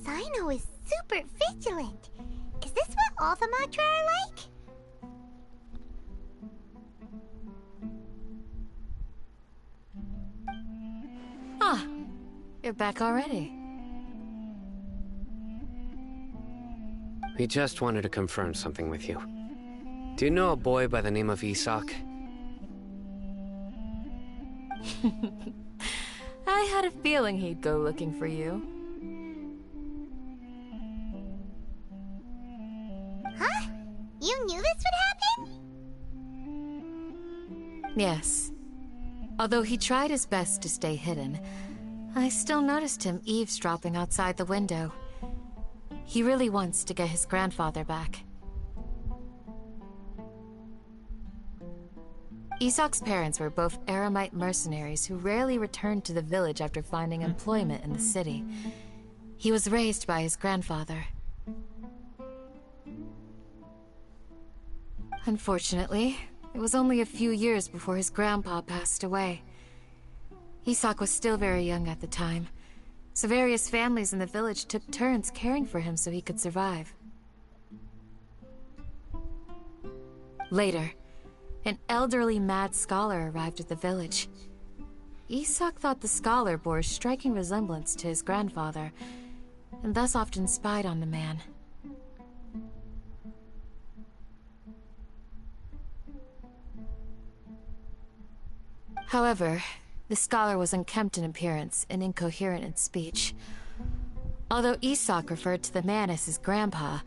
Sino is super vigilant. Is this what all the Matra are like?
Ah, you're back already.
We just wanted to confirm something with you. Do you know a boy by the name of Isak?
I had a feeling he'd go looking for you.
Huh? You knew this would happen?
Yes. Although he tried his best to stay hidden, I still noticed him eavesdropping outside the window. He really wants to get his grandfather back. Isak's parents were both Aramite mercenaries who rarely returned to the village after finding employment in the city. He was raised by his grandfather. Unfortunately, it was only a few years before his grandpa passed away. Isak was still very young at the time, so various families in the village took turns caring for him so he could survive. Later, an elderly mad scholar arrived at the village. Isak thought the scholar bore a striking resemblance to his grandfather, and thus often spied on the man. However, the scholar was unkempt in appearance and incoherent in speech. Although Isak referred to the man as his grandpa,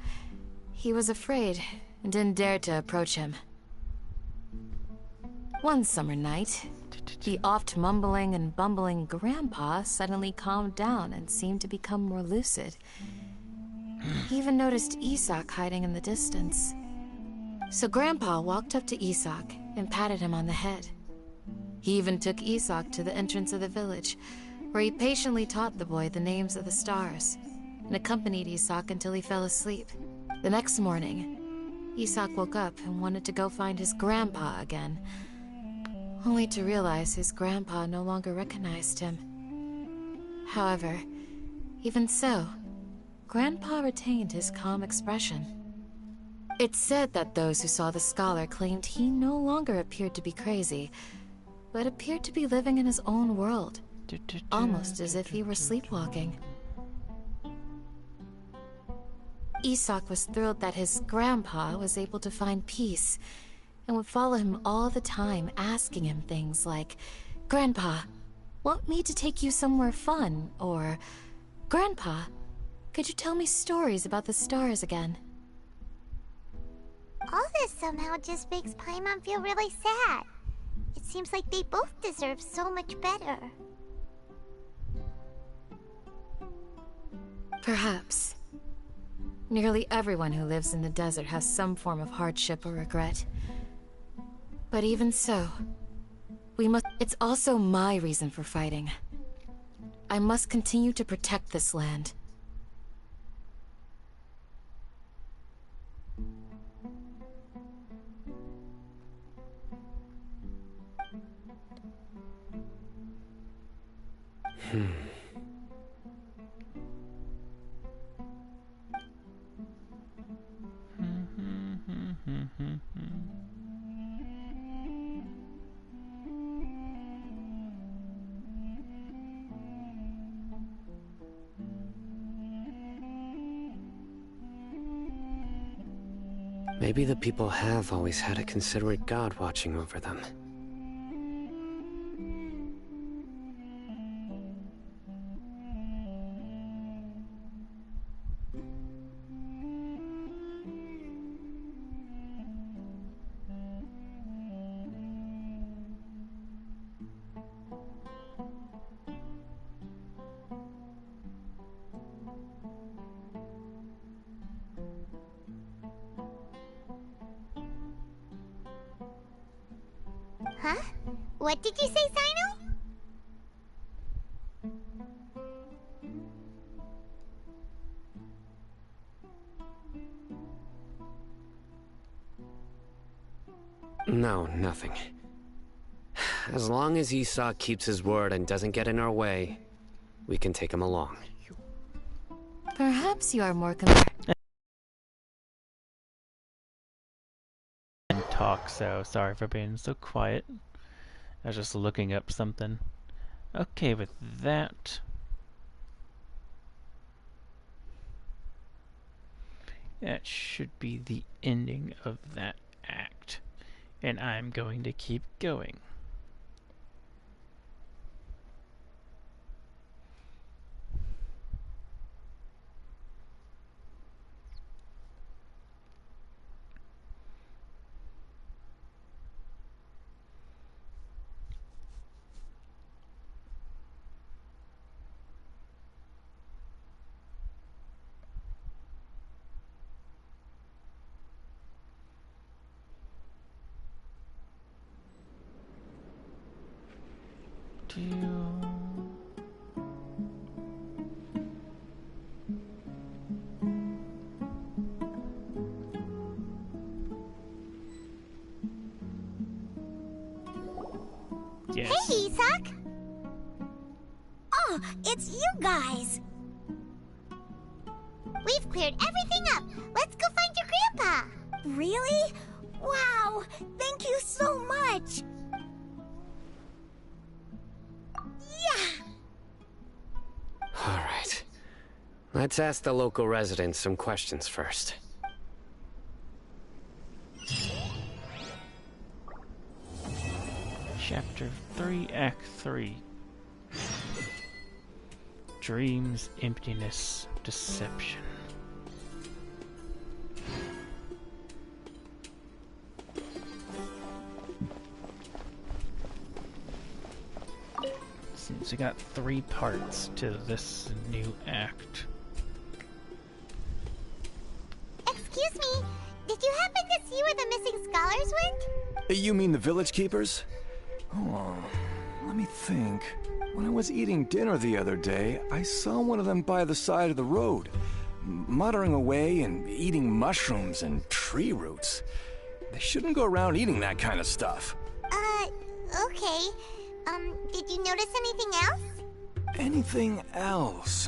he was afraid and didn't dare to approach him. One summer night, the oft mumbling and bumbling grandpa suddenly calmed down and seemed to become more lucid. He even noticed Isak hiding in the distance. So Grandpa walked up to Isak and patted him on the head. He even took Isak to the entrance of the village, where he patiently taught the boy the names of the stars, and accompanied Isak until he fell asleep. The next morning, Isak woke up and wanted to go find his grandpa again, only to realize his grandpa no longer recognized him. However, even so, Grandpa retained his calm expression. It's said that those who saw the scholar claimed he no longer appeared to be crazy, but appeared to be living in his own world, almost as if he were sleepwalking. Isak was thrilled that his grandpa was able to find peace, and would follow him all the time, asking him things like, "Grandpa, want me to take you somewhere fun?" Or, "Grandpa, could you tell me stories about the stars again?"
All this somehow just makes Paimon feel really sad. It seems like they both deserve so much better.
Perhaps. Nearly everyone who lives in the desert has some form of hardship or regret. But even so, it's also my reason for fighting. I must continue to protect this land.
Maybe the people have always had a considerate god watching over them.
Huh? What did you say, Sino?
No, nothing. As long as Esau keeps his word and doesn't get in our way, we can take him along.
Perhaps you are more concerned.
And talk, so sorry for being so quiet. I was just looking up something. Okay, with that, that should be the ending of that act. And I'm going to keep going. Yes.
Hey, Isak! Oh, it's you guys! We've cleared everything up. Let's go find your grandpa.
Really? Wow! Thank you so much!
Yeah!
Alright. Let's ask the local residents some questions first.
Chapter 3, Act 3. Dreams, emptiness, deception. Seems we got 3 parts to this new act.
Excuse me, did you happen to see where the missing scholars went?
You mean the village keepers? Oh, let me think. When I was eating dinner the other day, I saw one of them by the side of the road, muttering away and eating mushrooms and tree roots. They shouldn't go around eating that kind of stuff.
Okay. Did you notice anything else?
Anything else?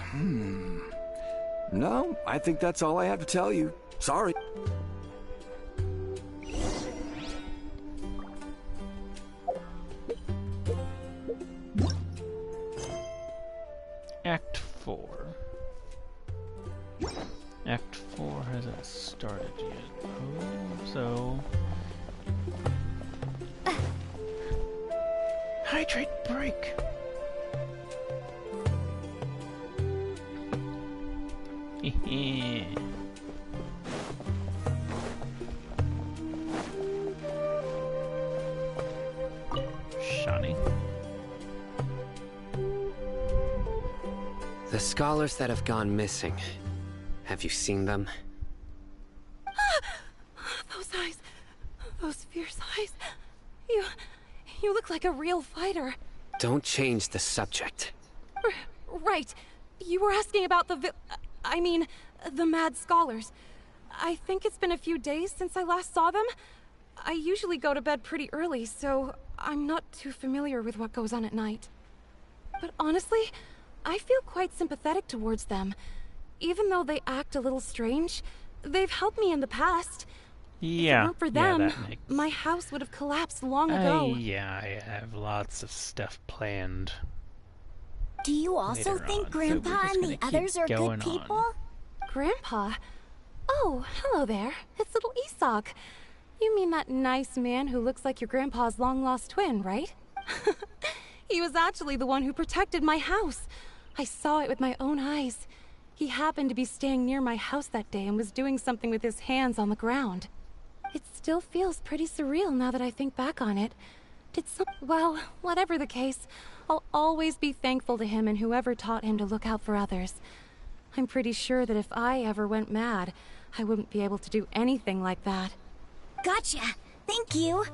No, I think that's all I have to tell you. Sorry.
Act 4. Act 4 hasn't started yet. Oh, so... Hydrate break! Hehe. Shani.
The scholars that have gone missing. Have you seen them?
Those eyes. Those fierce eyes. You look like a real fighter.
Don't change the subject.
Right. You were asking about the the mad scholars. I think it's been a few days since I last saw them. I usually go to bed pretty early, so I'm not too familiar with what goes on at night. But honestly, I feel quite sympathetic towards them. Even though they act a little strange, they've helped me in the past.
Yeah.
If it weren't for them,
that makes...
my house would have collapsed long ago.
Yeah, I have lots of stuff planned.
Do you also
later
think
on,
Grandpa
so
and the others are good people?
Grandpa? Oh, hello there. It's little Isak. You mean that nice man who looks like your grandpa's long-lost twin, right? He was actually the one who protected my house. I saw it with my own eyes. He happened to be staying near my house that day and was doing something with his hands on the ground. It still feels pretty surreal now that I think back on it. Well, whatever the case, I'll always be thankful to him and whoever taught him to look out for others. I'm pretty sure that if I ever went mad, I wouldn't be able to do anything like that.
Gotcha. Thank you.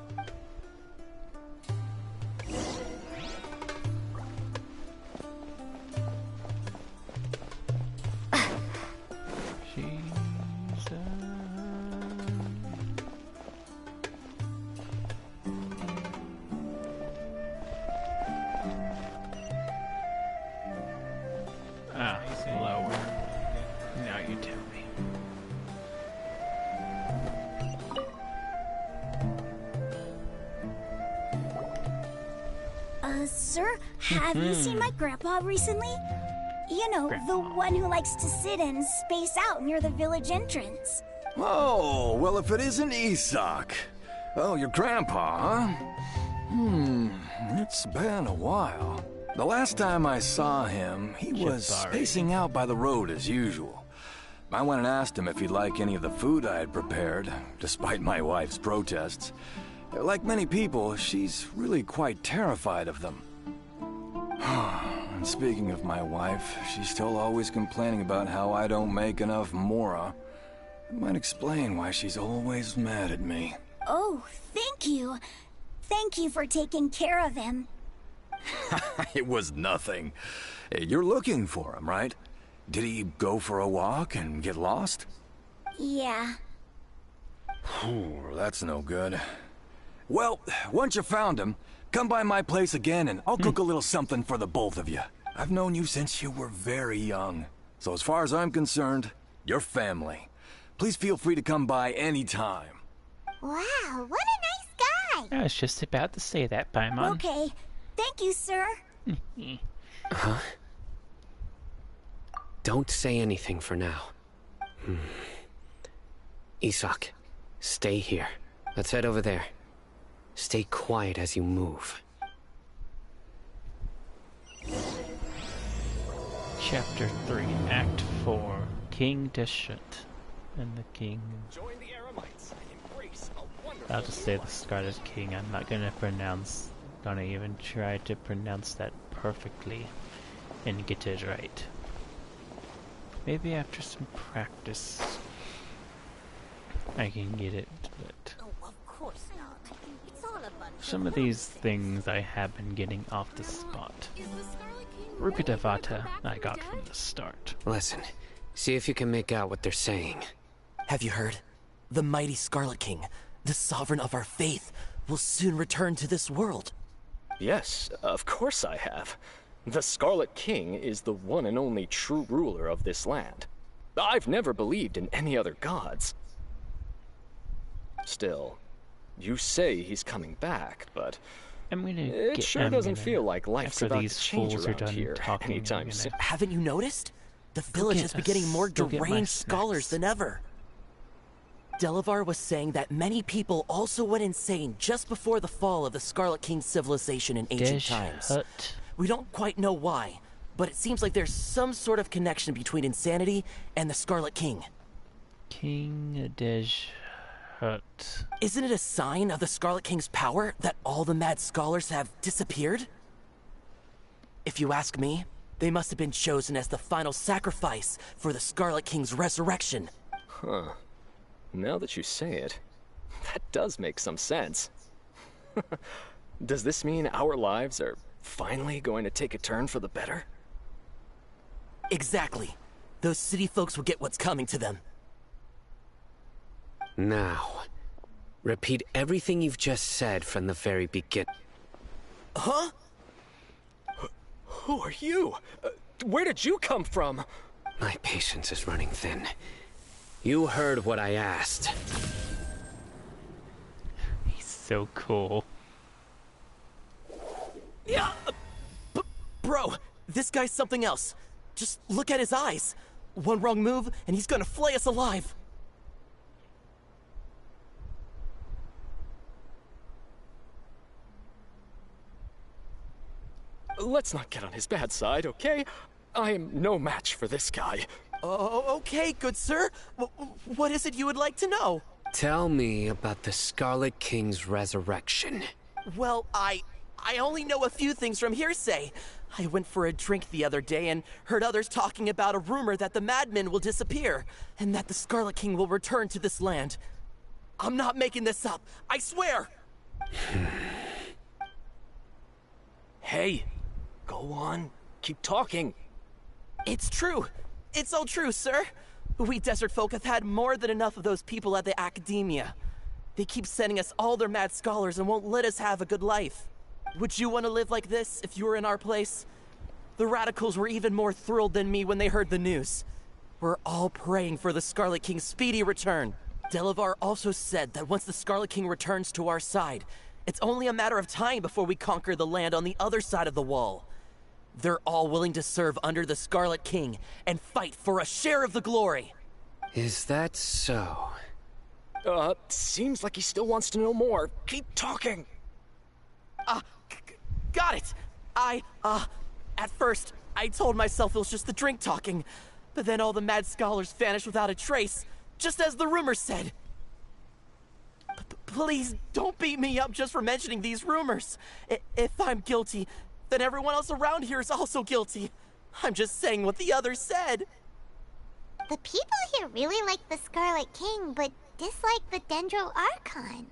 Have you seen my grandpa recently? You know, the one who likes to sit and space out near the village entrance.
Oh, well, if it isn't Isak. Oh, your grandpa, huh? It's been a while. The last time I saw him, he was spacing out by the road as usual. I went and asked him if he'd like any of the food I had prepared, despite my wife's protests. Like many people, she's really quite terrified of them. And speaking of my wife, she's still always complaining about how I don't make enough mora. It might explain why she's always mad at me.
Oh, thank you. Thank you for taking care of him.
It was nothing. You're looking for him, right? Did he go for a walk and get lost?
Yeah.
That's no good. Well, once you found him, come by my place again and I'll cook a little something for the both of you. I've known you since you were very young. So as far as I'm concerned, you're family. Please feel free to come by anytime.
Wow, what a nice guy!
I was just about to say that, Paimon.
Okay, thank you, sir.
Huh? Don't say anything for now. Isak, stay here. Let's head over there. Stay quiet as you move.
Chapter 3, Act 4, King Deshut and the King. I'll just say the Scarlet King. I'm not gonna even try to pronounce that perfectly and get it right. Maybe after some practice I can get it, but some of these things I have been getting off the spot. Rukadavata I got from the start.
Listen, see if you can make out what they're saying.
Have you heard? The mighty Scarlet King, the sovereign of our faith, will soon return to this world.
Yes, of course I have. The Scarlet King is the one and only true ruler of this land. I've never believed in any other gods. Still, you say he's coming back, but it sure doesn't feel like life's about to change around here anytime soon.
Haven't you noticed? The village has been getting more deranged scholars than ever. Delavar was saying that many people also went insane just before the fall of the Scarlet King's civilization in ancient times. We don't quite know why, but it seems like there's some sort of connection between insanity and the Scarlet King.
King Deshut.
Isn't it a sign of the Scarlet King's power that all the mad scholars have disappeared? If you ask me, they must have been chosen as the final sacrifice for the Scarlet King's resurrection.
Huh. Now that you say it, that does make some sense. Does this mean our lives are finally going to take a turn for the better?
Exactly. Those city folks will get what's coming to them.
Now, repeat everything you've just said from the very beginning.
Huh? Who are you? Where did you come from?
My patience is running thin. You heard what I asked.
He's so cool.
Yeah, bro, this guy's something else. Just look at his eyes. One wrong move, and he's gonna flay us alive.
Let's not get on his bad side, okay? I am no match for this guy.
Oh, okay, good sir. What is it you would like to know?
Tell me about the Scarlet King's resurrection.
Well, I only know a few things from hearsay. I went for a drink the other day and heard others talking about a rumor that the madmen will disappear and that the Scarlet King will return to this land. I'm not making this up, I swear!
Hey, go on, keep talking.
It's true. It's all true, sir. We desert folk have had more than enough of those people at the academia. They keep sending us all their mad scholars and won't let us have a good life. Would you want to live like this if you were in our place? The radicals were even more thrilled than me when they heard the news. We're all praying for the Scarlet King's speedy return. Delavar also said that once the Scarlet King returns to our side, it's only a matter of time before we conquer the land on the other side of the wall. They're all willing to serve under the Scarlet King and fight for a share of the glory.
Is that so?
Seems like he still wants to know more. Keep talking.
Got it. At first, I told myself it was just the drink talking, but then all the mad scholars vanished without a trace, just as the rumors said. Please, don't beat me up just for mentioning these rumors. If I'm guilty, then everyone else around here is also guilty. I'm just saying what the others said.
The people here really like the Scarlet King, but dislike the Dendro Archon.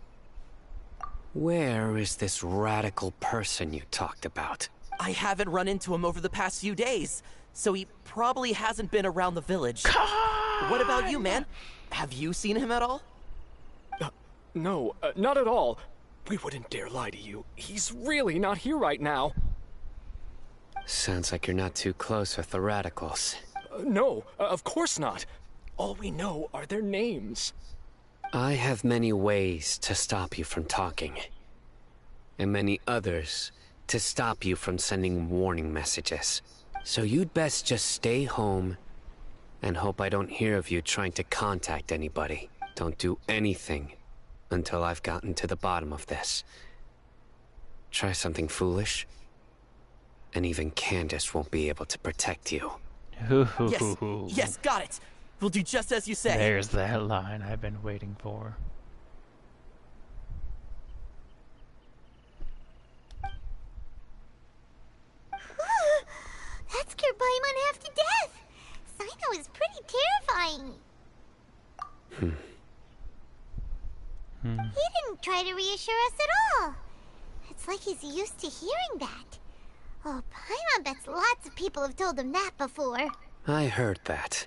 Where is this radical person you talked about?
I haven't run into him over the past few days, so he probably hasn't been around the village. What about you, man? Have you seen him at all?
No, not at all. We wouldn't dare lie to you. He's really not here right now.
Sounds like you're not too close with the radicals.
No, of course not. All we know are their names.
I have many ways to stop you from talking, and many others to stop you from sending warning messages. So you'd best just stay home and hope I don't hear of you trying to contact anybody. Don't do anything until I've gotten to the bottom of this. Try something foolish, and even Candace won't be able to protect you.
Yes, got it. We'll do just as you say.
There's that line I've been waiting for.
That scared Paimon half to death. Sino is pretty terrifying. He didn't try to reassure us at all. It's like he's used to hearing that. Oh, Paimon bets lots of people have told him that before.
I heard that.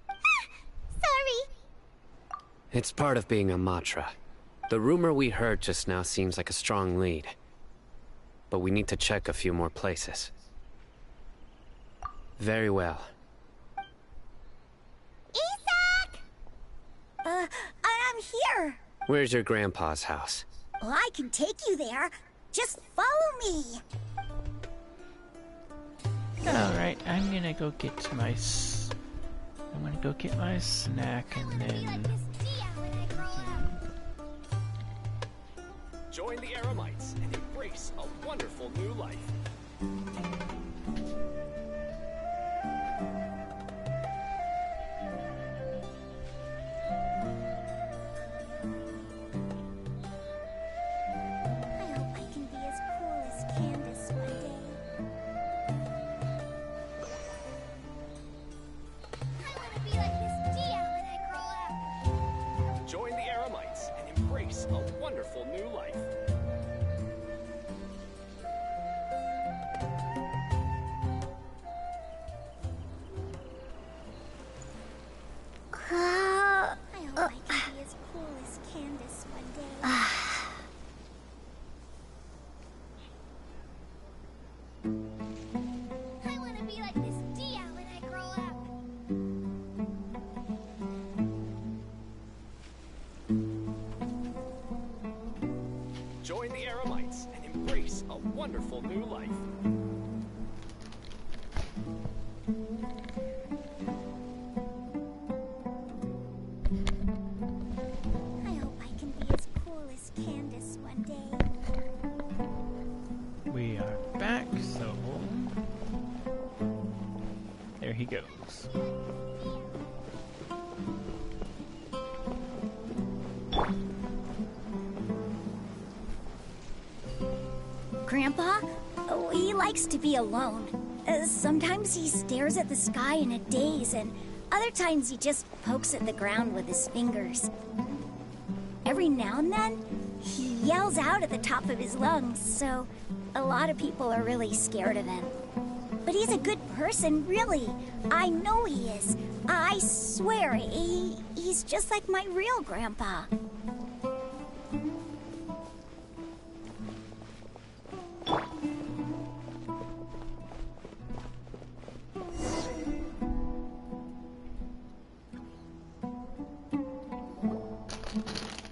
Sorry.
It's part of being a Matra. The rumor we heard just now seems like a strong lead. But we need to check a few more places. Very well.
Isak!
I'm here.
Where's your grandpa's house?
Well, I can take you there. Just follow me.
Alright, I'm gonna go get my snack and then...
Join the Eremites and embrace a wonderful new life.
I hope I can be as cool as Candace one day.
Join the Eremites and embrace a wonderful new life.
I hope I can be as cool as Candace one day.
I want to be like this Dia when I grow up.
Join the Eremites and embrace a wonderful new life.
I hope I can be as cool as Candace one day.
We are back, so... There he goes.
Grandpa? Oh, he likes to be alone. Sometimes he stares at the sky in a daze, and other times he just pokes at the ground with his fingers. Every now and then, he yells out at the top of his lungs, so a lot of people are really scared of him. But he's a good person, really. I know he is. I swear, he's just like my real grandpa.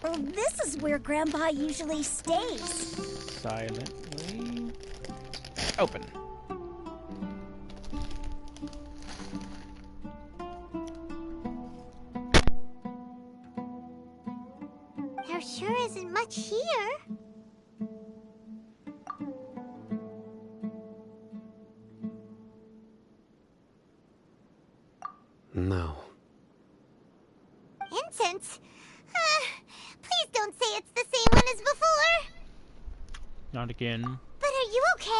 Well, this is where Grandpa usually stays.
Silently... Open.
there sure isn't much here.
No.
Incense? Please don't say it's the same one as before.
Not again.
But are you okay?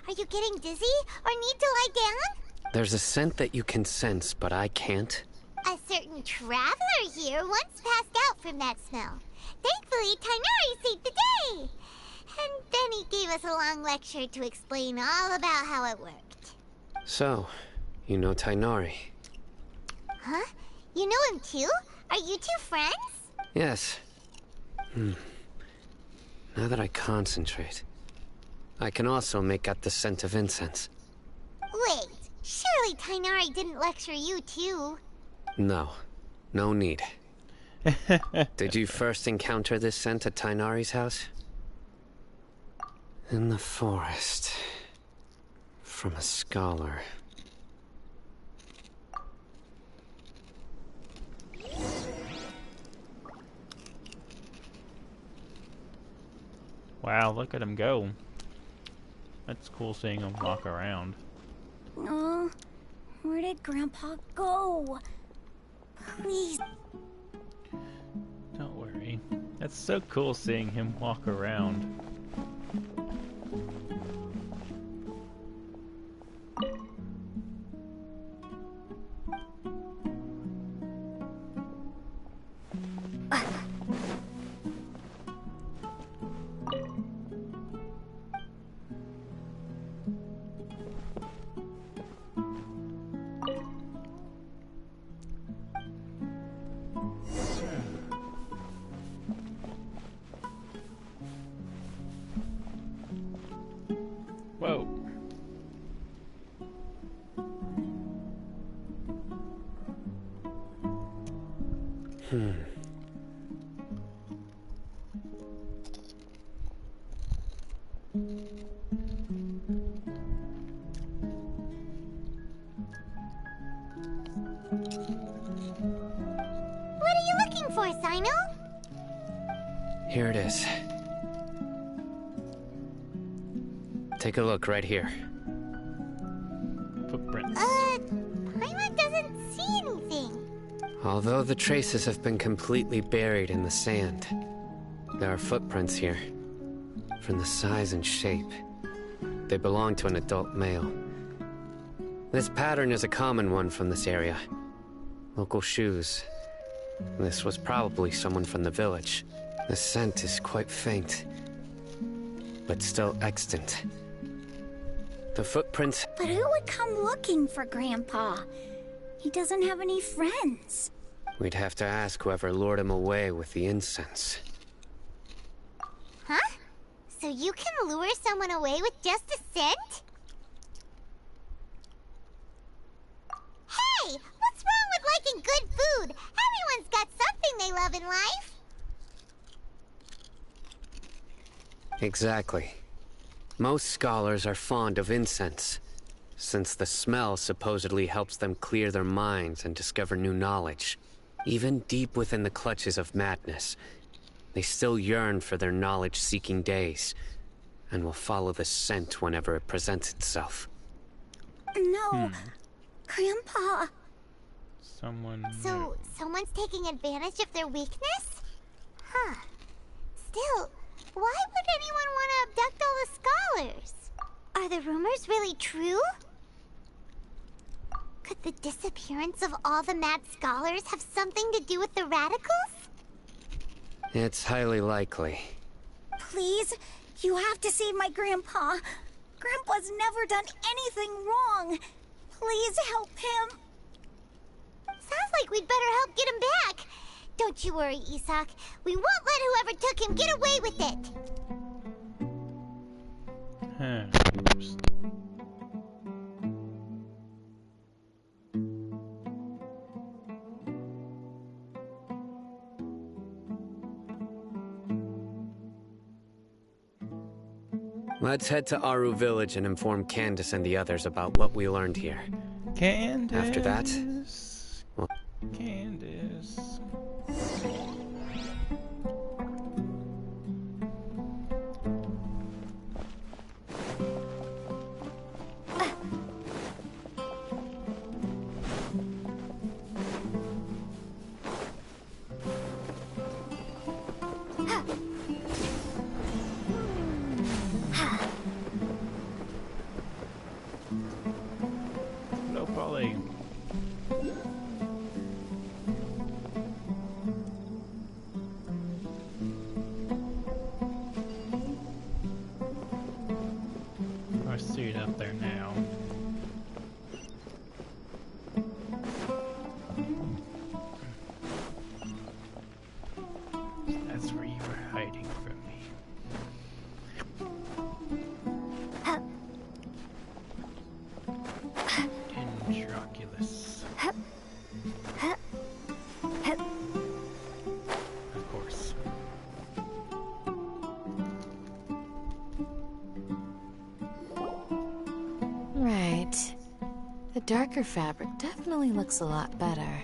Are you getting dizzy or need to lie down?
There's a scent that you can sense, but I can't.
A certain traveler here once passed out from that smell. Thankfully, Tighnari saved the day. And then he gave us a long lecture to explain all about how it worked.
So, you know Tighnari?
Huh? You know him too? Are you two friends?
Yes. Now that I concentrate, I can also make out the scent of incense.
Wait, surely Tighnari didn't lecture you too?
No. No need. Did you first encounter this scent at Tighnari's house? In the forest. From a scholar.
Wow, look at him go. That's cool seeing him walk around.
Oh, where did Grandpa go? Please.
Don't worry. That's so cool seeing him walk around. Whoa.
What are you looking for, Sino?
Here it is. Take a look right here.
Footprints.
Paimon doesn't see anything.
Although the traces have been completely buried in the sand, there are footprints here. From the size and shape, they belong to an adult male. This pattern is a common one from this area. Local shoes. This was probably someone from the village. The scent is quite faint, but still extant. The footprints...
But who would come looking for Grandpa? He doesn't have any friends.
We'd have to ask whoever lured him away with the incense.
Huh? So you can lure someone away with just a scent? Hey! What's wrong with liking good food? Everyone's got something they love in life.
Exactly. Most scholars are fond of incense, since the smell supposedly helps them clear their minds and discover new knowledge. Even deep within the clutches of madness, they still yearn for their knowledge-seeking days, and will follow the scent whenever it presents itself.
No, Grandpa.
So, someone's taking advantage of their weakness? Huh. Still, why would anyone want to abduct all the scholars? Are the rumors really true? Could the disappearance of all the mad scholars have something to do with the radicals?
It's highly likely.
Please, you have to save my Grandpa. Grandpa's never done anything wrong. Please help him.
Sounds like we'd better help get him back. Don't you worry, Isak. We won't let whoever took him get away with it.
Oops.
Let's head to Aru village and inform Candace and the others about what we learned here.
Candace.
After that...
Candace. No, Polly. I see it up there now. That's where you were hiding from me. Androculus. Of course.
Right. The darker fabric definitely looks a lot better.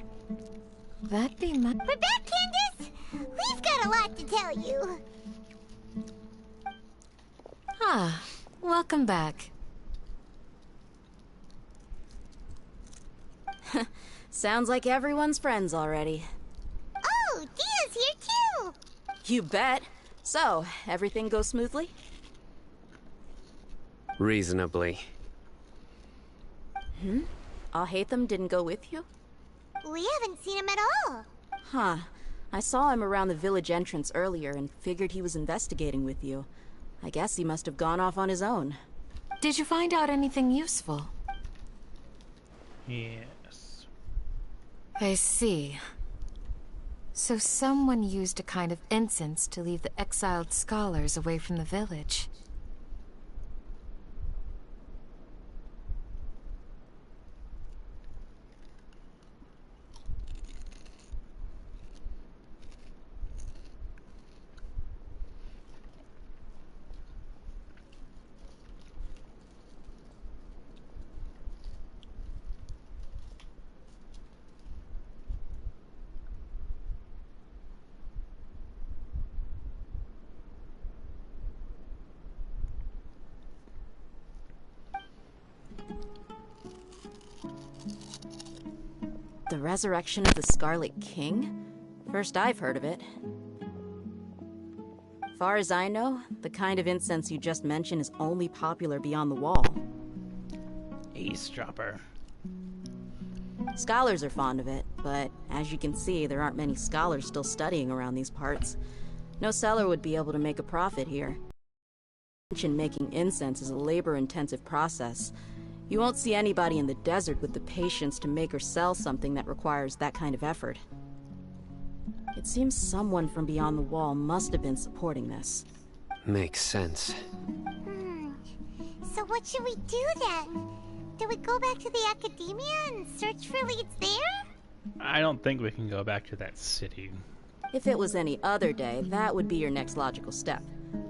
That'd be my—
We're back, Candace! We've got a lot to tell you.
Ah, welcome back.
Sounds like everyone's friends already.
Oh, Dia's here too!
You bet. So, everything goes smoothly?
Reasonably.
Alhaitham didn't go with you?
We haven't seen him at all.
Huh. I saw him around the village entrance earlier and figured he was investigating with you. I guess he must have gone off on his own.
Did you find out anything useful?
Yes.
I see. So someone used a kind of incense to lead the exiled scholars away from the village.
The resurrection of the Scarlet King? First I've heard of it. Far as I know, the kind of incense you just mentioned is only popular beyond the wall.
Eavesdropper.
Scholars are fond of it, but as you can see, there aren't many scholars still studying around these parts. No seller would be able to make a profit here. Making incense is a labor-intensive process. You won't see anybody in the desert with the patience to make or sell something that requires that kind of effort. It seems someone from beyond the wall must have been supporting this.
Makes sense.
So what should we do then? Do we go back to the academia and search for leads there?
I don't think we can go back to that city.
If it was any other day, that would be your next logical step.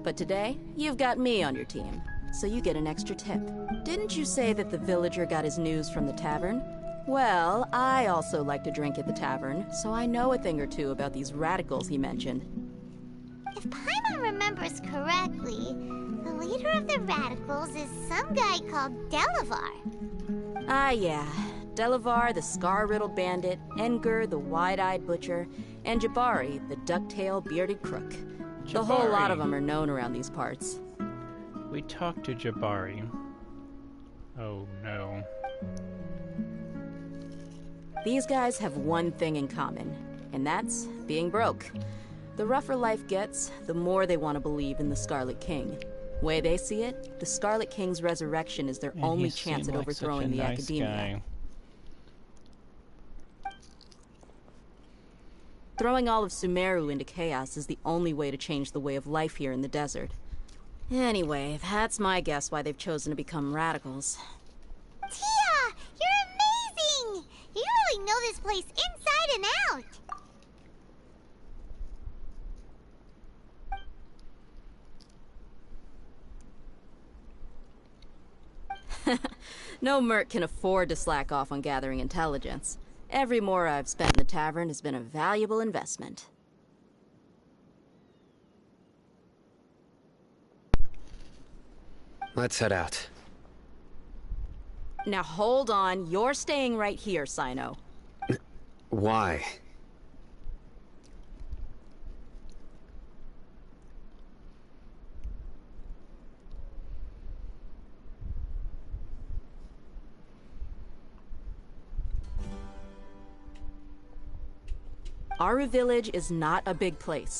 But today, you've got me on your team, so you get an extra tip. Didn't you say that the villager got his news from the tavern? Well, I also like to drink at the tavern, so I know a thing or two about these radicals he mentioned.
If Paimon remembers correctly, the leader of the radicals is some guy called Delavar.
Ah, yeah. Delavar, the scar-riddled bandit, Engur, the wide-eyed butcher, and Jabari, the duck-tailed bearded crook. The whole lot of them are known around these parts.
We talked to Jabari. Oh no.
These guys have one thing in common, and that's being broke. The rougher life gets, the more they want to believe in the Scarlet King. Way they see it, the Scarlet King's resurrection is their only chance at overthrowing the academia. Throwing all of Sumeru into chaos is the only way to change the way of life here in the desert. Anyway, that's my guess why they've chosen to become radicals.
Tia! You're amazing! You really know this place inside and out!
No merc can afford to slack off on gathering intelligence. Every mora I've spent in the tavern has been a valuable investment.
Let's head out.
Now hold on, you're staying right here, Sino.
Why?
Aru Village is not a big place.